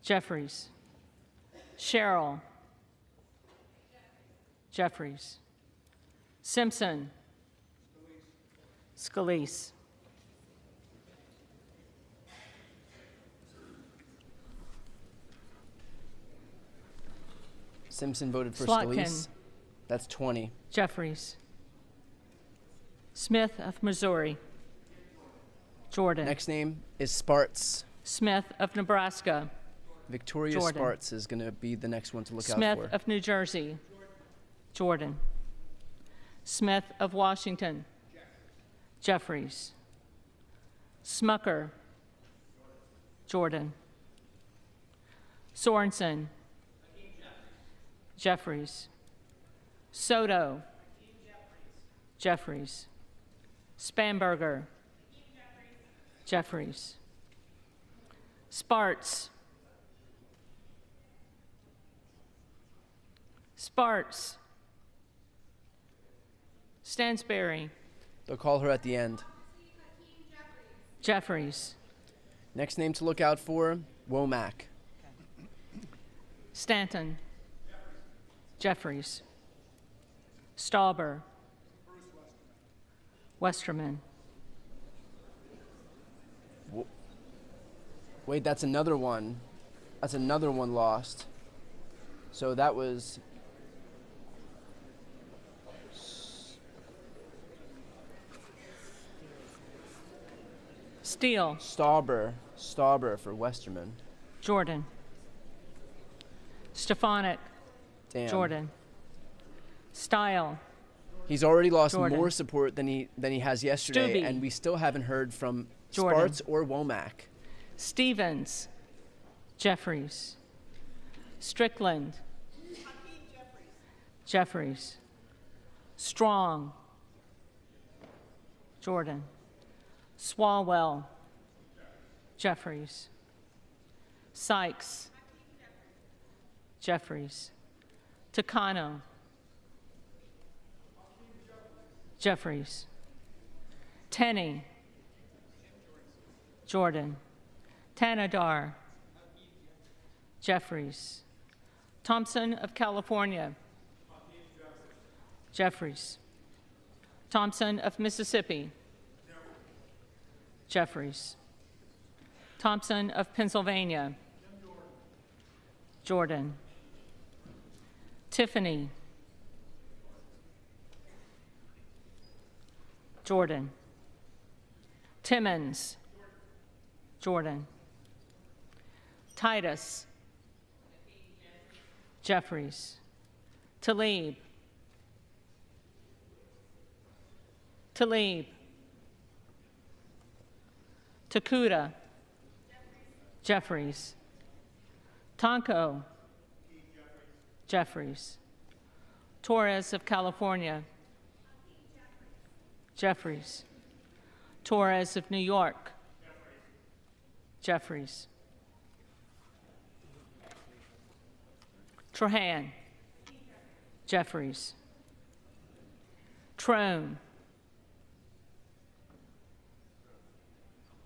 Jeffries. Sherrill. Jeffries. Simpson. Scalise. Simpson voted for Slotkin. Scalise. That's 20. Jeffries. Smith of Missouri. Jordan. Next name is Sparts. Smith of Nebraska. Victoria Jordan. Sparts is going to be the next one to look Smith out for. of New Jersey. Jordan. Smith of Washington. Jeffries. Smucker. Jordan. Sorensen. Jeffries. Soto. Jeffries. Spanberger. Jeffries. Sparts. Sparts. Stansberry. They'll call her at the end. Jeffries. Next name to look out for, Womack. Stanton. Jeffries. Stauber. Westerman. Wait, that's another one. That's another one lost. So that was Steele. Stauber for Westerman. Jordan. Stefanik. Damn. Jordan. Style. He's already lost Jordan. more support than he has yesterday, Stubbe. and we still haven't heard from Jordan. Sparts or Womack. Stevens. Jeffries. Strickland. Jeffries. Strong. Jordan. Swalwell. Jeffries. Sykes. Jeffries. Takano. Jeffries. Tenney. Jordan. Tanadar. Jeffries. Thompson of California. Jeffries. Thompson of Mississippi. Jeffries. Thompson of Pennsylvania. Jordan. Tiffany. Jordan. Timmons. Jordan. Titus. Jeffries. Talib. Talib. Takuda. Jeffries. Tonko. Jeffries. Torres of California. Jeffries. Torres of New York. Jeffries. Trahan. Jeffries. Trone.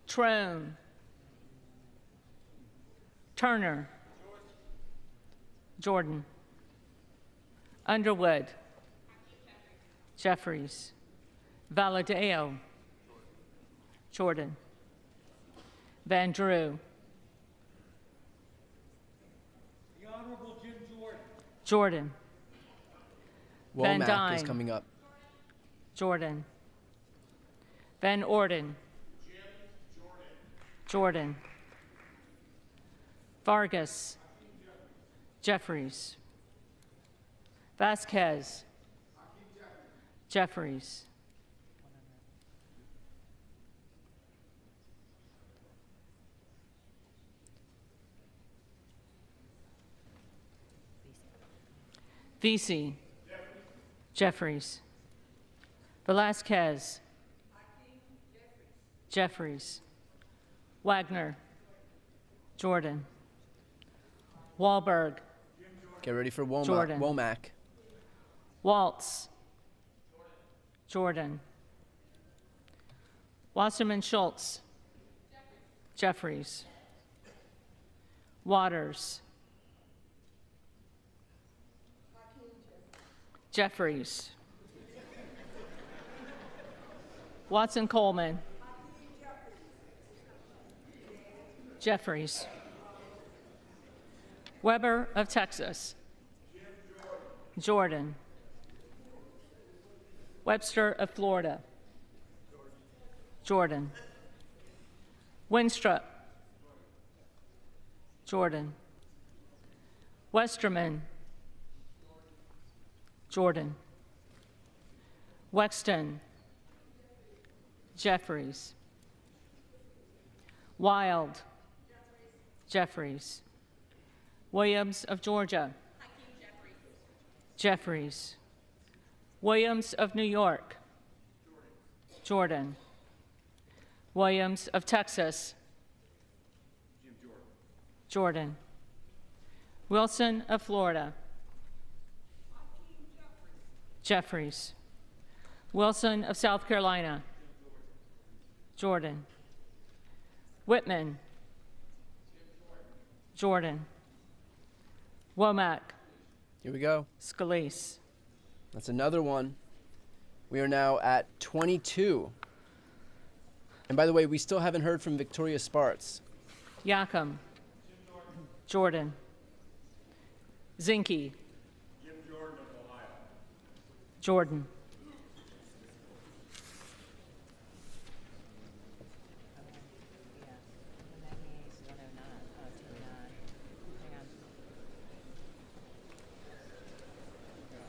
Trone. Turner. Jordan. Underwood. Jeffries. Valadeo. Jordan. Van Drew. The Honorable Jim Jordan. Jordan. Van Womack Dyne. is coming up. Jordan. Van Orden. Jordan. Vargas. Jeffries. Vasquez. Jeffries. Vesey. Jeffries. Velasquez. Jeffries. Wagner. Jordan. Wahlberg. Get ready for Jordan. Womack. Waltz. Jordan. Wasserman Schultz. Jeffries. Waters. Jeffries. Watson Coleman. Jeffries. Weber of Texas. Jordan. Webster of Florida. Jordan. Winstrup. Jordan. Westerman. Jordan. Wexton. Jeffries. Wild. Jeffries. Williams of Georgia. Jeffries. Williams of New York. Jordan. Williams of Texas. Jordan. Wilson of Florida. Jeffries. Wilson of South Carolina. Jordan. Whitman. Jordan. Womack. Here we go. Scalise. That's another one. We are now at 22. And by the way, we still haven't heard from Victoria Spartz. Yacom. Jordan. Zinke. Jim Jordan of Ohio. Jordan.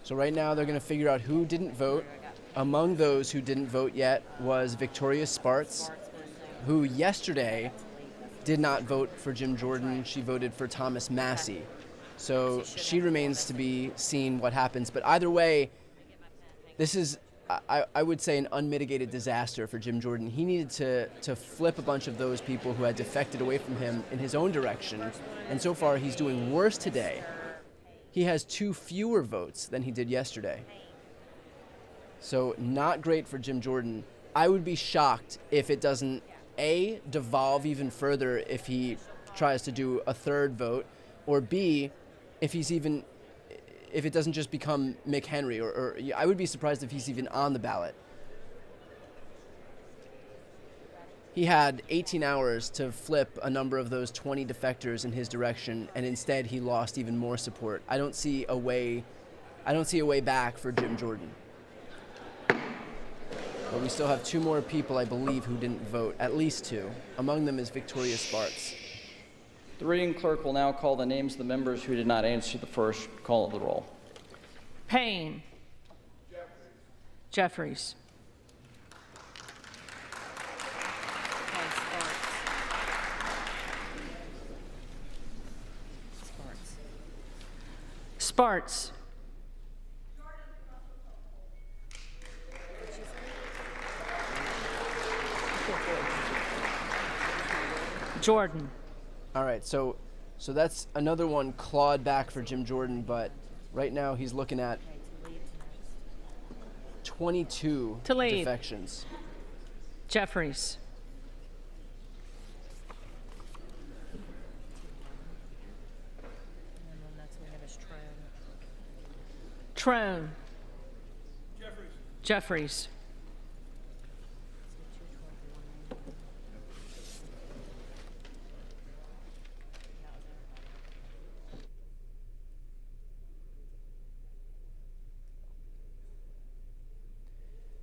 So right now they're going to figure out who didn't vote. Among those who didn't vote yet was Victoria Spartz, who yesterday did not vote for Jim Jordan. She voted for Thomas Massey. So she remains to be seen what happens. But either way, this is, I would say, an unmitigated disaster for Jim Jordan. He needed to flip a bunch of those people who had defected away from him in his own direction. And so far, he's doing worse today. He has 2 fewer votes than he did yesterday. So not great for Jim Jordan. I would be shocked if it doesn't, A, devolve even further if he tries to do a third vote, or B, if it doesn't just become McHenry, or I would be surprised if he's even on the ballot. He had 18 hours to flip a number of those 20 defectors in his direction, and instead he lost even more support. I don't see a way back for Jim Jordan. But we still have 2 more people, I believe, who didn't vote, at least 2. Among them is Victoria Spartz. The reading clerk will now call the names of the members who did not answer the first call of the roll. Payne. Jeffries. Spartz. Jordan. All right, so that's another one clawed back for Jim Jordan, but right now he's looking at 22 Tlaib. defections. Jeffries. Trone. Jeffries.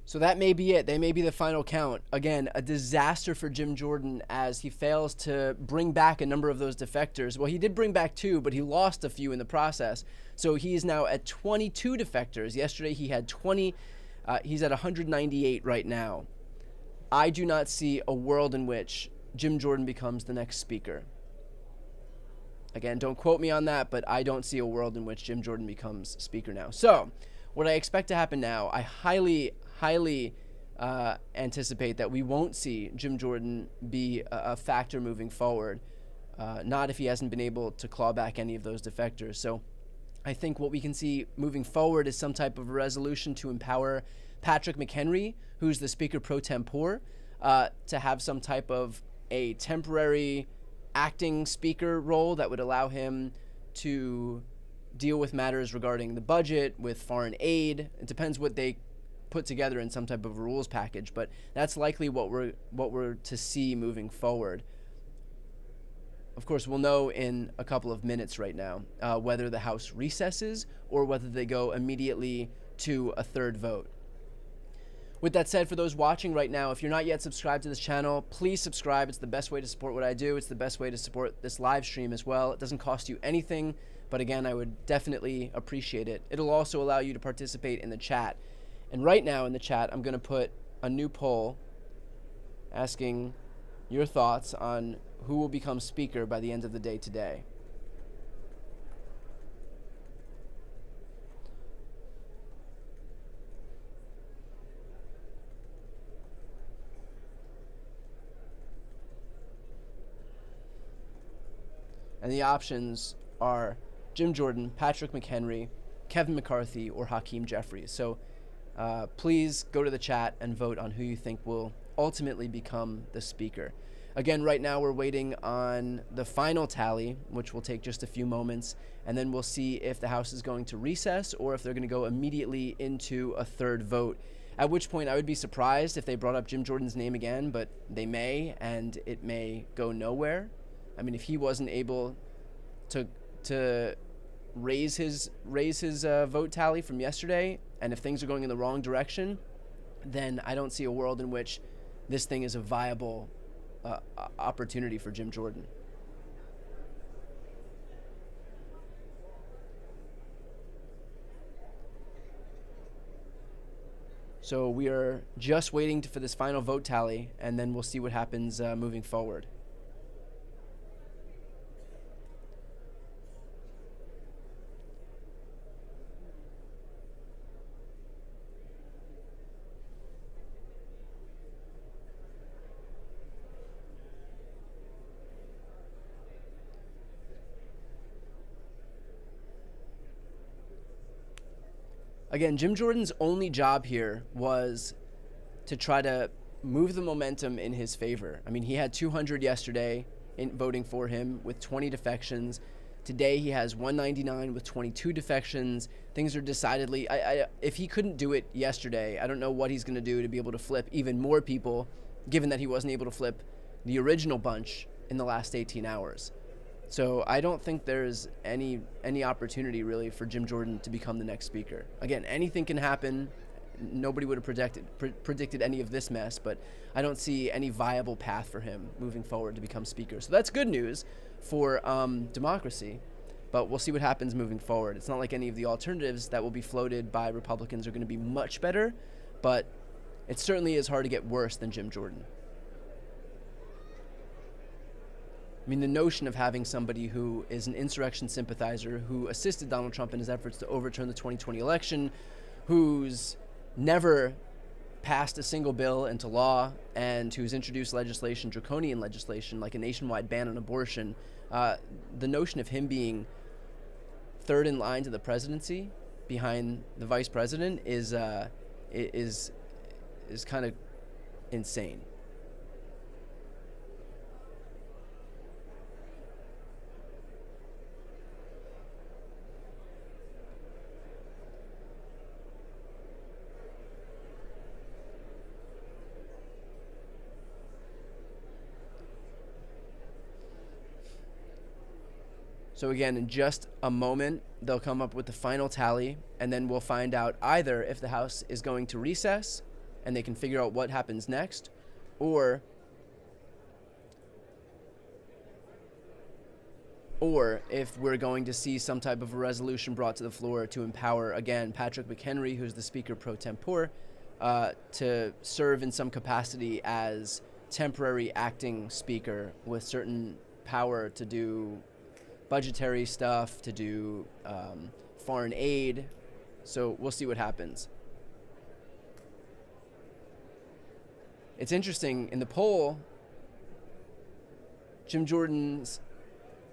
So that may be it. They may be the final count. Again, a disaster for Jim Jordan as he fails to bring back a number of those defectors. Well, he did bring back 2, but he lost a few in the process. So he is now at 22 defectors. Yesterday he had 20. He's at 198 right now. I do not see a world in which Jim Jordan becomes the next speaker. Again, don't quote me on that, but I don't see a world in which Jim Jordan becomes speaker now. So what I expect to happen now, I highly anticipate that we won't see Jim Jordan be a factor moving forward, not if he hasn't been able to claw back any of those defectors. So I think what we can see moving forward is some type of a resolution to empower Patrick McHenry, who's the Speaker pro tempore, to have some type of a temporary acting speaker role that would allow him to deal with matters regarding the budget, with foreign aid. It depends what they put together in some type of rules package, but that's likely what we're to see moving forward. Of course, we'll know in a couple of minutes right now whether the House recesses or whether they go immediately to a third vote. With that said, for those watching right now, if you're not yet subscribed to this channel, please subscribe. It's the best way to support what I do. It's the best way to support this live stream as well. It doesn't cost you anything, but again, I would definitely appreciate it. It'll also allow you to participate in the chat. And right now in the chat, I'm going to put a new poll asking your thoughts on who will become speaker by the end of the day today. And the options are Jim Jordan, Patrick McHenry, Kevin McCarthy, or Hakeem Jeffries. So please go to the chat and vote on who you think will ultimately become the speaker. Again, right now we're waiting on the final tally, which will take just a few moments, and then we'll see if the House is going to recess or if they're going to go immediately into a third vote. At which point I would be surprised if they brought up Jim Jordan's name again, but they may, and it may go nowhere. I mean, if he wasn't able to raise his vote tally from yesterday, and if things are going in the wrong direction, then I don't see a world in which this thing is a viable opportunity for Jim Jordan. So we are just waiting for this final vote tally, and then we'll see what happens moving forward. Again, Jim Jordan's only job here was to try to move the momentum in his favor. I mean, he had 200 yesterday in voting for him with 20 defections. Today he has 199 with 22 defections. Things are decidedly, if he couldn't do it yesterday, I don't know what he's going to do to be able to flip even more people, given that he wasn't able to flip the original bunch in the last 18 hours. So I don't think there's any opportunity really for Jim Jordan to become the next speaker. Again, anything can happen. Nobody would have predicted any of this mess, but I don't see any viable path for him moving forward to become speaker. So that's good news for democracy, but we'll see what happens moving forward. It's not like any of the alternatives that will be floated by Republicans are going to be much better, but it certainly is hard to get worse than Jim Jordan. I mean, the notion of having somebody who is an insurrection sympathizer, who assisted Donald Trump in his efforts to overturn the 2020 election, who's never passed a single bill into law, and who's introduced legislation, draconian legislation, like a nationwide ban on abortion, the notion of him being third in line to the presidency behind the vice president is kind of insane. So again, in just a moment, they'll come up with the final tally, and then we'll find out either if the House is going to recess and they can figure out what happens next, or if we're going to see some type of a resolution brought to the floor to empower, again, Patrick McHenry, who's the Speaker pro tempore, to serve in some capacity as temporary acting Speaker with certain power to do budgetary stuff, to do foreign aid. So we'll see what happens. It's interesting, in the poll, Jim Jordan's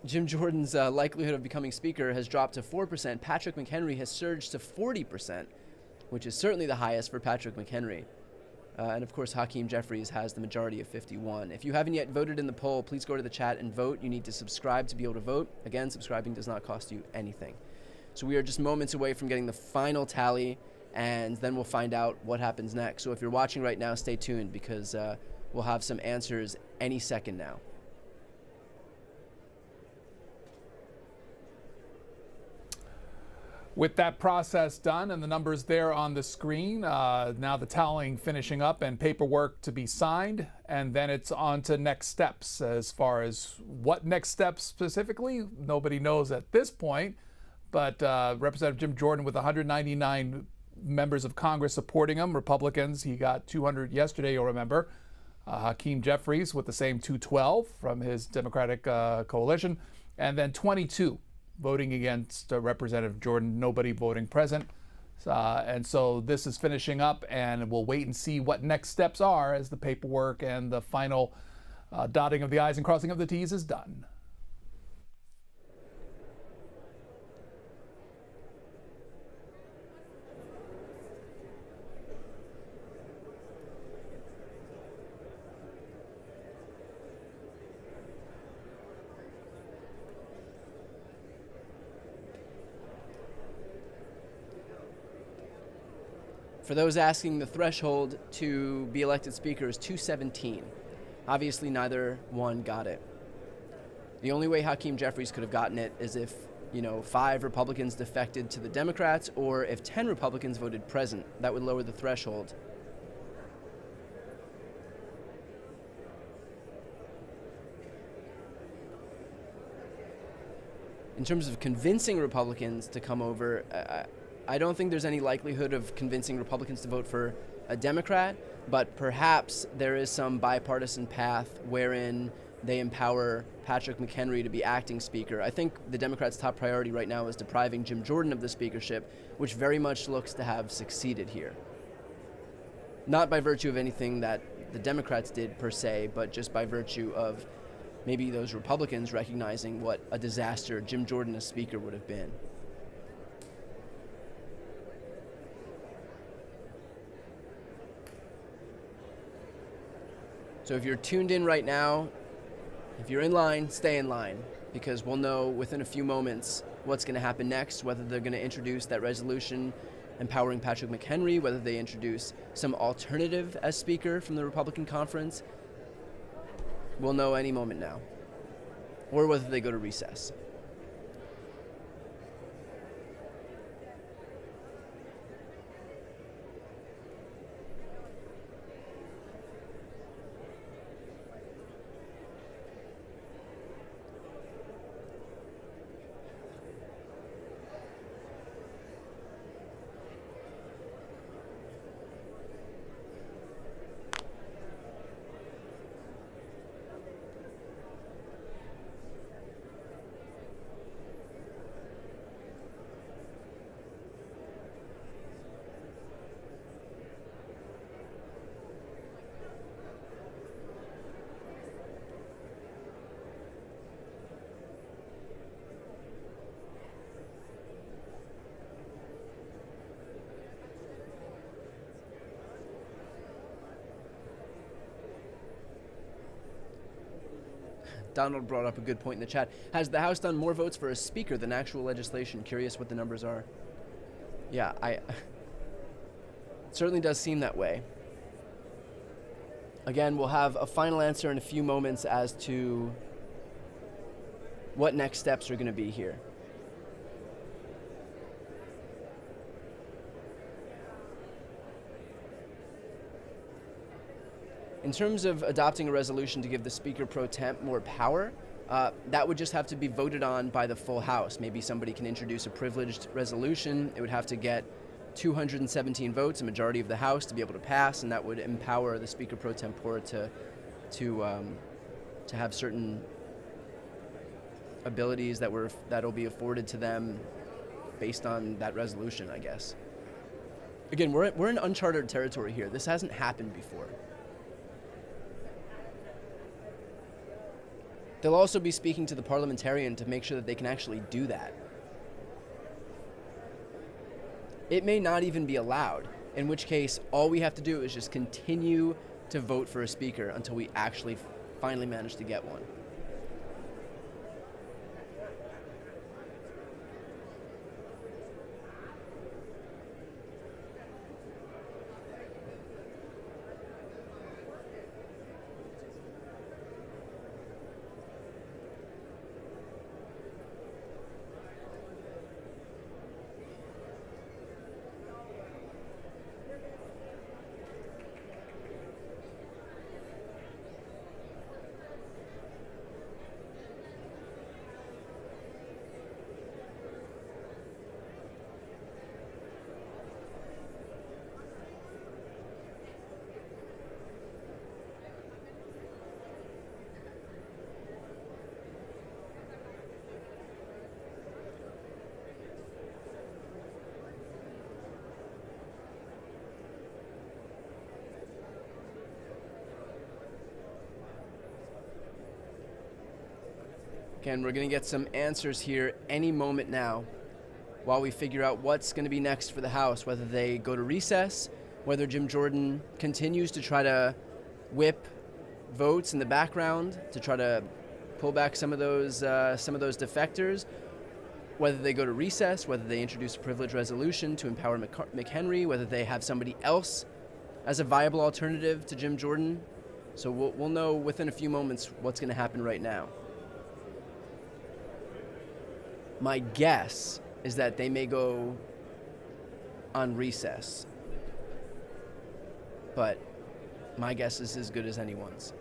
likelihood of becoming speaker has dropped to 4%. Patrick McHenry has surged to 40%, which is certainly the highest for Patrick McHenry. And of course, Hakeem Jeffries has the majority of 51. If you haven't yet voted in the poll, please go to the chat and vote. You need to subscribe to be able to vote. Again, subscribing does not cost you anything. So we are just moments away from getting the final tally, and then we'll find out what happens next. So if you're watching right now, stay tuned, because we'll have some answers any second now. With that process done and the numbers there on the screen, now the tallying finishing up and paperwork to be signed, and then it's on to next steps. As far as what next steps specifically, nobody knows at this point, but Representative Jim Jordan with 199 members of Congress supporting him, Republicans, he got 200 yesterday, you'll remember. Hakeem Jeffries with the same 212 from his Democratic coalition, and then 22 voting against Representative Jordan, nobody voting present. And so this is finishing up, and we'll wait and see what next steps are as the paperwork and the final dotting of the I's and crossing of the T's is done. For those asking, the threshold to be elected Speaker is 217. Obviously, neither one got it. The only way Hakeem Jeffries could have gotten it is if, 5 Republicans defected to the Democrats, or if 10 Republicans voted present. That would lower the threshold. In terms of convincing Republicans to come over, I don't think there's any likelihood of convincing Republicans to vote for a Democrat, but perhaps there is some bipartisan path wherein they empower Patrick McHenry to be acting Speaker. I think the Democrats' top priority right now is depriving Jim Jordan of the speakership, which very much looks to have succeeded here. Not by virtue of anything that the Democrats did per se, but just by virtue of maybe those Republicans recognizing what a disaster Jim Jordan as Speaker would have been. So if you're tuned in right now, if you're in line, stay in line, because we'll know within a few moments what's going to happen next, whether they're going to introduce that resolution empowering Patrick McHenry, whether they introduce some alternative as Speaker from the Republican conference. We'll know any moment now, or whether they go to recess. Donald brought up a good point in the chat. Has the House done more votes for a Speaker than actual legislation? Curious what the numbers are. Yeah, it certainly does seem that way. Again, we'll have a final answer in a few moments as to what next steps are going to be here. In terms of adopting a resolution to give the Speaker pro temp more power, that would just have to be voted on by the full House. Maybe somebody can introduce a privileged resolution. It would have to get 217 votes, a majority of the House, to be able to pass, and that would empower the Speaker pro tempore to have certain abilities that'll be afforded to them based on that resolution, I guess. Again, we're in uncharted territory here. This hasn't happened before. They'll also be speaking to the parliamentarian to make sure that they can actually do that. It may not even be allowed, in which case all we have to do is just continue to vote for a Speaker until we actually finally manage to get one. Again, we're going to get some answers here any moment now while we figure out what's going to be next for the House, whether they go to recess, whether Jim Jordan continues to try to whip votes in the background to try to pull back some of those defectors, whether they go to recess, whether they introduce a privilege resolution to empower McHenry, whether they have somebody else as a viable alternative to Jim Jordan. So we'll know within a few moments what's going to happen right now. My guess is that they may go on recess, but my guess is as good as anyone's.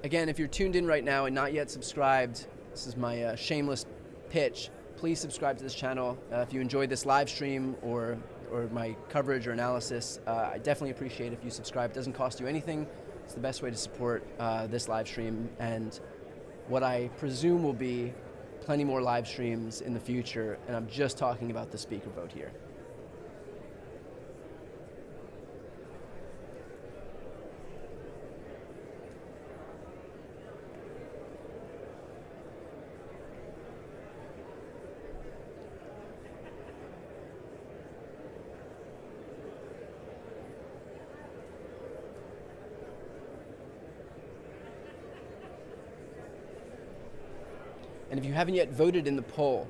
Again, if you're tuned in right now and not yet subscribed, this is my shameless pitch. Please subscribe to this channel. If you enjoyed this live stream or my coverage or analysis, I definitely appreciate if you subscribe. It doesn't cost you anything. It's the best way to support this live stream and what I presume will be plenty more live streams in the future. And I'm just talking about the speaker vote here. And if you haven't yet voted in the poll,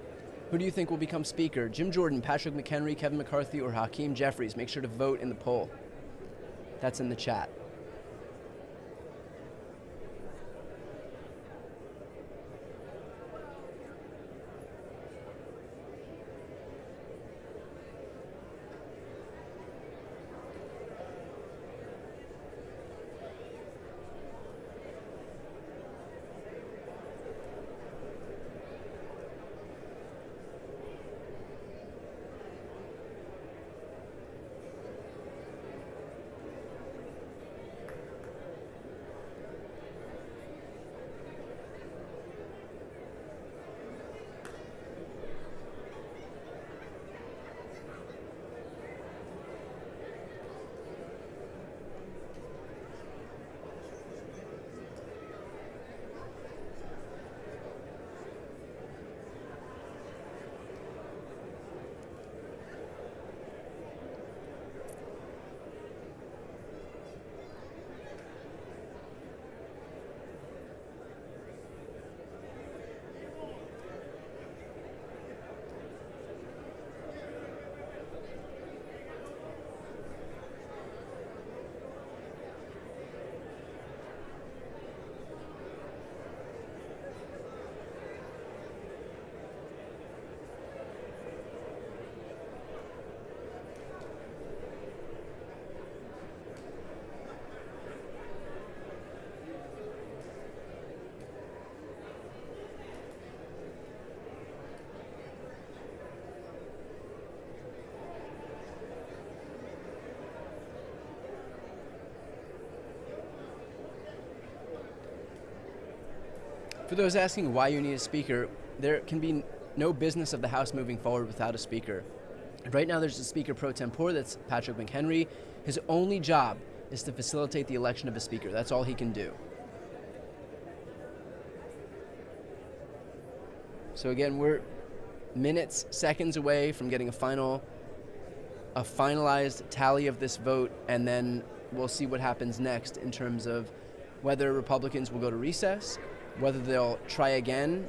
who do you think will become Speaker? Jim Jordan, Patrick McHenry, Kevin McCarthy, or Hakeem Jeffries? Make sure to vote in the poll. That's in the chat. For those asking why you need a speaker, there can be no business of the House moving forward without a speaker. Right now there's a speaker pro tempore, that's Patrick McHenry. His only job is to facilitate the election of a speaker. That's all he can do. So again, we're minutes, seconds away from getting a finalized tally of this vote, and then we'll see what happens next in terms of whether Republicans will go to recess, whether they'll try again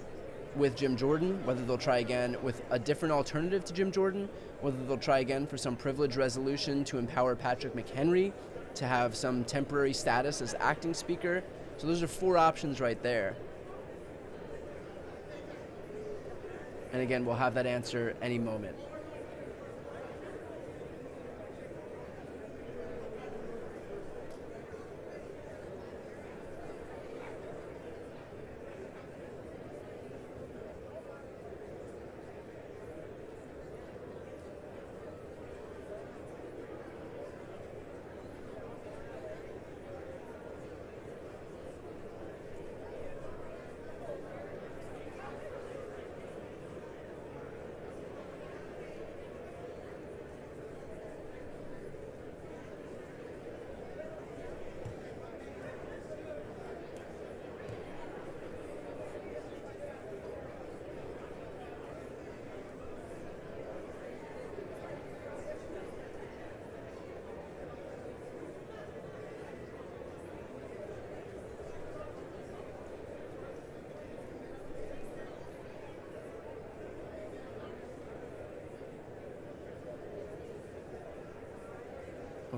with Jim Jordan, whether they'll try again with a different alternative to Jim Jordan, whether they'll try again for some privilege resolution to empower Patrick McHenry to have some temporary status as acting speaker. So those are 4 options right there. And again, we'll have that answer any moment.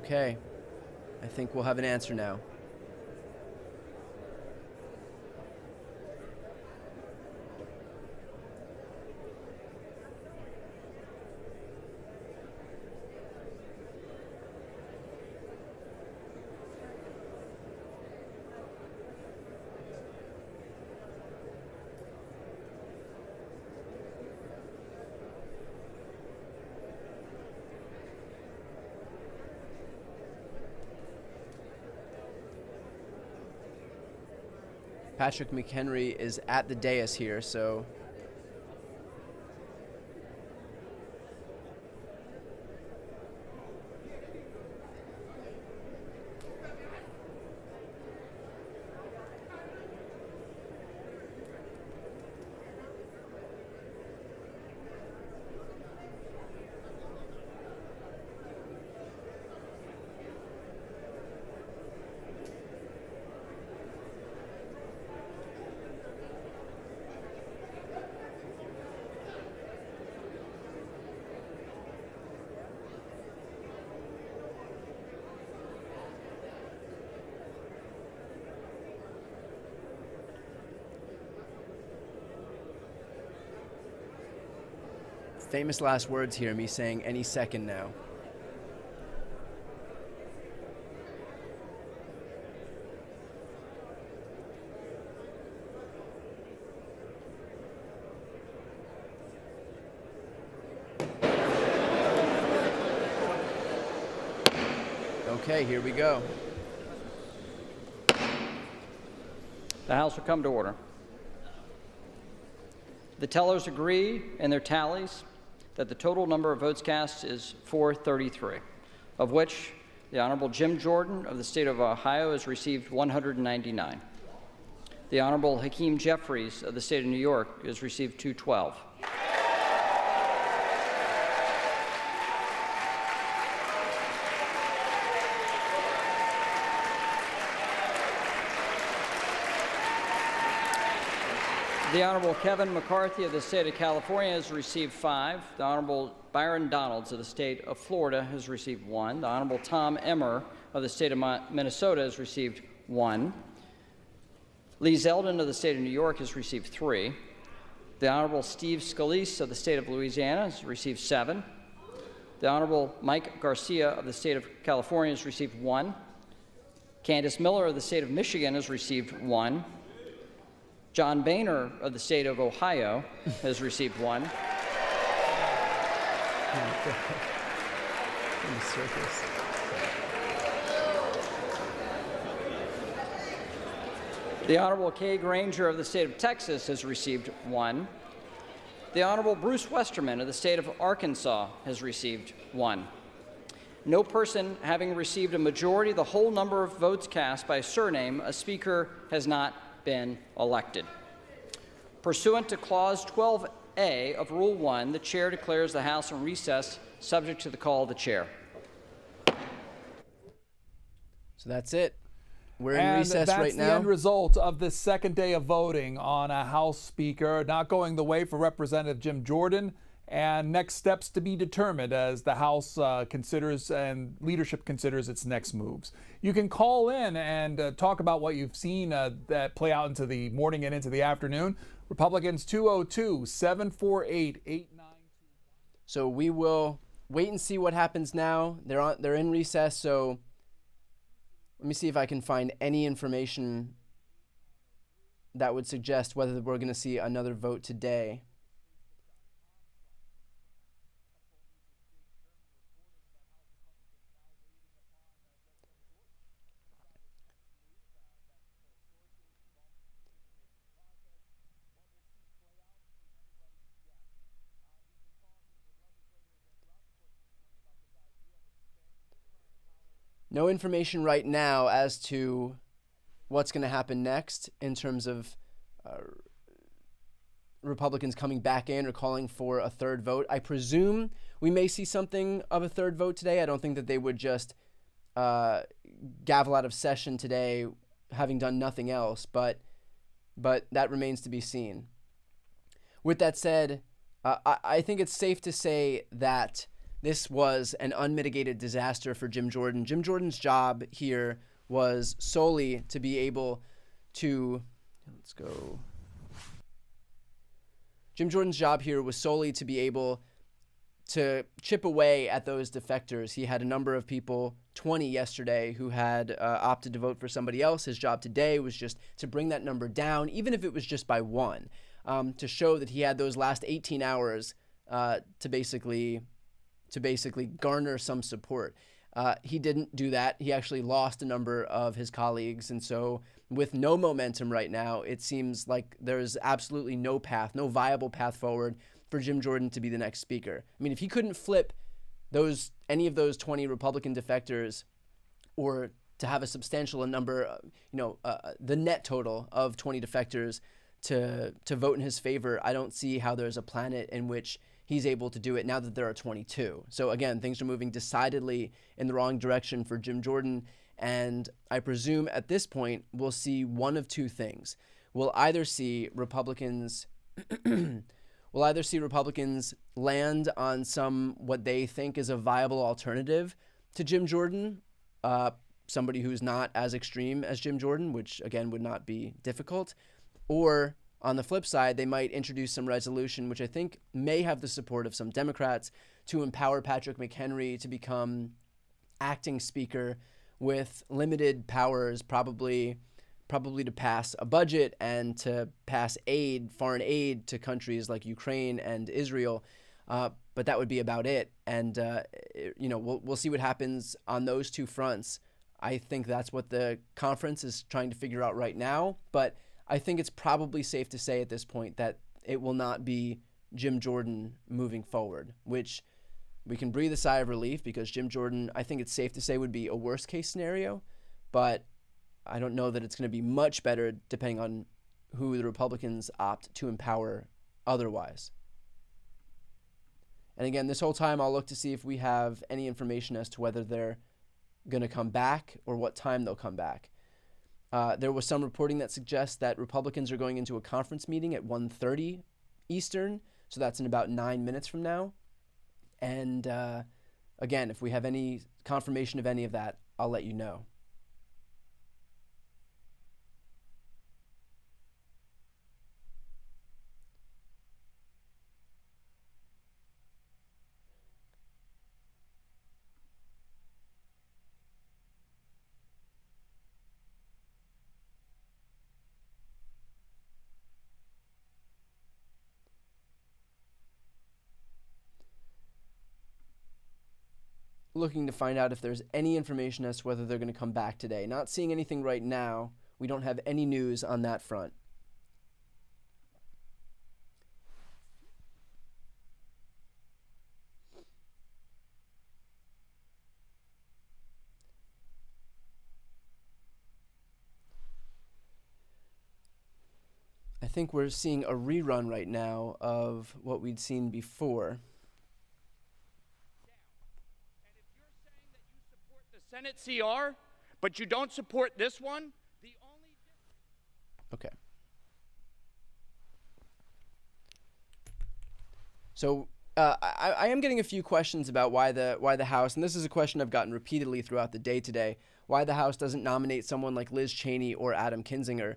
Okay. I think we'll have an answer now. Patrick McHenry is at the dais here, so famous last words here, me saying any second now. Okay, here we go. The House will come to order. The tellers agree in their tallies that the total number of votes cast is 433, of which the Honorable Jim Jordan of the state of Ohio has received 199. The Honorable Hakeem Jeffries of the state of New York has received 212. The Honorable Kevin McCarthy of the state of California has received 5. The Honorable Byron Donalds of the state of Florida has received 1. The Honorable Tom Emmer of the state of Minnesota has received 1. Lee Zeldin of the state of New York has received 3. The Honorable Steve Scalise of the state of Louisiana has received 7. The Honorable Mike Garcia of the state of California has received 1. Candace Miller of the state of Michigan has received 1. John Boehner of the state of Ohio has received 1. The Honorable Kay Granger of the state of Texas has received 1. The Honorable Bruce Westerman of the state of Arkansas has received 1. No person having received a majority of the whole number of votes cast by surname, a speaker has not been elected. Pursuant to Clause 12A of Rule 1, the chair declares the House in recess, subject to the call of the chair. So that's it. We're in recess right now. That's the end result of the second day of voting on a House Speaker. Not going the way for Representative Jim Jordan, and next steps to be determined as the House considers and leadership considers its next moves. You can call in and talk about what you've seen that play out into the morning and into the afternoon. Republicans 202-748-8922. So we will wait and see what happens now. They're in recess, so let me see if I can find any information that would suggest whether we're going to see another vote today. No information right now as to what's going to happen next in terms of Republicans coming back in or calling for a third vote. I presume we may see something of a third vote today. I don't think that they would just gavel out of session today having done nothing else, but that remains to be seen. With that said, I think it's safe to say that this was an unmitigated disaster for Jim Jordan. Jim Jordan's job here was solely to be able to, Jim Jordan's job here was solely to be able to chip away at those defectors. He had a number of people, 20 yesterday, who had opted to vote for somebody else. His job today was just to bring that number down, even if it was just by one, to show that he had those last 18 hours to basically garner some support. He didn't do that. He actually lost a number of his colleagues. And so with no momentum right now, it seems like there's absolutely no viable path forward for Jim Jordan to be the next speaker. I mean, if he couldn't flip any of those 20 Republican defectors, or to have a substantial number, the net total of 20 defectors to vote in his favor, I don't see how there's a planet in which he's able to do it now that there are 22. So again, things are moving decidedly in the wrong direction for Jim Jordan. And I presume at this point, we'll see one of two things. We'll either see Republicans land on what they think is a viable alternative to Jim Jordan, somebody who's not as extreme as Jim Jordan, which again would not be difficult. Or on the flip side, they might introduce some resolution, which I think may have the support of some Democrats, to empower Patrick McHenry to become acting speaker with limited powers, probably to pass a budget and to pass foreign aid to countries like Ukraine and Israel. But that would be about it. And, we'll see what happens on those two fronts. I think that's what the conference is trying to figure out right now. But I think it's probably safe to say at this point that it will not be Jim Jordan moving forward, which we can breathe a sigh of relief, because Jim Jordan, I think it's safe to say, would be a worst case scenario. But I don't know that it's going to be much better depending on who the Republicans opt to empower otherwise. And again, this whole time I'll look to see if we have any information as to whether they're going to come back or what time they'll come back. There was some reporting that suggests that Republicans are going into a conference meeting at 1:30 Eastern, so that's in about 9 minutes from now. And again, if we have any confirmation of any of that, I'll let you know. Looking to find out if there's any information as to whether they're going to come back today. Not seeing anything right now. We don't have any news on that front. I think we're seeing a rerun right now of what we'd seen before. Senate CR, but you don't support this one? Okay. So I am getting a few questions about why the House, and this is a question I've gotten repeatedly throughout the day today, why the House doesn't nominate someone like Liz Cheney or Adam Kinzinger.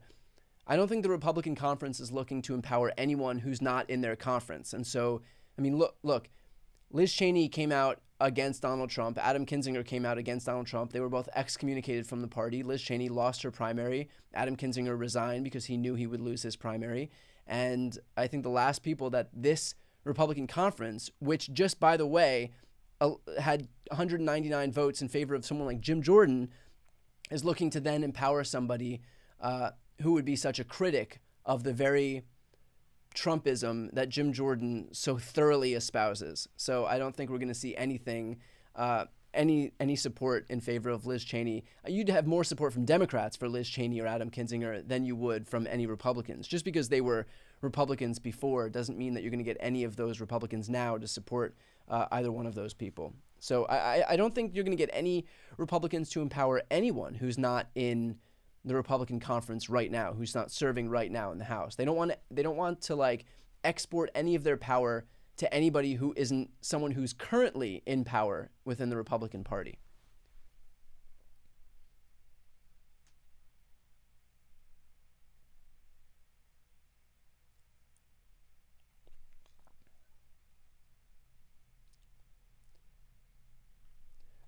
I don't think the Republican conference is looking to empower anyone who's not in their conference. And so, I mean, look, Liz Cheney came out against Donald Trump. Adam Kinzinger came out against Donald Trump. They were both excommunicated from the party. Liz Cheney lost her primary. Adam Kinzinger resigned because he knew he would lose his primary. And I think the last people that this Republican conference, which just, by the way, had 199 votes in favor of someone like Jim Jordan, is looking to then empower somebody who would be such a critic of the very Trumpism that Jim Jordan so thoroughly espouses. So I don't think we're going to see anything, any support in favor of Liz Cheney. You'd have more support from Democrats for Liz Cheney or Adam Kinzinger than you would from any Republicans. Just because they were Republicans before doesn't mean that you're going to get any of those Republicans now to support either one of those people. So I don't think you're going to get any Republicans to empower anyone who's not in the Republican conference right now, who's not serving right now in the House. They don't want to like export any of their power to anybody who isn't someone who's currently in power within the Republican Party.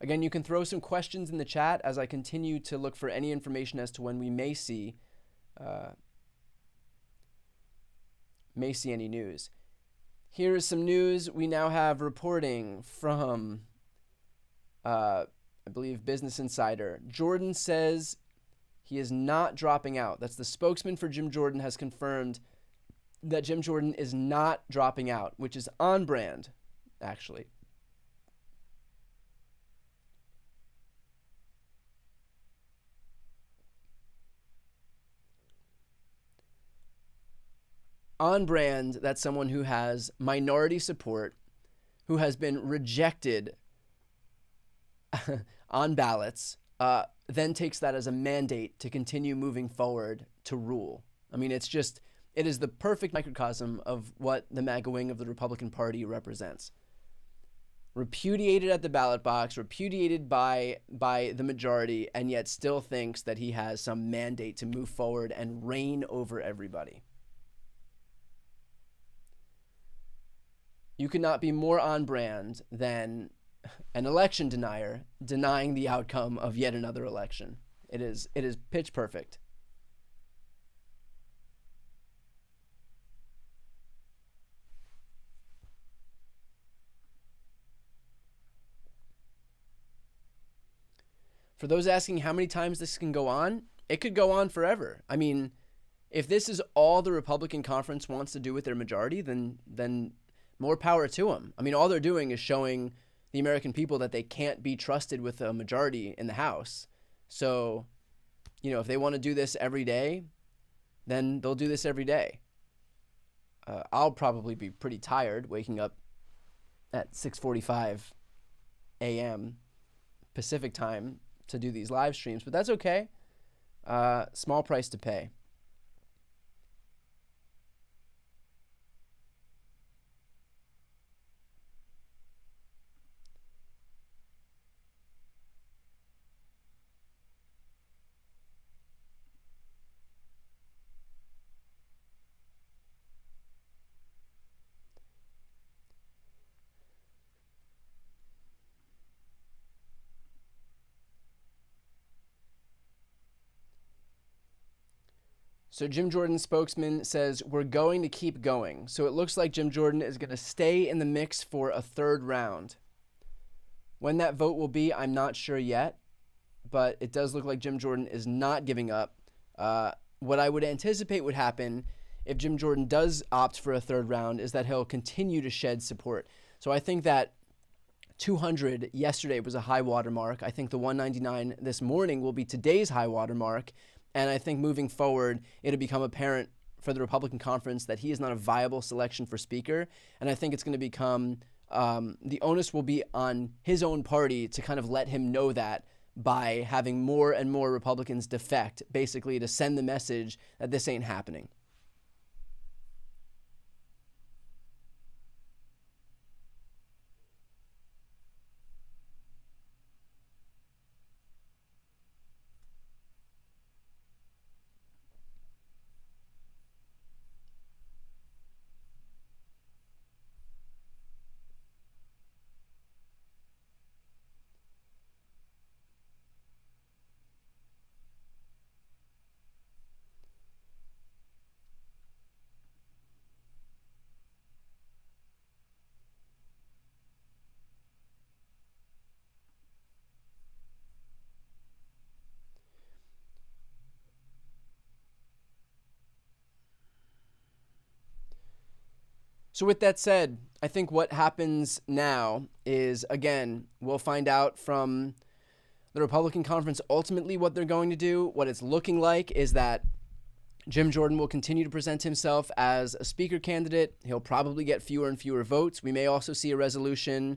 Again, you can throw some questions in the chat as I continue to look for any information as to when we may see any news. Here is some news. We now have reporting from, I believe, Business Insider. Jordan says he is not dropping out. That's the spokesman for Jim Jordan has confirmed that Jim Jordan is not dropping out, which is on brand, actually. On brand, that's someone who has minority support, who has been rejected on ballots, then takes that as a mandate to continue moving forward to rule. I mean, it is the perfect microcosm of what the MAGA wing of the Republican Party represents. Repudiated at the ballot box, repudiated by the majority, and yet still thinks that he has some mandate to move forward and reign over everybody. You could not be more on brand than an election denier denying the outcome of yet another election. It is pitch perfect. For those asking how many times this can go on, it could go on forever. I mean, if this is all the Republican conference wants to do with their majority, then more power to them. I mean, all they're doing is showing the American people that they can't be trusted with a majority in the House. So, if they want to do this every day, then they'll do this every day. I'll probably be pretty tired waking up at 6:45 a.m. Pacific time to do these live streams, but that's okay. Small price to pay. So Jim Jordan's spokesman says, we're going to keep going. So it looks like Jim Jordan is going to stay in the mix for a third round. When that vote will be, I'm not sure yet, but it does look like Jim Jordan is not giving up. What I would anticipate would happen if Jim Jordan does opt for a third round is that he'll continue to shed support. So I think that 200 yesterday was a high water mark. I think the 199 this morning will be today's high water mark. And I think moving forward, it'll become apparent for the Republican conference that he is not a viable selection for speaker. And I think it's going to become, the onus will be on his own party to kind of let him know that by having more and more Republicans defect, basically to send the message that this ain't happening. So with that said, I think what happens now is, again, we'll find out from the Republican conference ultimately what they're going to do. What it's looking like is that Jim Jordan will continue to present himself as a speaker candidate. He'll probably get fewer and fewer votes. We may also see a resolution.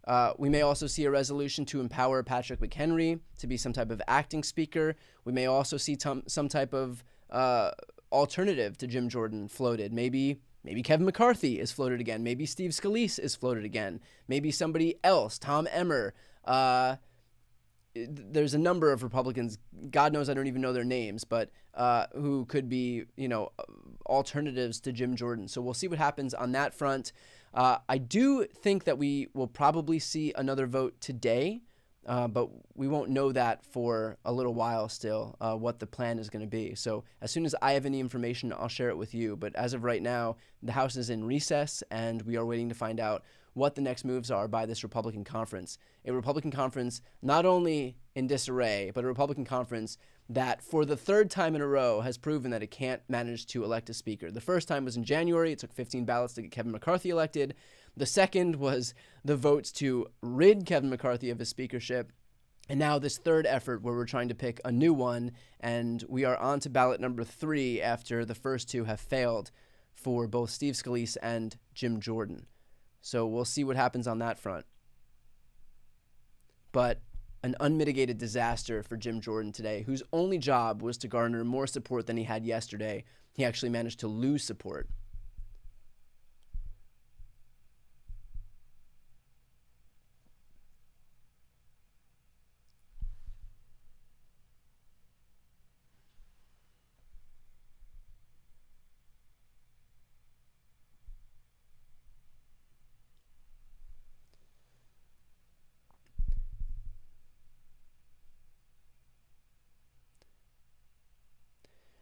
To empower Patrick McHenry to be some type of acting speaker. We may also see some type of alternative to Jim Jordan floated. Maybe Maybe Kevin McCarthy is floated again. Maybe Steve Scalise is floated again. Maybe somebody else, Tom Emmer. There's a number of Republicans, God knows I don't even know their names, but who could be, alternatives to Jim Jordan. So we'll see what happens on that front. I do think that we will probably see another vote today, but we won't know that for a little while still, what the plan is going to be. So as soon as I have any information, I'll share it with you. But as of right now, the House is in recess, and we are waiting to find out what the next moves are by this Republican conference. A Republican conference not only in disarray, but a Republican conference that for the third time in a row has proven that it can't manage to elect a speaker. The first time was in January. It took 15 ballots to get Kevin McCarthy elected. The second was the votes to rid Kevin McCarthy of his speakership. And now this third effort where we're trying to pick a new one, and we are on to ballot number 3 after the first 2 have failed for both Steve Scalise and Jim Jordan. So we'll see what happens on that front. But an unmitigated disaster for Jim Jordan today, whose only job was to garner more support than he had yesterday. He actually managed to lose support.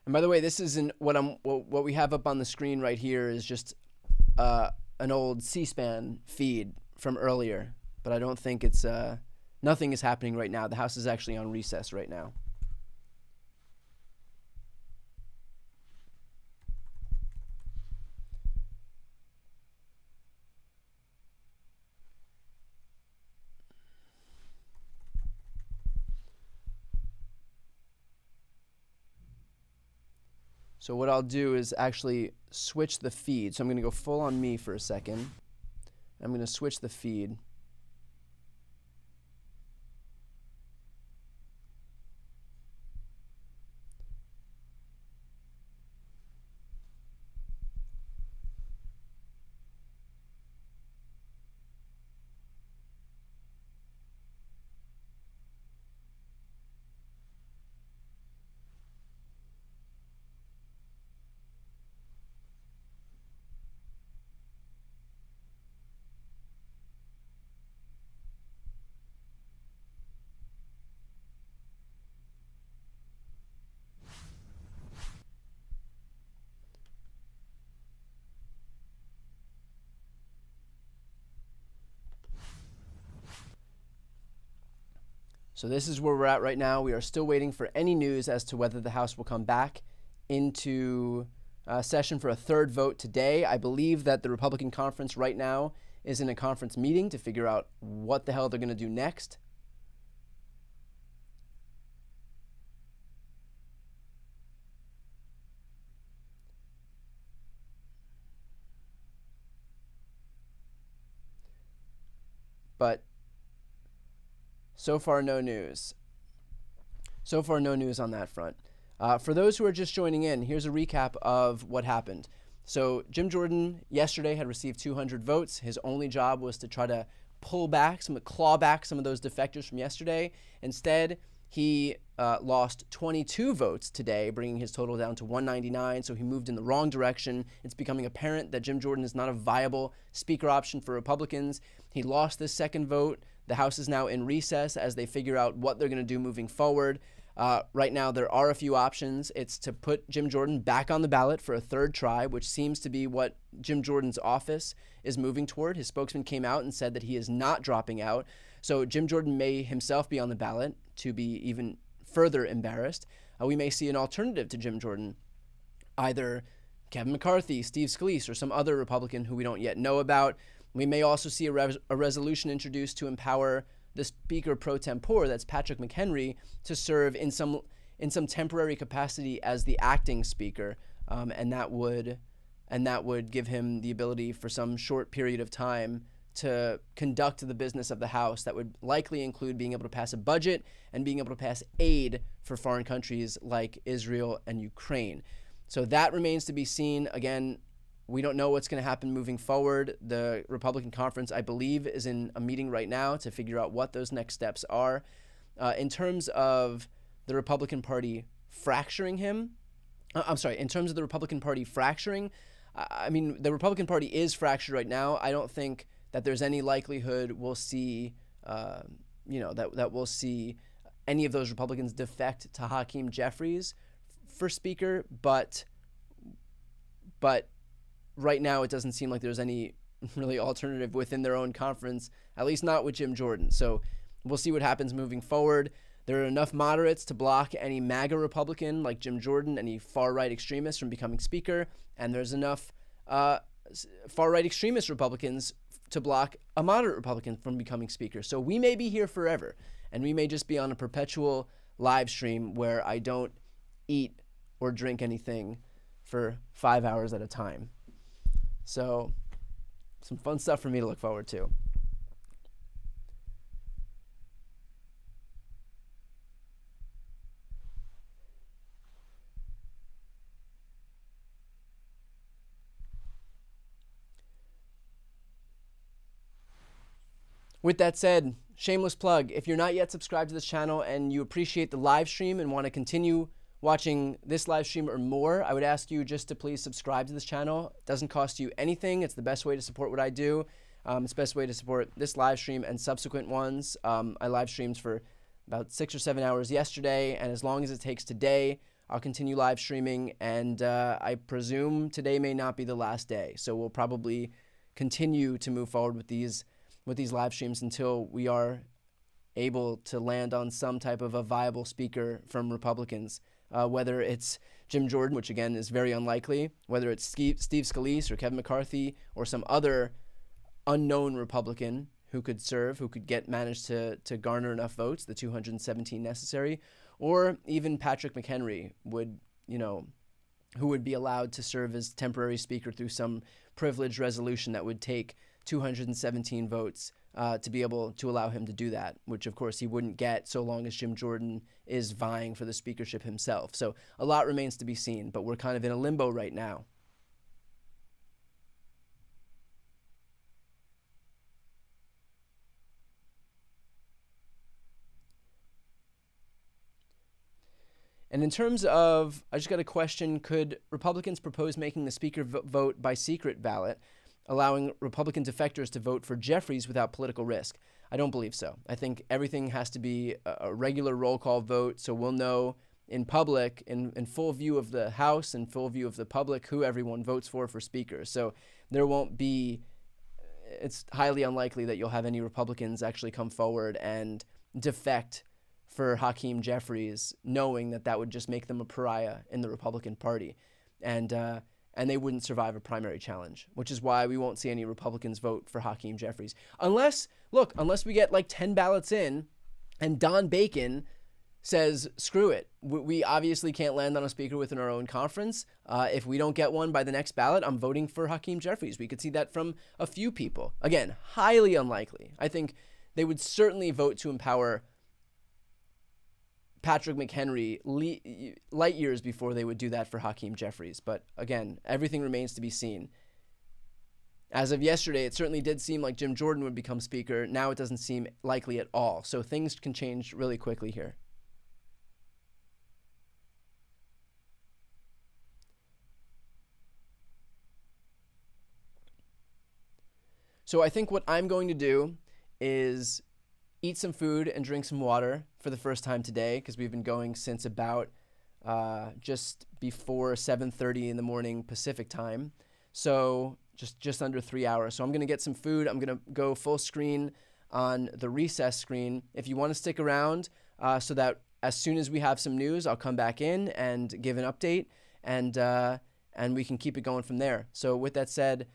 And by the way, this isn't what we have up on the screen right here is just an old C-SPAN feed from earlier, but I don't think it's nothing is happening right now. The House is actually on recess right now. So what I'll do is actually switch the feed. So I'm going to go full on me for a second. I'm going to switch the feed. So this is where we're at right now. We are still waiting for any news as to whether the House will come back into session for a third vote today. I believe that the Republican conference right now is in a conference meeting to figure out what the hell they're going to do next. But so far, no news. So far, no news on that front. For those who are just joining in, here's a recap of what happened. So Jim Jordan yesterday had received 200 votes. His only job was to try to claw back some of those defectors from yesterday. Instead, he lost 22 votes today, bringing his total down to 199. So he moved in the wrong direction. It's becoming apparent that Jim Jordan is not a viable speaker option for Republicans. He lost this second vote. The House is now in recess as they figure out what they're going to do moving forward. Right now, there are a few options. It's to put Jim Jordan back on the ballot for a third try, which seems to be what Jim Jordan's office is moving toward. His spokesman came out and said that he is not dropping out. So Jim Jordan may himself be on the ballot to be even further embarrassed. We may see an alternative to Jim Jordan, either Kevin McCarthy, Steve Scalise, or some other Republican who we don't yet know about. We may also see a resolution introduced to empower the Speaker pro tempore, that's Patrick McHenry, to serve in some temporary capacity as the acting Speaker, and that would give him the ability for some short period of time to conduct the business of the House. That would likely include being able to pass a budget and being able to pass aid for foreign countries like Israel and Ukraine. So that remains to be seen. Again, We don't know what's going to happen moving forward. The Republican conference, I believe, is in a meeting right now to figure out what those next steps are. In terms of the Republican Party fracturing him, in terms of the Republican Party fracturing, I mean, the Republican Party is fractured right now. I don't think that there's any likelihood we'll see, that we'll see any of those Republicans defect to Hakeem Jeffries for Speaker, but right now it doesn't seem like there's any really alternative within their own conference, at least not with Jim Jordan. So we'll see what happens moving forward. There are enough moderates to block any MAGA Republican like Jim Jordan, any far-right extremists from becoming Speaker, and there's enough far-right extremist Republicans to block a moderate Republican from becoming Speaker. So we may be here forever, and we may just be on a perpetual live stream where I don't eat or drink anything for 5 hours at a time. So some fun stuff for me to look forward to. With that said, shameless plug, if you're not yet subscribed to this channel and you appreciate the live stream and want to continue watching this live stream or more, I would ask you just to please subscribe to this channel. It doesn't cost you anything. It's the best way to support what I do. It's the best way to support this live stream and subsequent ones. I live streamed for about 6 or 7 hours yesterday, and as long as it takes today, I'll continue live streaming, and I presume today may not be the last day. So we'll probably continue to move forward with these live streams until we are able to land on some type of a viable speaker from Republicans, whether it's Jim Jordan, which again is very unlikely, whether it's Steve Scalise or Kevin McCarthy or some other unknown Republican who could serve, who could manage to garner enough votes, the 217 necessary, or even Patrick McHenry who would be allowed to serve as temporary speaker through some privileged resolution that would take 217 votes to be able to allow him to do that, which of course he wouldn't get so long as Jim Jordan is vying for the speakership himself. So a lot remains to be seen, but we're kind of in a limbo right now. And in terms of, I just got a question, could Republicans propose making the speaker vote by secret ballot, allowing Republican defectors to vote for Jeffries without political risk? I don't believe so. I think everything has to be a regular roll call vote, so we'll know in public, in full view of the House and full view of the public, who everyone votes for speaker. So there won't be, it's highly unlikely that you'll have any Republicans actually come forward and defect for Hakeem Jeffries, knowing that that would just make them a pariah in the Republican Party. And they wouldn't survive a primary challenge, which is why we won't see any Republicans vote for Hakeem Jeffries. Unless we get like 10 ballots in and Don Bacon says, screw it. We obviously can't land on a speaker within our own conference. If we don't get one by the next ballot, I'm voting for Hakeem Jeffries. We could see that from a few people. Again, highly unlikely. I think they would certainly vote to empower Patrick McHenry light years before they would do that for Hakeem Jeffries. But again, everything remains to be seen. As of yesterday, it certainly did seem like Jim Jordan would become speaker. Now it doesn't seem likely at all. So things can change really quickly here. So I think what I'm going to do is eat some food and drink some water for the first time today, because we've been going since about just before 7:30 in the morning Pacific time. So just under 3 hours. So I'm going to get some food. I'm going to go full screen on the recess screen. If you want to stick around so that as soon as we have some news, I'll come back in and give an update, and we can keep it going from there. So with that said,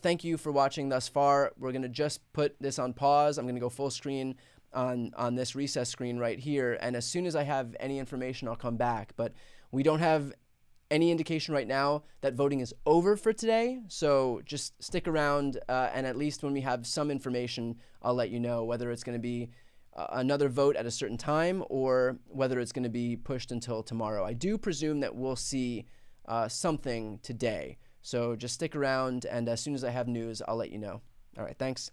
thank you for watching thus far. We're going to just put this on pause. I'm going to go full screen on this recess screen right here. And as soon as I have any information, I'll come back. But we don't have any indication right now that voting is over for today. So just stick around, and at least when we have some information, I'll let you know whether it's going to be another vote at a certain time or whether it's going to be pushed until tomorrow. I do presume that we'll see something today. So just stick around, and as soon as I have news, I'll let you know. All right, thanks.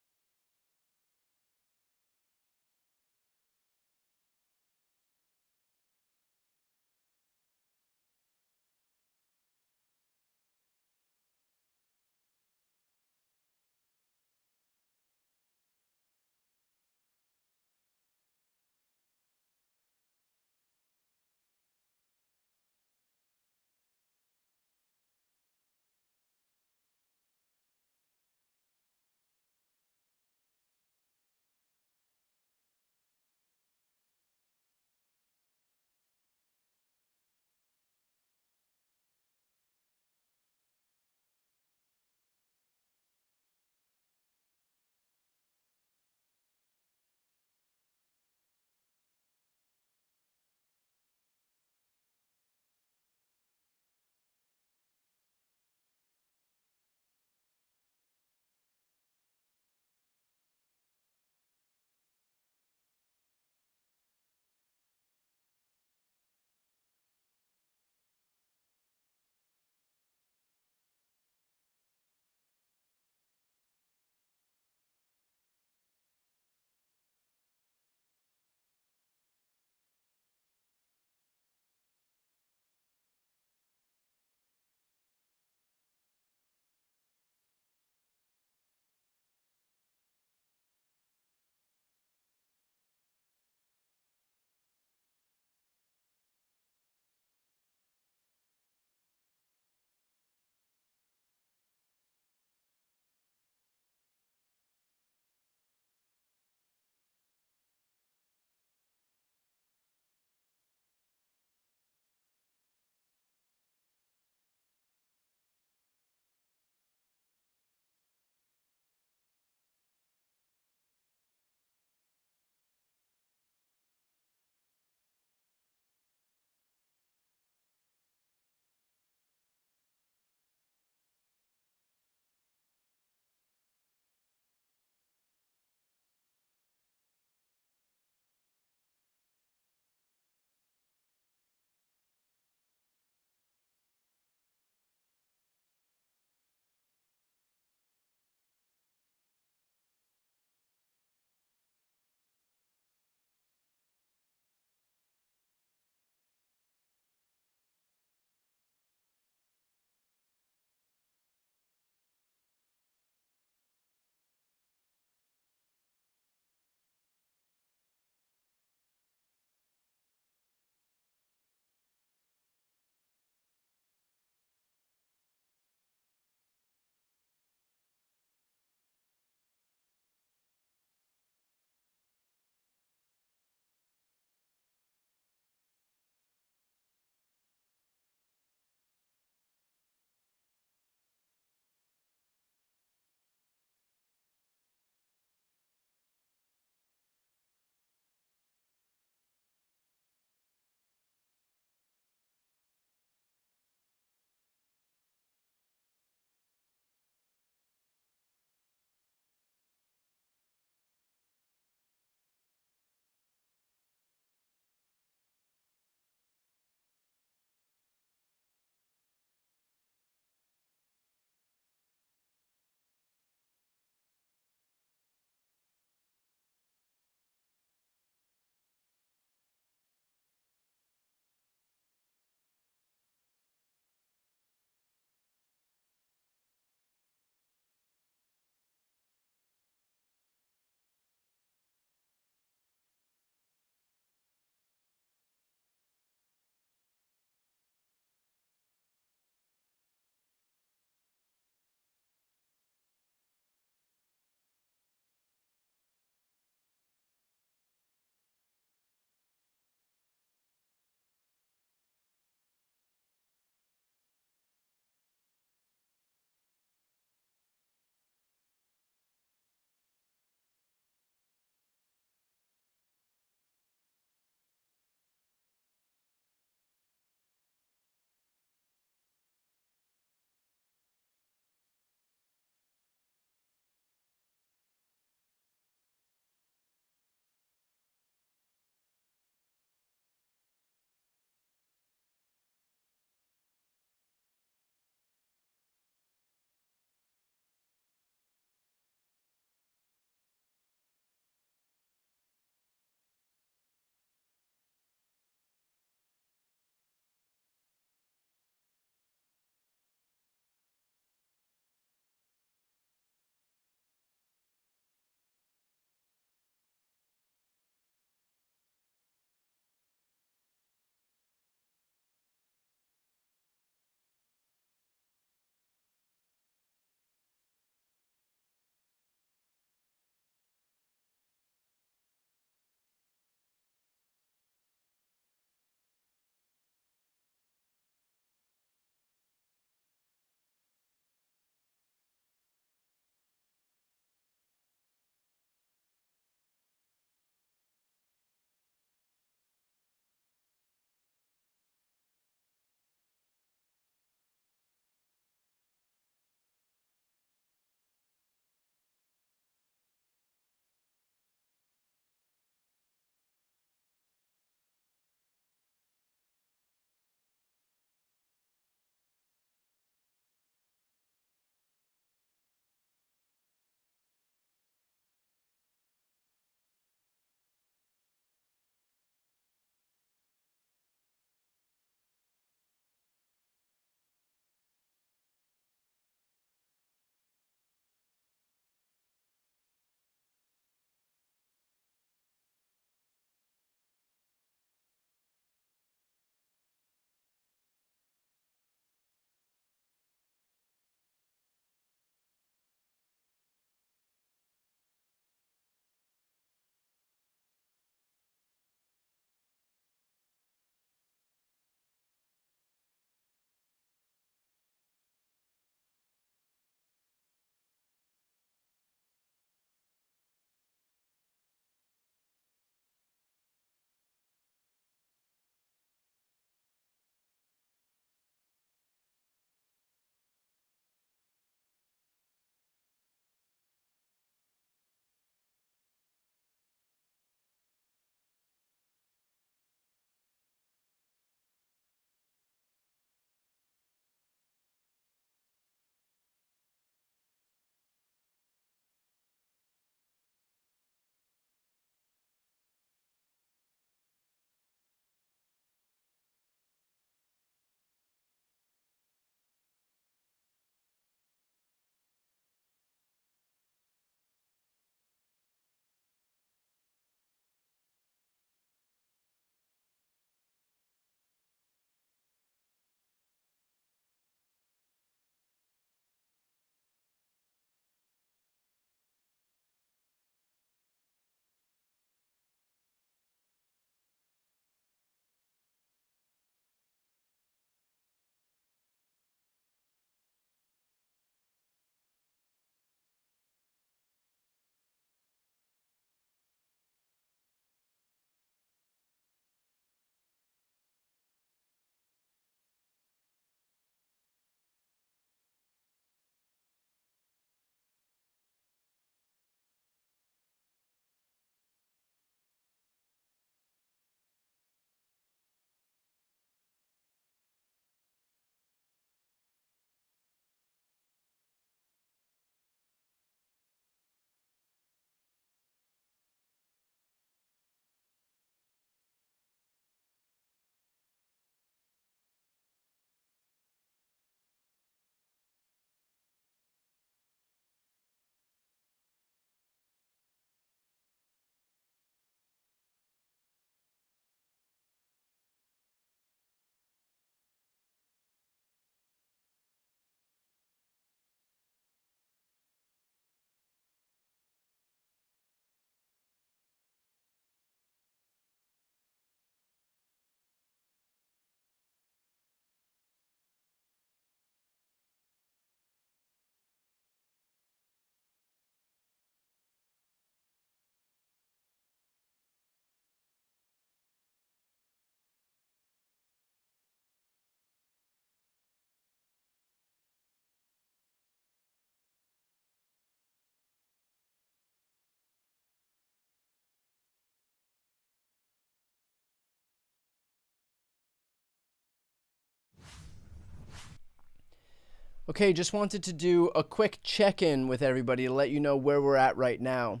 Okay, just wanted to do a quick check-in with everybody to let you know where we're at right now.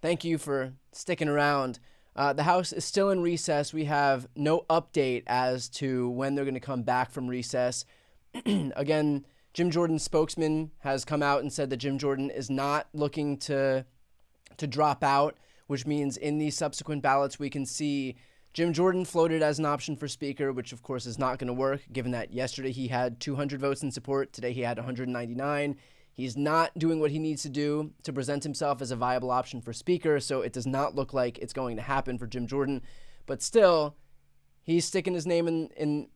Thank you for sticking around. The House is still in recess. We have no update as to when they're going to come back from recess. Again, Jim Jordan's spokesman has come out and said that Jim Jordan is not looking to drop out, which means in these subsequent ballots we can see Jim Jordan floated as an option for Speaker, which of course is not going to work, given that yesterday he had 200 votes in support, today he had 199. He's not doing what he needs to do to present himself as a viable option for Speaker, so it does not look like it's going to happen for Jim Jordan. But still, he's sticking his name in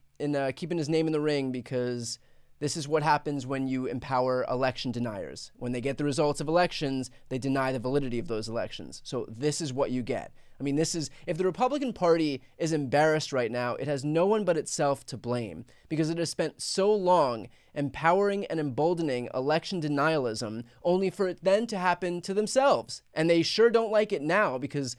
keeping his name in the ring, because this is what happens when you empower election deniers. When they get the results of elections, they deny the validity of those elections. So this is what you get. I mean, if the Republican Party is embarrassed right now, it has no one but itself to blame, because it has spent so long empowering and emboldening election denialism, only for it then to happen to themselves. And they sure don't like it now, because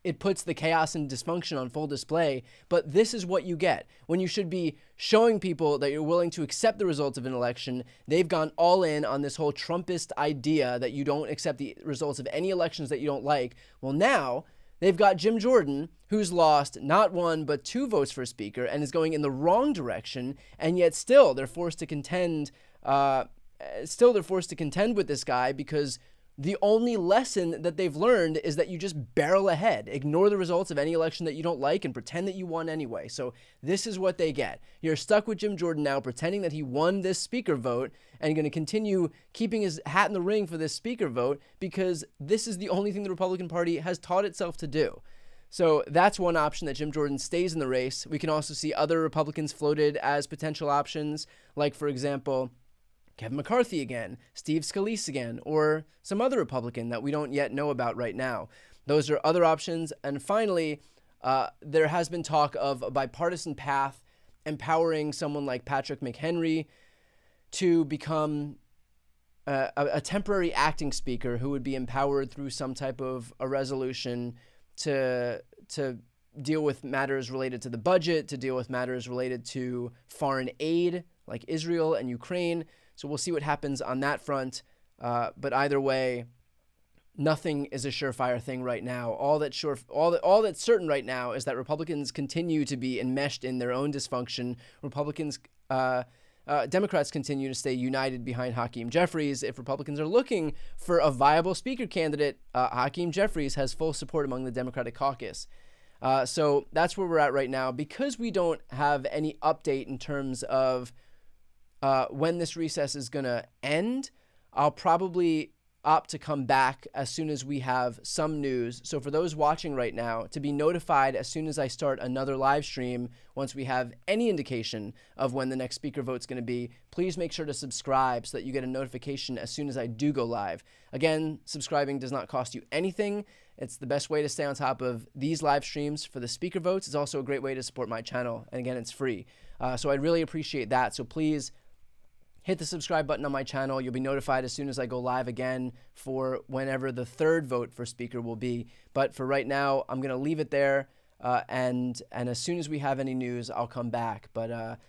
it puts the chaos and dysfunction on full display. But this is what you get. When you should be showing people that you're willing to accept the results of an election, they've gone all in on this whole Trumpist idea that you don't accept the results of any elections that you don't like. Well, now they've got Jim Jordan, who's lost not 1 but 2 votes for Speaker and is going in the wrong direction, and yet still they're forced to contend. With this guy, because the only lesson that they've learned is that you just barrel ahead, ignore the results of any election that you don't like, and pretend that you won anyway. So this is what they get. You're stuck with Jim Jordan now, pretending that he won this Speaker vote, and going to continue keeping his hat in the ring for this Speaker vote, because this is the only thing the Republican Party has taught itself to do. So that's one option, that Jim Jordan stays in the race. We can also see other Republicans floated as potential options, like, for example, Kevin McCarthy again, Steve Scalise again, or some other Republican that we don't yet know about right now. Those are other options. And finally, there has been talk of a bipartisan path empowering someone like Patrick McHenry to become a temporary acting Speaker who would be empowered through some type of a resolution to deal with matters related to the budget, to deal with matters related to foreign aid like Israel and Ukraine. So we'll see what happens on that front. But either way, nothing is a surefire thing right now. All that's certain right now is that Republicans continue to be enmeshed in their own dysfunction. Democrats continue to stay united behind Hakeem Jeffries. If Republicans are looking for a viable Speaker candidate, Hakeem Jeffries has full support among the Democratic caucus. So that's where we're at right now. Because we don't have any update in terms of when this recess is going to end, I'll probably opt to come back as soon as we have some news. So for those watching right now, to be notified as soon as I start another live stream, once we have any indication of when the next Speaker vote is going to be, please make sure to subscribe so that you get a notification as soon as I do go live. Again, subscribing does not cost you anything. It's the best way to stay on top of these live streams for the Speaker votes. It's also a great way to support my channel. And again, it's free. So I'd really appreciate that. So please hit the subscribe button on my channel. You'll be notified as soon as I go live again for whenever the third vote for Speaker will be. But for right now, I'm going to leave it there. And as soon as we have any news, I'll come back. But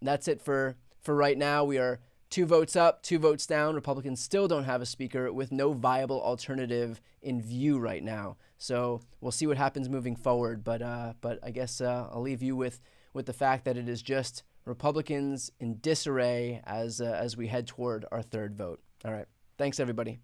that's it for right now. We are 2 votes up, 2 votes down. Republicans still don't have a Speaker, with no viable alternative in view right now. So we'll see what happens moving forward. But I guess I'll leave you with the fact that it is just Republicans in disarray as we head toward our third vote. All right. Thanks, everybody.